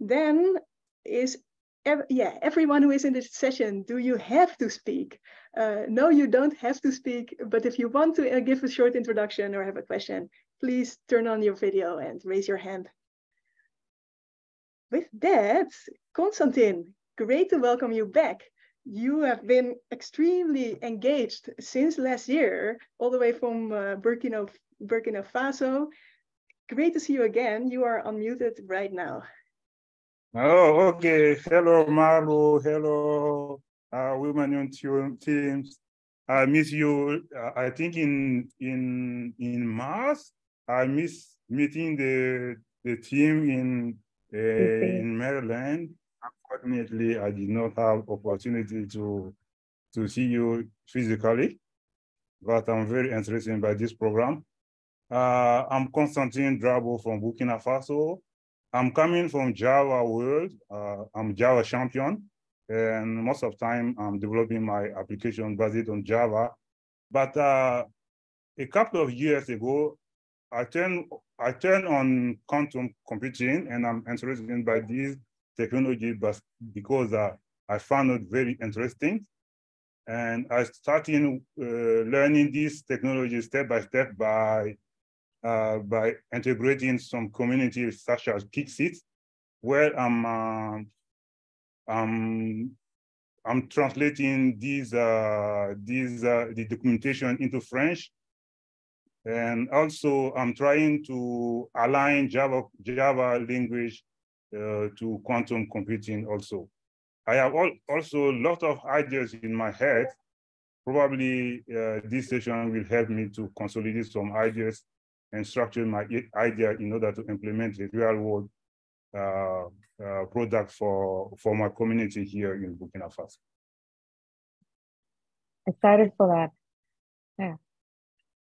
[SPEAKER 2] Then is everyone who is in this session, do you have to speak? No, you don't have to speak, but if you want to give a short introduction or have a question, please turn on your video and raise your hand. With that, Konstantin, great to welcome you back. You have been extremely engaged since last year, all the way from Burkina Faso. Great to see you again. You are unmuted right now.
[SPEAKER 15] Oh, okay. Hello, Marlo. Hello, Womanium teams. I miss you. I think in March, I miss meeting the team in Maryland. Unfortunately, I did not have opportunity to see you physically, but I'm very interested by this program. I'm Konstantin Drabo from Burkina Faso. I'm coming from Java world. I'm Java champion, and most of the time I'm developing my application based on Java. But a couple of years ago, I turned on quantum computing, and I'm interested by this technology, but because I found it very interesting, and I started learning this technology step by step by integrating some communities such as Kixit, where I'm translating the documentation into French, and also I'm trying to align Java language to quantum computing also. I have also a lot of ideas in my head. Probably this session will help me to consolidate some ideas and structure my idea in order to implement a real world product for my community here in Burkina Faso.
[SPEAKER 1] Excited for that. Yeah.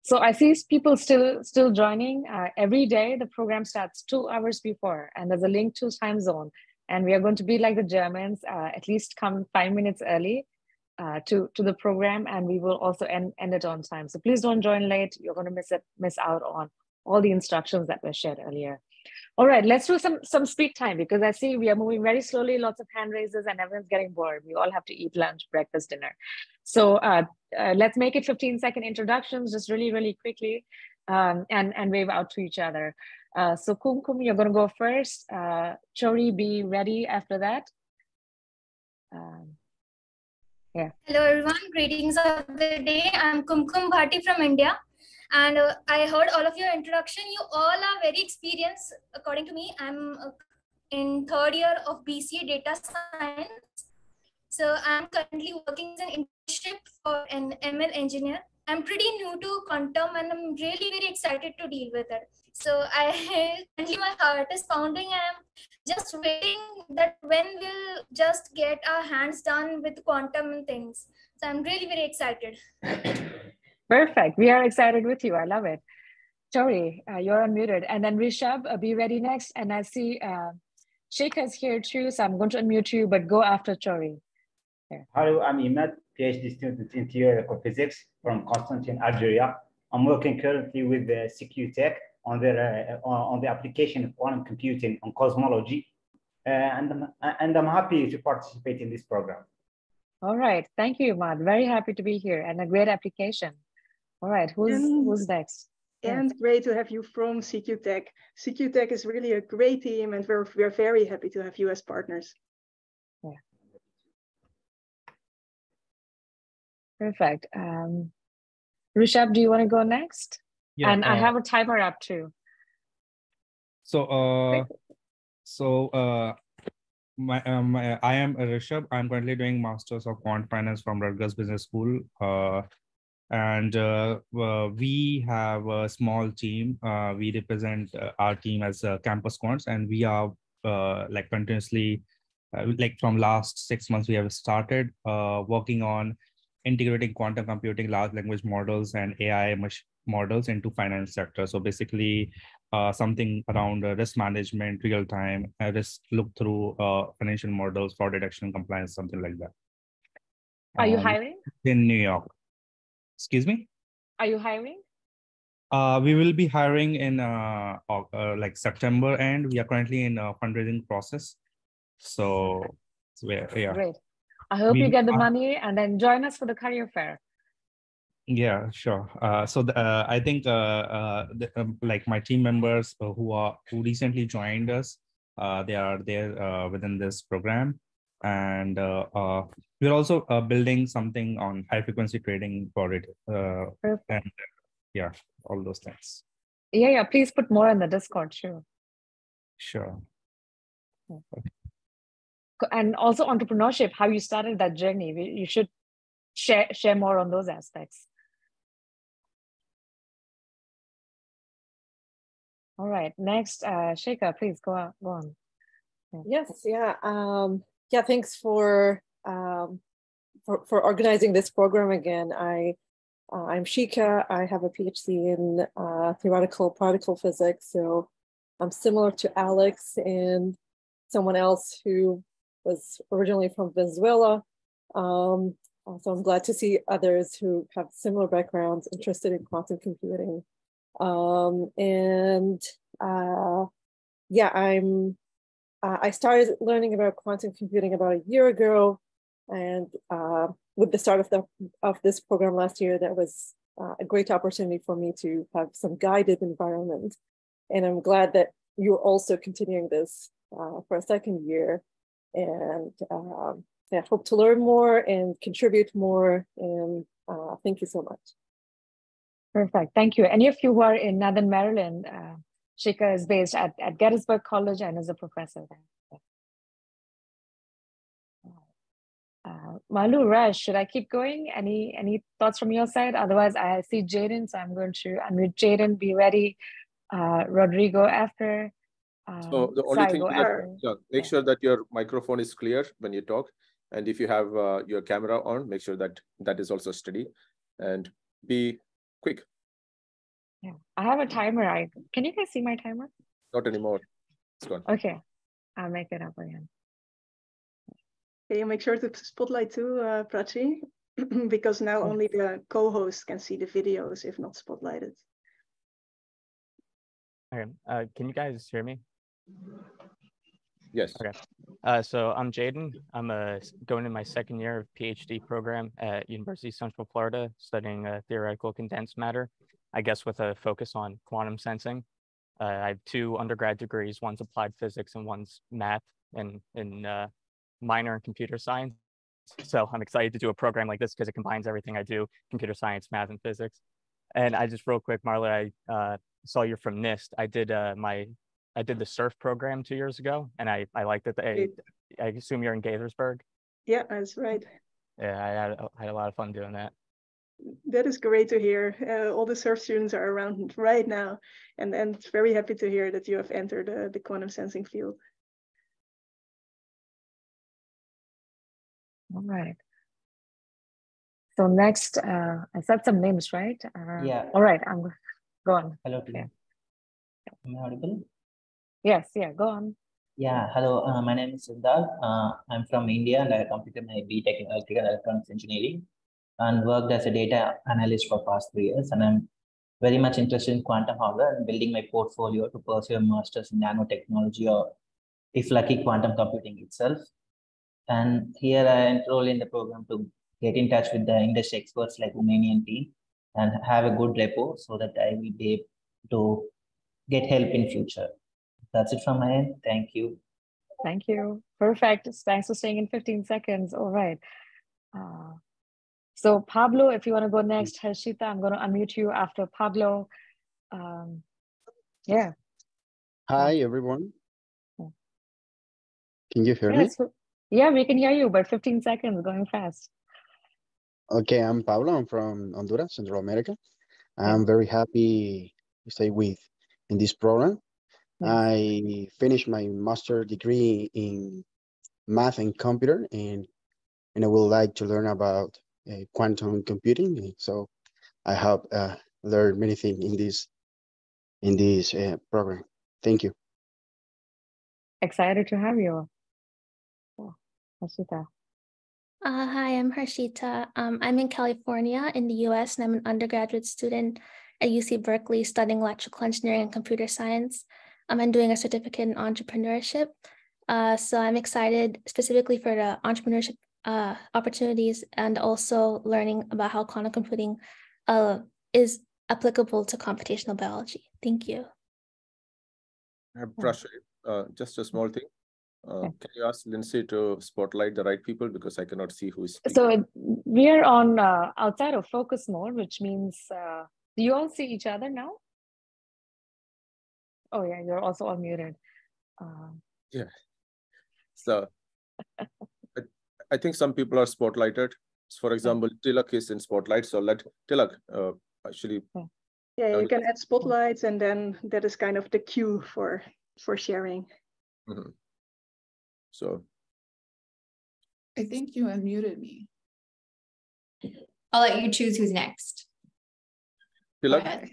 [SPEAKER 1] So I see people still joining. Every day the program starts 2 hours before, and there's a link to time zone. And we are going to be like the Germans, at least come 5 minutes early to the program, and we will also end it on time. So please don't join late. You're going to miss out on all the instructions that were shared earlier. All right, let's do some speed time, because I see we are moving very slowly, lots of hand raises, and everyone's getting bored. We all have to eat lunch, breakfast, dinner. So let's make it 15-second introductions, just really, really quickly, and wave out to each other. So Kumkum, you're going to go first. Chori, be ready after that. Yeah.
[SPEAKER 16] Hello, everyone. Greetings of the day. I'm Kumkum Bhati from India. And I heard all of your introduction. You all are very experienced, according to me. I'm in 3rd year of BCA Data Science. So I'm currently working as an internship for an ML engineer. I'm pretty new to quantum, and I'm really very excited to deal with it. So currently my heart is pounding. I'm just waiting that when we'll just get our hands done with quantum things. So I'm really very excited.
[SPEAKER 1] Perfect. We are excited with you. I love it. Chori, you're unmuted. And then Rishabh, be ready next. And I see Sheikha's here too, so I'm going to unmute you, but go after Chori. There.
[SPEAKER 17] Hello, I'm Imad, PhD student in theoretical physics from Constantine, Algeria. I'm working currently with CQ Tech on the application of quantum computing on cosmology, and I'm happy to participate in this program.
[SPEAKER 1] All right, thank you, Imad. Very happy to be here, and a great application. All right, who's next?
[SPEAKER 2] And yes, great to have you from CQ Tech. CQ Tech is really a great team, and we're very happy to have you as partners.
[SPEAKER 1] Yeah. Perfect. Rishabh, do you want to go next?
[SPEAKER 18] Yeah.
[SPEAKER 1] And I have a timer up too.
[SPEAKER 18] So, I am Rishabh. I'm currently doing Masters of Quant Finance from Rutgers Business School. We have a small team. We represent our team as Campus Quants, and we are like continuously, like from last 6 months, we have started working on integrating quantum computing, large language models, and AI models into finance sector. So basically, something around risk management, real time, risk look through financial models, fraud detection, compliance, something like that.
[SPEAKER 1] Are you hiring?
[SPEAKER 18] In New York. Excuse me?
[SPEAKER 1] Are you hiring?
[SPEAKER 18] We will be hiring in like September end. We are currently in a fundraising process. So yeah.
[SPEAKER 1] Great. I hope you get the money and then join us for the career fair.
[SPEAKER 18] Yeah, sure. I think like my team members who recently joined us, they are there within this program, and we're also building something on high frequency trading for it. And yeah, all those things.
[SPEAKER 1] Yeah. Please put more in the Discord, sure.
[SPEAKER 18] Sure.
[SPEAKER 1] Okay. And also entrepreneurship, how you started that journey. You should share more on those aspects. All right, next, Shekhar, please go on.
[SPEAKER 19] Yeah. Yes, yeah. Thanks for organizing this program again. I'm Shika. I have a PhD in theoretical particle physics. So I'm similar to Alex and someone else who was originally from Venezuela. So I'm glad to see others who have similar backgrounds interested in quantum computing. I started learning about quantum computing about a year ago, and with the start of this program last year, that was a great opportunity for me to have some guided environment. And I'm glad that you're also continuing this for a second year, and I hope to learn more and contribute more, and thank you so much.
[SPEAKER 1] Perfect, thank you. Any of you who are in Northern Maryland, Shika is based at Gettysburg College and is a professor there. Malu, Raj, should I keep going? Any thoughts from your side? Otherwise, I see Jaden, so I'm going to unmute Jaden. Be ready. Rodrigo after.
[SPEAKER 13] So the only thing is make sure that your microphone is clear when you talk, and if you have your camera on, make sure that that is also steady, and be quick.
[SPEAKER 1] Yeah, I have a timer. Can you guys see my timer?
[SPEAKER 13] Not anymore. It's gone.
[SPEAKER 1] Okay, I'll make it up again.
[SPEAKER 2] Okay, make sure to spotlight too, Prachi, because now only the co-host can see the videos if not spotlighted.
[SPEAKER 20] Okay, can you guys hear me?
[SPEAKER 13] Yes.
[SPEAKER 20] Okay. So I'm Jaden. I'm going in my second year of PhD program at University of Central Florida, studying theoretical condensed matter, I guess with a focus on quantum sensing. I have 2 undergrad degrees, one's applied physics and one's math, and minor in computer science. So I'm excited to do a program like this because it combines everything I do, computer science, math, and physics. And I just real quick, Marla, I saw you're from NIST. I did the SURF program 2 years ago, and I liked it. I assume you're in Gaithersburg?
[SPEAKER 2] Yeah, that's right.
[SPEAKER 20] Yeah, I had a lot of fun doing that.
[SPEAKER 2] That is great to hear. All the SURF students are around right now, and very happy to hear that you have entered the quantum sensing field.
[SPEAKER 1] All right. So next, I said some names, right?
[SPEAKER 21] Yeah.
[SPEAKER 1] All right, go on.
[SPEAKER 21] Hello, team. Am I audible?
[SPEAKER 1] Yes, yeah, go on.
[SPEAKER 21] Yeah, hello, my name is Siddharth. I'm from India and I completed my BTech in Electrical and Electronics Engineering and worked as a data analyst for past 3 years. And I'm very much interested in quantum hardware and building my portfolio to pursue a master's in nanotechnology or, if lucky, quantum computing itself. And here I enroll in the program to get in touch with the industry experts like Womanium team and have a good rapport so that I will be able to get help in future. That's it from my end. Thank you.
[SPEAKER 1] Thank you. Perfect. Thanks for staying in 15 seconds. All right. So Pablo, if you want to go next, Harshita, I'm going to unmute you after Pablo. Yeah.
[SPEAKER 7] Hi, everyone. Can you hear me?
[SPEAKER 1] Yeah, we can hear you, but 15 seconds, going fast.
[SPEAKER 7] Okay, I'm Pablo. I'm from Honduras, Central America. I'm very happy to stay in this program. Yes. I finished my master degree in math and computer, and I would like to learn about quantum computing. So I have learned many things in this program. Thank you.
[SPEAKER 1] Excited to have you. Harshita.
[SPEAKER 12] Hi, I'm Harshita. I'm in California in the US, and I'm an undergraduate student at UC Berkeley studying electrical engineering and computer science. I'm doing a certificate in entrepreneurship. So I'm excited specifically for the entrepreneurship opportunities and also learning about how quantum computing is applicable to computational biology. Thank you.
[SPEAKER 13] Prash, just a small thing. Can you ask Lindsay to spotlight the right people because I cannot see who is speaking.
[SPEAKER 1] So we are on outside of focus mode, which means, do you all see each other now? Oh yeah, you're also all muted.
[SPEAKER 13] Yeah. So I think some people are spotlighted. For example, Tilak is in spotlight. So let Tilak actually.
[SPEAKER 2] Yeah, you can add spotlights, and then that is kind of the cue for sharing.
[SPEAKER 13] Mm-hmm. So
[SPEAKER 22] I think you unmuted me.
[SPEAKER 23] I'll let you choose who's next.
[SPEAKER 13] Tilak.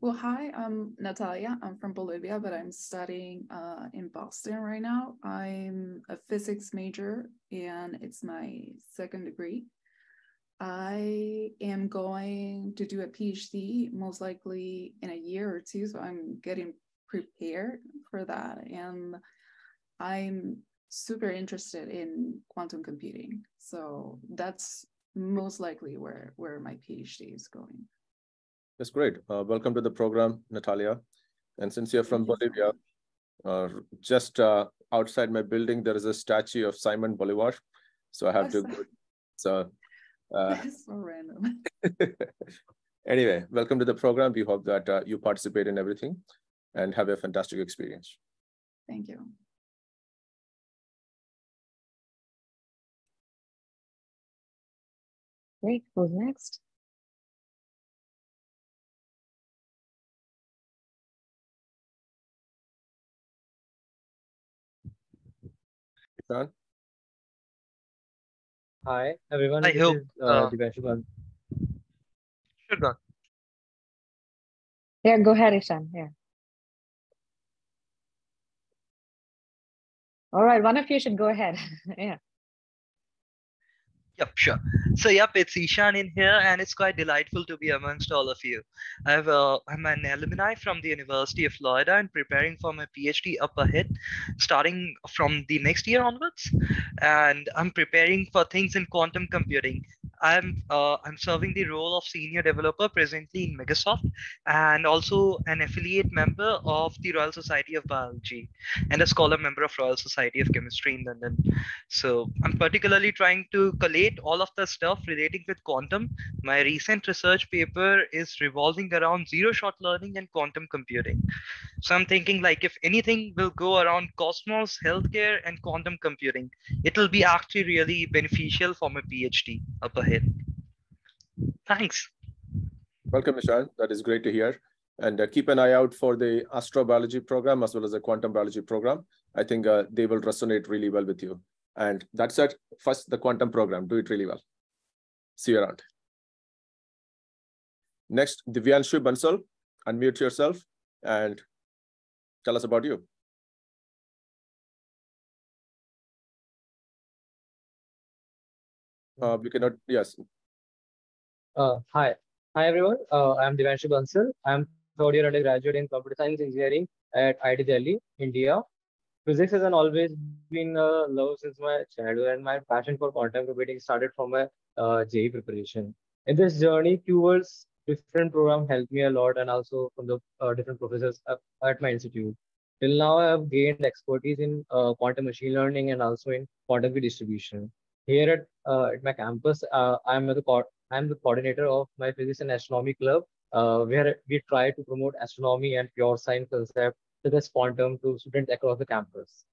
[SPEAKER 22] Well, hi, I'm Natalia. I'm from Bolivia, but I'm studying in Boston right now. I'm a physics major, and it's my second degree. I am going to do a PhD most likely in a year or two, so I'm getting prepared for that. And I'm super interested in quantum computing. So that's most likely where my PhD is going.
[SPEAKER 13] That's great. Welcome to the program, Natalia. And since you're from Bolivia, just outside my building, there is a statue of Simon Bolivar. So I have to go. So
[SPEAKER 22] that's so random.
[SPEAKER 13] Anyway, welcome to the program. We hope that you participate in everything and have a fantastic experience.
[SPEAKER 22] Thank you.
[SPEAKER 1] Great. Who's next?
[SPEAKER 13] Ishan?
[SPEAKER 25] Hi, everyone.
[SPEAKER 26] I
[SPEAKER 25] this
[SPEAKER 26] hope.
[SPEAKER 25] is Divanshu.
[SPEAKER 26] Sure, go on.
[SPEAKER 1] Yeah, go ahead, Ishan. Yeah. All right, one of you should go ahead. Yeah.
[SPEAKER 26] Yep, sure. So, yep, it's Ishan in here, and it's quite delightful to be amongst all of you. I'm an alumni from the University of Florida and preparing for my PhD up ahead, starting from the next year onwards. And I'm preparing for things in quantum computing. I'm serving the role of senior developer presently in Microsoft, and also an affiliate member of the Royal Society of Biology and a scholar member of Royal Society of Chemistry in London. So I'm particularly trying to collate all of the stuff relating with quantum. My recent research paper is revolving around zero-shot learning and quantum computing. So I'm thinking like if anything will go around cosmos, healthcare, and quantum computing, it'll be actually really beneficial for my PhD up ahead. Thanks.
[SPEAKER 13] Welcome, Ishan. That is great to hear. And keep an eye out for the astrobiology program as well as the quantum biology program. I think they will resonate really well with you. And that's it. First, the quantum program. Do it really well. See you around. Next, Divyanshu Bansal. Unmute yourself and tell us about you. We cannot, yes.
[SPEAKER 25] Hi, everyone. I'm Divyanshu Bansal. I'm third year undergraduate in computer science engineering at IIT Delhi, India. Physics has always been a love since my childhood, and my passion for quantum computing started from my JEE preparation. In this journey towards different program helped me a lot, and also from the different professors at my institute. Till now, I have gained expertise in quantum machine learning and also in quantum key distribution. here at my campus, I'm the coordinator of my physics and astronomy club, where we try to promote astronomy and pure science concept such as quantum to students across the campus.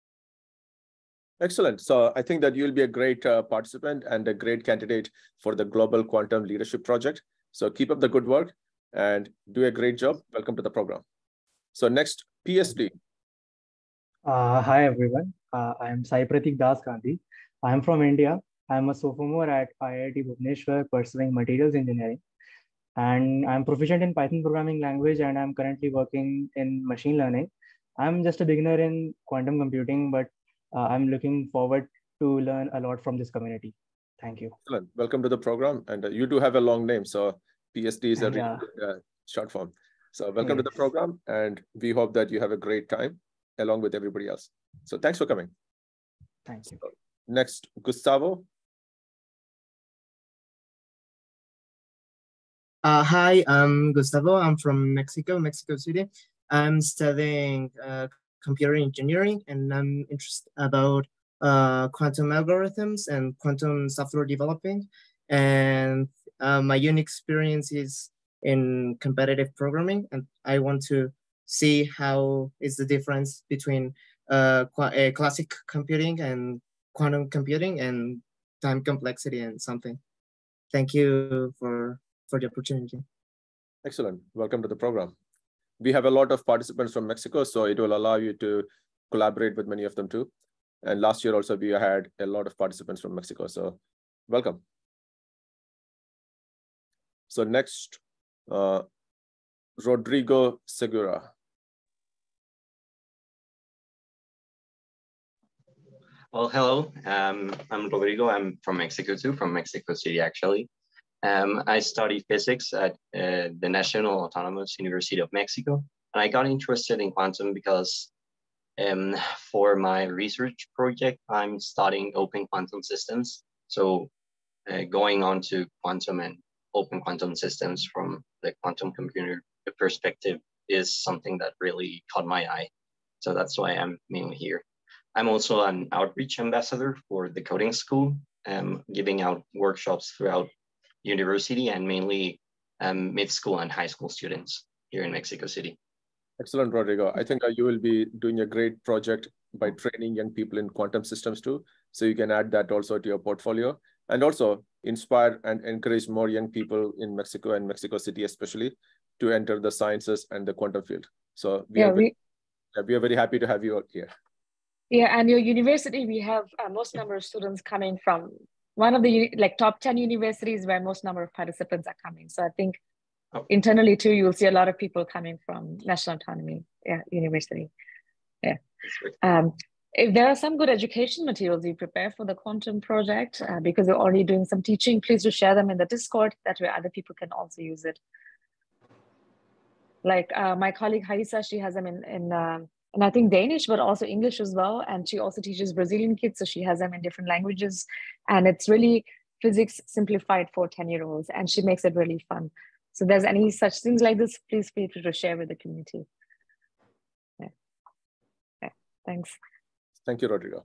[SPEAKER 13] Excellent. So I think that you'll be a great participant and a great candidate for the Global Quantum Leadership Project. So keep up the good work and do a great job. Welcome to the program. So next, PSD.
[SPEAKER 3] Hi everyone. I am Sai Pratik Das Gandhi. I am from India. I am a sophomore at IIT Bhubaneswar pursuing materials engineering. And I'm proficient in Python programming language and I'm currently working in machine learning. I'm just a beginner in quantum computing, but I'm looking forward to learn a lot from this community. Thank you.
[SPEAKER 13] Excellent. Welcome to the program. And you do have a long name, so PSD is a really good, short form. So welcome to the program, and we hope that you have a great time along with everybody else. So thanks for coming.
[SPEAKER 3] Thank you.
[SPEAKER 13] Next, Gustavo.
[SPEAKER 8] Hi, I'm Gustavo. I'm from Mexico City. I'm studying computer engineering, and I'm interested about quantum algorithms and quantum software developing. And my unique experience is in competitive programming, and I want to see how is the difference between classic computing and quantum computing and time complexity and something. Thank you for the opportunity.
[SPEAKER 13] Excellent. Welcome to the program. We have a lot of participants from Mexico, so it will allow you to collaborate with many of them too. And last year also, we had a lot of participants from Mexico, so welcome. So next, Rodrigo Segura.
[SPEAKER 9] Well, hello, I'm Rodrigo. I'm from Mexico too, from Mexico City, actually. I study physics at the National Autonomous University of Mexico. And I got interested in quantum because for my research project, I'm studying open quantum systems. So going on to quantum and open quantum systems from the quantum computer perspective is something that really caught my eye. So that's why I'm mainly here. I'm also an outreach ambassador for the coding school, giving out workshops throughout university and mainly mid-school and high school students here in Mexico City.
[SPEAKER 13] Excellent, Rodrigo. I think you will be doing a great project by training young people in quantum systems too. So you can add that also to your portfolio and also inspire and encourage more young people in Mexico and Mexico City, especially to enter the sciences and the quantum field. So we are very happy to have you out here.
[SPEAKER 1] Yeah, and your university, we have most number of students coming from one of the top 10 universities where most number of participants are coming. So I think internally too, you'll see a lot of people coming from National Autonomy University. Yeah. If there are some good education materials you prepare for the quantum project, because you're already doing some teaching, please do share them in the Discord. That way other people can also use it. Like my colleague Haisa, she has them in I think Danish, but also English as well. And she also teaches Brazilian kids, so she has them in different languages. And it's really physics simplified for 10-year-olds, and she makes it really fun. So if there's any such things like this, please feel free to share with the community. Yeah. Thanks.
[SPEAKER 13] Thank you, Rodrigo.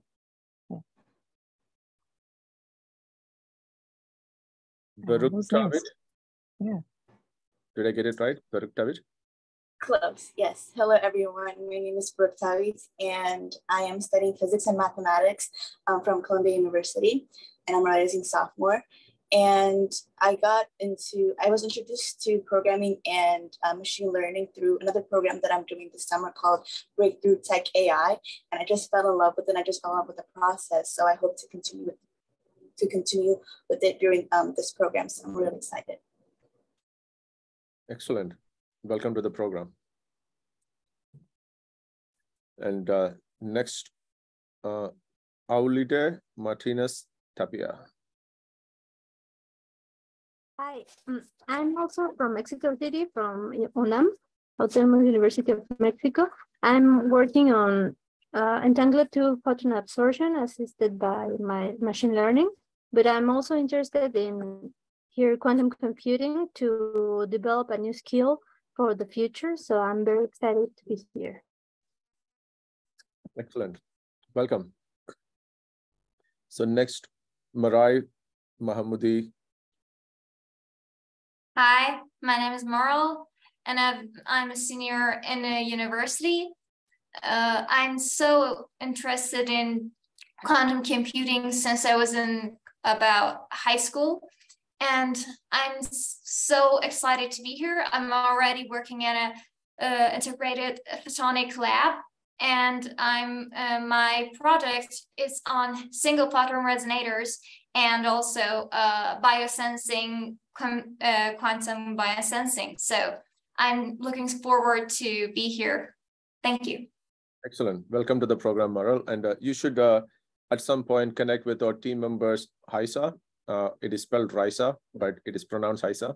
[SPEAKER 1] Who's next? Yeah.
[SPEAKER 13] Did I get it right? Baruk Tavit?
[SPEAKER 10] Close, yes. Hello, everyone. My name is Brooke Tavit, and I am studying physics and mathematics from Columbia University, and I'm a rising sophomore. And I was introduced to programming and machine learning through another program that I'm doing this summer called Breakthrough Tech AI. And I just fell in love with it. And I just fell in love with the process. So I hope to continue with it during this program. So I'm really excited.
[SPEAKER 13] Excellent. Welcome to the program. And next, Aulide Martinez Tapia.
[SPEAKER 11] Hi, I'm also from Mexico City, from UNAM, Autonomous University of Mexico. I'm working on entangled two photon absorption assisted by my machine learning, but I'm also interested in quantum computing to develop a new skill for the future. So I'm very excited to be here.
[SPEAKER 13] Excellent. Welcome. So next, Marai Mahamudi.
[SPEAKER 23] Hi, my name is Marl, and I'm a senior in a university. I'm so interested in quantum computing since I was in about high school. And I'm so excited to be here. I'm already working at a integrated photonic lab, and my project is on single photon resonators and also biosensing, quantum biosensing. So I'm looking forward to be here. Thank you.
[SPEAKER 13] Excellent. Welcome to the program, Maral. And you should at some point connect with our team members, Haisa. It is spelled Raisa, but it is pronounced Haisa.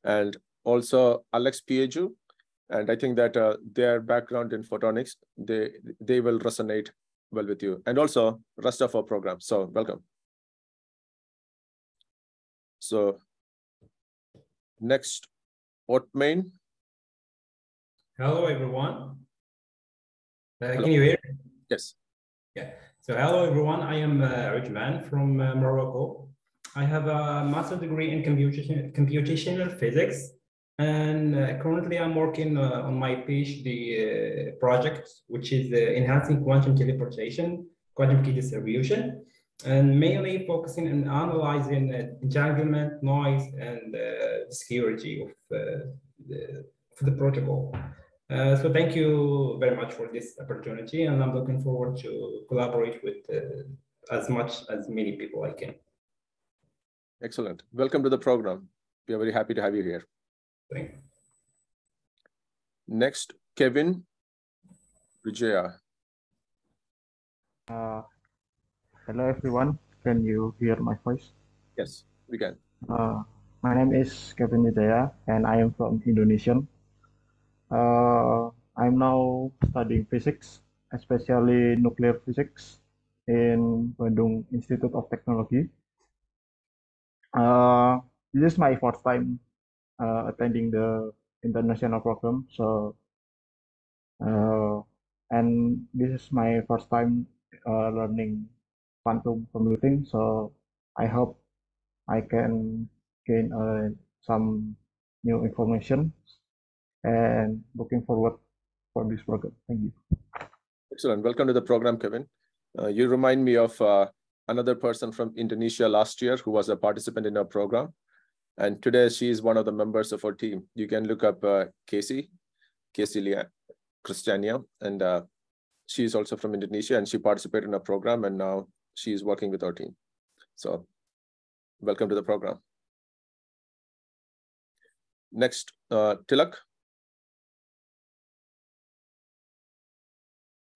[SPEAKER 13] And also Alex Pieju. And I think that their background in photonics, they will resonate well with you. And also rest of our program. So welcome. So next, Otmain.
[SPEAKER 4] Hello, everyone.
[SPEAKER 13] Hello.
[SPEAKER 4] Can you hear?
[SPEAKER 13] Yes.
[SPEAKER 4] Yeah. So hello, everyone. I am Ujman from Morocco. I have a master's degree in computational physics, and currently I'm working on my PhD project, which is enhancing quantum teleportation, quantum key distribution, and mainly focusing on analyzing entanglement, noise, and security of the protocol. So thank you very much for this opportunity, and I'm looking forward to collaborate with as many people I can.
[SPEAKER 13] Excellent. Welcome to the program. We are very happy to have you here.
[SPEAKER 4] Thank you.
[SPEAKER 13] Next, Kevin Vijaya.
[SPEAKER 3] Hello everyone. Can you hear my voice?
[SPEAKER 13] Yes, we can.
[SPEAKER 3] My name is Kevin Vijaya, and I am from Indonesia. I'm now studying physics, especially nuclear physics in Bandung Institute of Technology. This is my first time attending the international program, so and this is my first time learning quantum computing. So I hope I can gain some new information, and looking forward for this program. Thank you.
[SPEAKER 13] Excellent. Welcome to the program, Kevin. You remind me of another person from Indonesia last year who was a participant in our program. And today she is one of the members of our team. You can look up Casey Christiania, and she is also from Indonesia, and she participated in our program, and now she is working with our team. So welcome to the program. Next, Tilak.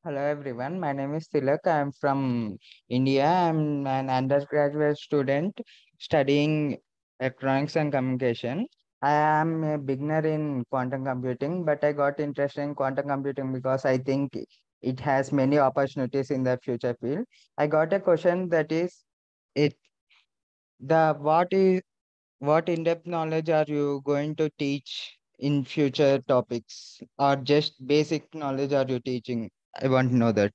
[SPEAKER 5] Hello everyone, my name is Tilak. I am from India. I'm an undergraduate student studying electronics and communication. I am a beginner in quantum computing, but I got interested in quantum computing because I think it has many opportunities in the future field. I got a question that is, what in-depth knowledge are you going to teach in future topics, or just basic knowledge are you teaching? I want to know that.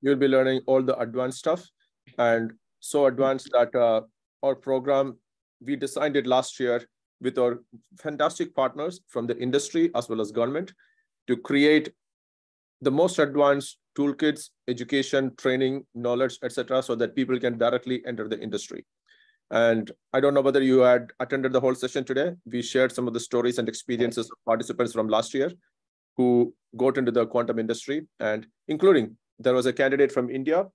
[SPEAKER 13] You'll be learning all the advanced stuff, and so advanced that our program, we designed it last year with our fantastic partners from the industry as well as government to create the most advanced toolkits, education, training, knowledge, etc., so that people can directly enter the industry. And I don't know whether you had attended the whole session today. We shared some of the stories and experiences of participants from last year who got into the quantum industry, and including there was a candidate from India,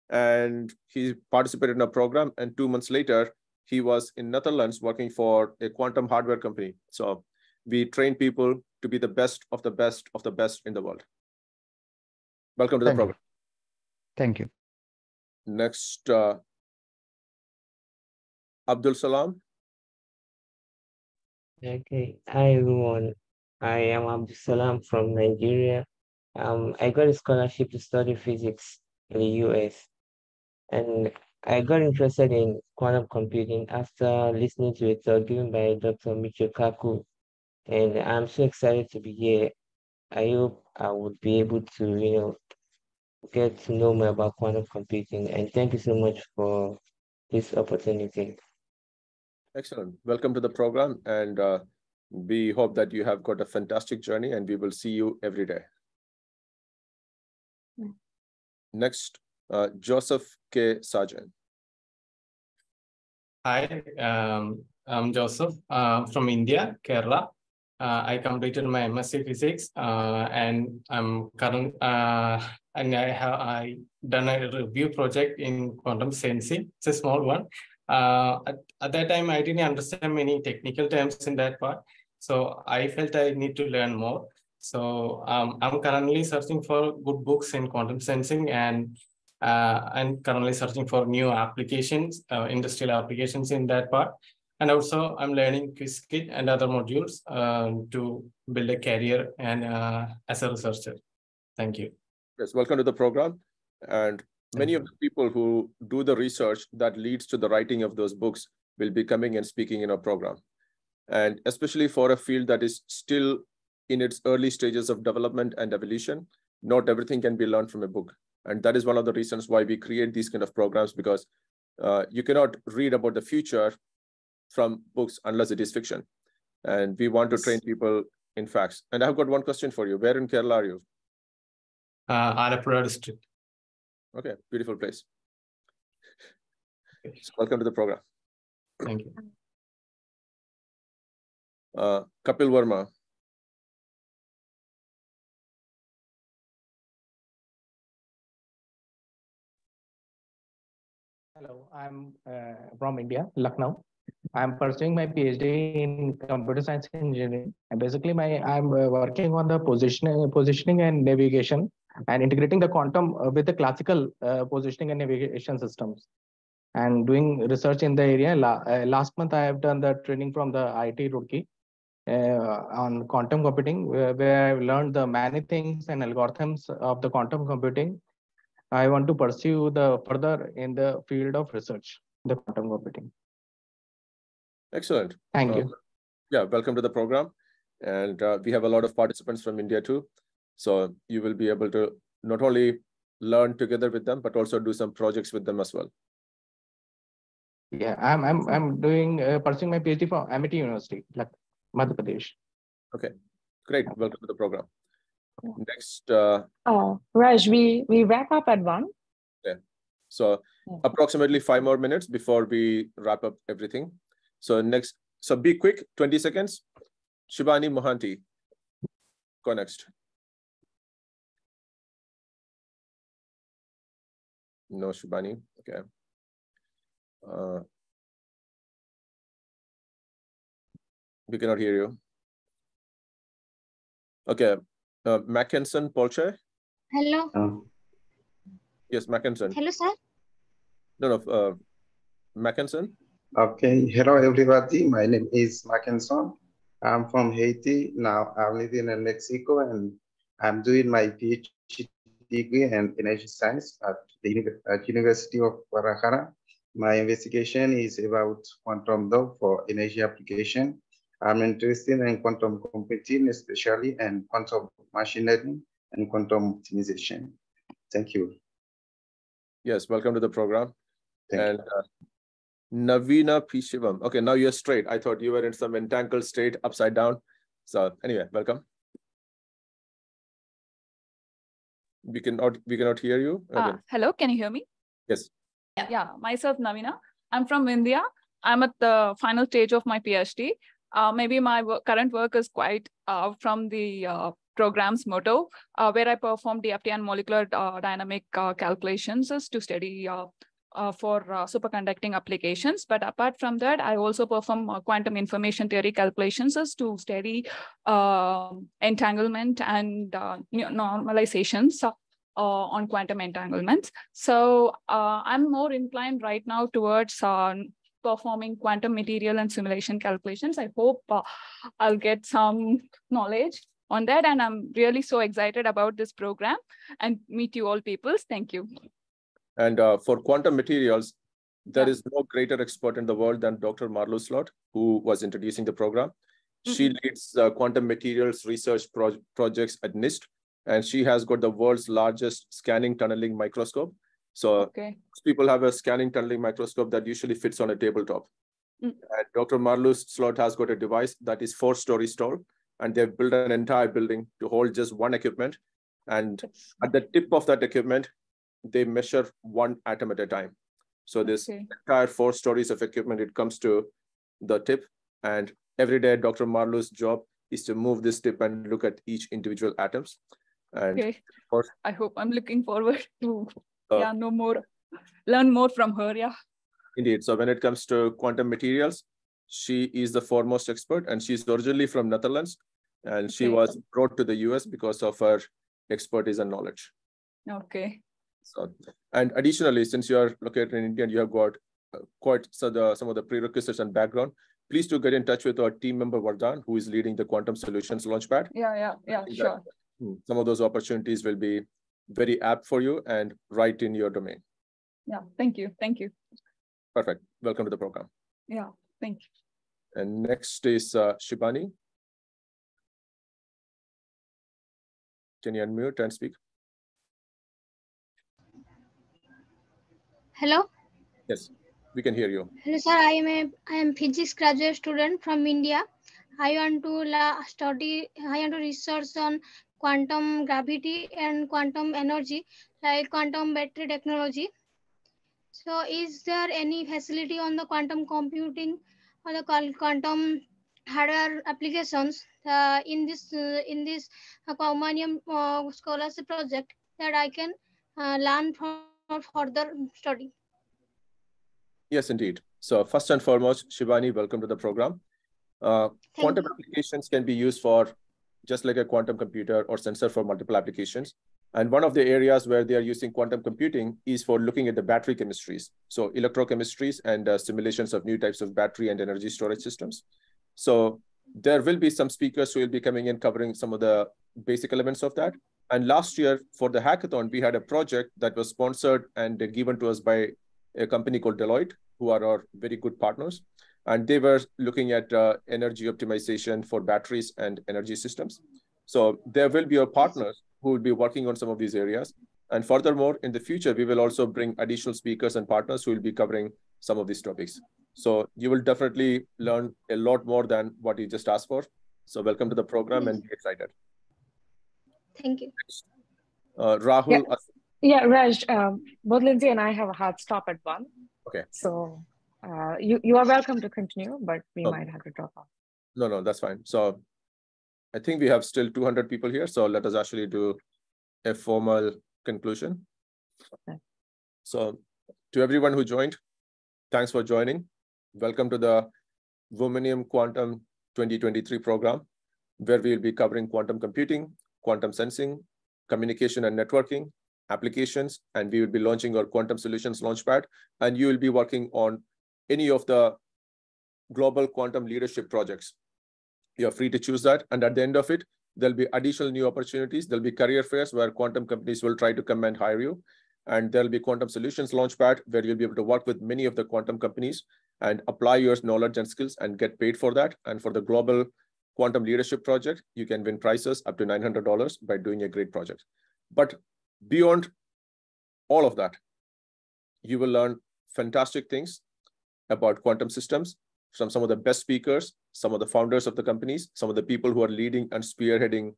[SPEAKER 13] and he participated in a program, and 2 months later, he was in Netherlands working for a quantum hardware company. So we train people to be the best of the best of the best in the world. Welcome to the program.
[SPEAKER 5] Thank you.
[SPEAKER 13] Next, Abdul Salam.
[SPEAKER 6] Okay, hi everyone. I am Abdul Salam from Nigeria. I got a scholarship to study physics in the US, and I got interested in quantum computing after listening to a talk given by Dr. Michio Kaku, and I'm so excited to be here. I hope I would be able to, get to know more about quantum computing. And thank you so much for this opportunity.
[SPEAKER 13] Excellent. Welcome to the program, and we hope that you have got a fantastic journey, and we will see you every day. Next, Joseph K. Sargent.
[SPEAKER 14] Hi, I'm Joseph from India, Kerala. I completed my MSc Physics, and I'm current. And I done a review project in quantum sensing. It's a small one. At that time, I didn't understand many technical terms in that part, so I felt I need to learn more. So I'm currently searching for good books in quantum sensing, and I'm currently searching for new applications, industrial applications in that part. And also I'm learning QuizKit and other modules to build a career and as a researcher. Thank you.
[SPEAKER 13] Yes, welcome to the program. And many of the people who do the research that leads to the writing of those books will be coming and speaking in our program. And especially for a field that is still in its early stages of development and evolution, not everything can be learned from a book. And that is one of the reasons why we create these kind of programs, because you cannot read about the future from books unless it is fiction. And we want to train people in facts. And I've got one question for you. Where in Kerala are you?
[SPEAKER 14] Alappuzha district.
[SPEAKER 13] Okay, beautiful place. So welcome to the program.
[SPEAKER 14] Thank you.
[SPEAKER 13] Kapil Verma.
[SPEAKER 15] Hello, I'm from India, Lucknow. I'm pursuing my PhD in computer science engineering. And basically, I'm working on the positioning and navigation, and integrating the quantum with the classical positioning and navigation systems, and doing research in the area. Last month, I have done the training from the IIT Roorkee on quantum computing, where I've learned the many things and algorithms of the quantum computing. I want to pursue the further in the field of research, the quantum computing.
[SPEAKER 13] Excellent.
[SPEAKER 15] Thank you.
[SPEAKER 13] Yeah, welcome to the program. And we have a lot of participants from India too. So you will be able to not only learn together with them, but also do some projects with them as well.
[SPEAKER 15] Yeah, I'm doing pursuing my PhD from Amity University, like Madhya Pradesh.
[SPEAKER 13] Okay, great. Welcome to the program. Next.
[SPEAKER 1] Raj, we wrap up at 1.
[SPEAKER 13] Yeah. So approximately 5 more minutes before we wrap up everything. So next, so be quick, 20 seconds. Shibani Mohanty, go next. No, Shibani, okay. We cannot hear you. Okay, Mackinson Polche.
[SPEAKER 16] Hello.
[SPEAKER 13] Yes, Mackinson.
[SPEAKER 16] Hello, sir.
[SPEAKER 13] No, Mackinson.
[SPEAKER 16] Okay. Hello, everybody. My name is Mackinson. I'm from Haiti. Now I'm living in Mexico, and I'm doing my PhD degree in energy science at the University of Guadalajara. My investigation is about quantum dot for energy application. I'm interested in quantum computing, especially in quantum machine learning and quantum optimization. Thank you.
[SPEAKER 13] Yes, welcome to the program. And Navina P. Shivam. Okay, now you're straight. I thought you were in some entangled state, upside down. So anyway, welcome. We cannot hear you. Okay.
[SPEAKER 17] Hello, can you hear me?
[SPEAKER 13] Yes.
[SPEAKER 17] Yeah, myself Navina. I'm from India. I'm at the final stage of my PhD. Maybe my current work is quite from the program's motto, where I perform DFT and molecular dynamic calculations to study for superconducting applications. But apart from that, I also perform quantum information theory calculations to study entanglement and normalizations on quantum entanglements. So I'm more inclined right now towards performing quantum material and simulation calculations. I hope I'll get some knowledge on that. And I'm really so excited about this program and meet you all peoples. Thank you.
[SPEAKER 13] And for quantum materials, there is no greater expert in the world than Dr. Marlu Slot, who was introducing the program. She leads quantum materials research projects at NIST, and she has got the world's largest scanning tunneling microscope. So people have a scanning tunneling microscope that usually fits on a tabletop. And Dr. Marlu's slot has got a device that is 4-story tall, and they've built an entire building to hold just one equipment. And at the tip of that equipment, they measure one atom at a time. So this entire 4 stories of equipment, it comes to the tip, and every day Dr. Marlu's job is to move this tip and look at each individual atoms. And
[SPEAKER 17] I hope I'm looking forward to learn more from her. Yeah.
[SPEAKER 13] Indeed. So when it comes to quantum materials, she is the foremost expert, and she's originally from Netherlands, and she was brought to the US because of her expertise and knowledge.
[SPEAKER 17] Okay.
[SPEAKER 13] So, and additionally, since you are located in India and you have got some of the prerequisites and background, please do get in touch with our team member Vardhan, who is leading the Quantum Solutions Launchpad.
[SPEAKER 17] Yeah, sure.
[SPEAKER 13] Some of those opportunities will be very apt for you and right in your domain.
[SPEAKER 17] Yeah, thank you.
[SPEAKER 13] Perfect. Welcome to the program.
[SPEAKER 17] Yeah, thank you.
[SPEAKER 13] And next is Shibani. Can you unmute and speak?
[SPEAKER 7] Hello.
[SPEAKER 13] Yes, we can hear you.
[SPEAKER 7] Hello, sir. I am physics graduate student from India. I want to research on quantum gravity and quantum energy, like quantum battery technology. So, is there any facility on the quantum computing or the quantum hardware applications in this Womanium scholarship project that I can learn for further study?
[SPEAKER 13] Yes, indeed. So first and foremost, Shivani, welcome to the program. Quantum applications can be used for just like a quantum computer or sensor for multiple applications. And one of the areas where they are using quantum computing is for looking at the battery chemistries. So electrochemistries and simulations of new types of battery and energy storage systems. So there will be some speakers who will be coming in covering some of the basic elements of that. And last year for the hackathon, we had a project that was sponsored and given to us by a company called Deloitte, who are our very good partners. And they were looking at energy optimization for batteries and energy systems. So there will be our partners who will be working on some of these areas. And furthermore, in the future, we will also bring additional speakers and partners who will be covering some of these topics. So you will definitely learn a lot more than what you just asked for. So welcome to the program and be excited.
[SPEAKER 7] Thank you.
[SPEAKER 13] Rahul.
[SPEAKER 1] Yeah, Raj, both Lindsay and I have a hard stop at 1.
[SPEAKER 13] Okay.
[SPEAKER 1] So you are welcome to continue, but we might have to drop off.
[SPEAKER 13] No, that's fine. So I think we have still 200 people here. So let us actually do a formal conclusion. Okay. So to everyone who joined, thanks for joining. Welcome to the Womanium Quantum 2023 program, where we will be covering quantum computing, quantum sensing, communication and networking, applications, and we will be launching our Quantum Solutions Launchpad, and you will be working on any of the global quantum leadership projects. You're free to choose that, and at the end of it, there'll be additional new opportunities. There'll be career fairs where quantum companies will try to come and hire you, and there'll be Quantum Solutions Launchpad, where you'll be able to work with many of the quantum companies and apply your knowledge and skills and get paid for that. And for the global quantum leadership project, you can win prizes up to $900 by doing a great project. But beyond all of that, you will learn fantastic things about quantum systems from some of the best speakers, some of the founders of the companies, some of the people who are leading and spearheading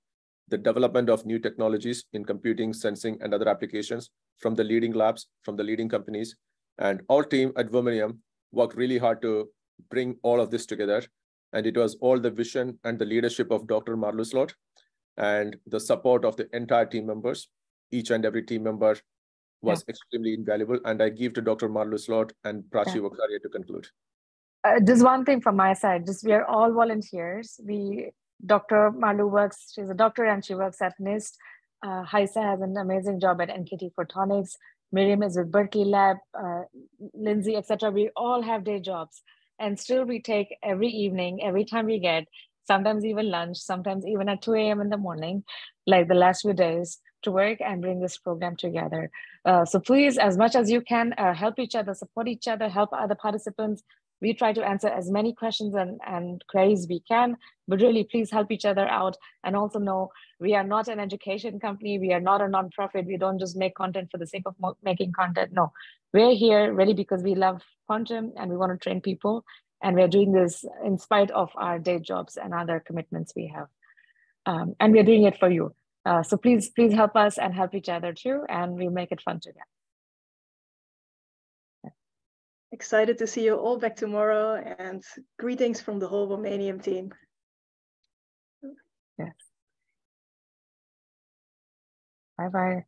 [SPEAKER 13] the development of new technologies in computing, sensing, and other applications from the leading labs, from the leading companies. And our team at Womanium worked really hard to bring all of this together. And it was all the vision and the leadership of Dr. Marlu Slot and the support of the entire team members. Each and every team member was extremely invaluable. And I give to Dr. Marlu Slot and Prachi Wakaria to conclude.
[SPEAKER 1] Just one thing from my side, we are all volunteers. Dr. Marlu works, she's a doctor and she works at NIST. Haisa has an amazing job at NKT Photonics. Miriam is with Berkeley Lab, Lindsay, etc. We all have day jobs. And still we take every evening, every time we get, sometimes even lunch, sometimes even at 2 a.m. in the morning, like the last few days, to work and bring this program together. So please, as much as you can, help each other, support each other, help other participants, We try to answer as many questions and queries we can, but really please help each other out. And also know we are not an education company. We are not a nonprofit. We don't just make content for the sake of making content. No, we're here really because we love quantum and we want to train people. And we're doing this in spite of our day jobs and other commitments we have. And we're doing it for you. So please help us and help each other too. And we'll make it fun together.
[SPEAKER 2] Excited to see you all back tomorrow, and greetings from the whole Womanium team.
[SPEAKER 1] Yes. Bye-bye.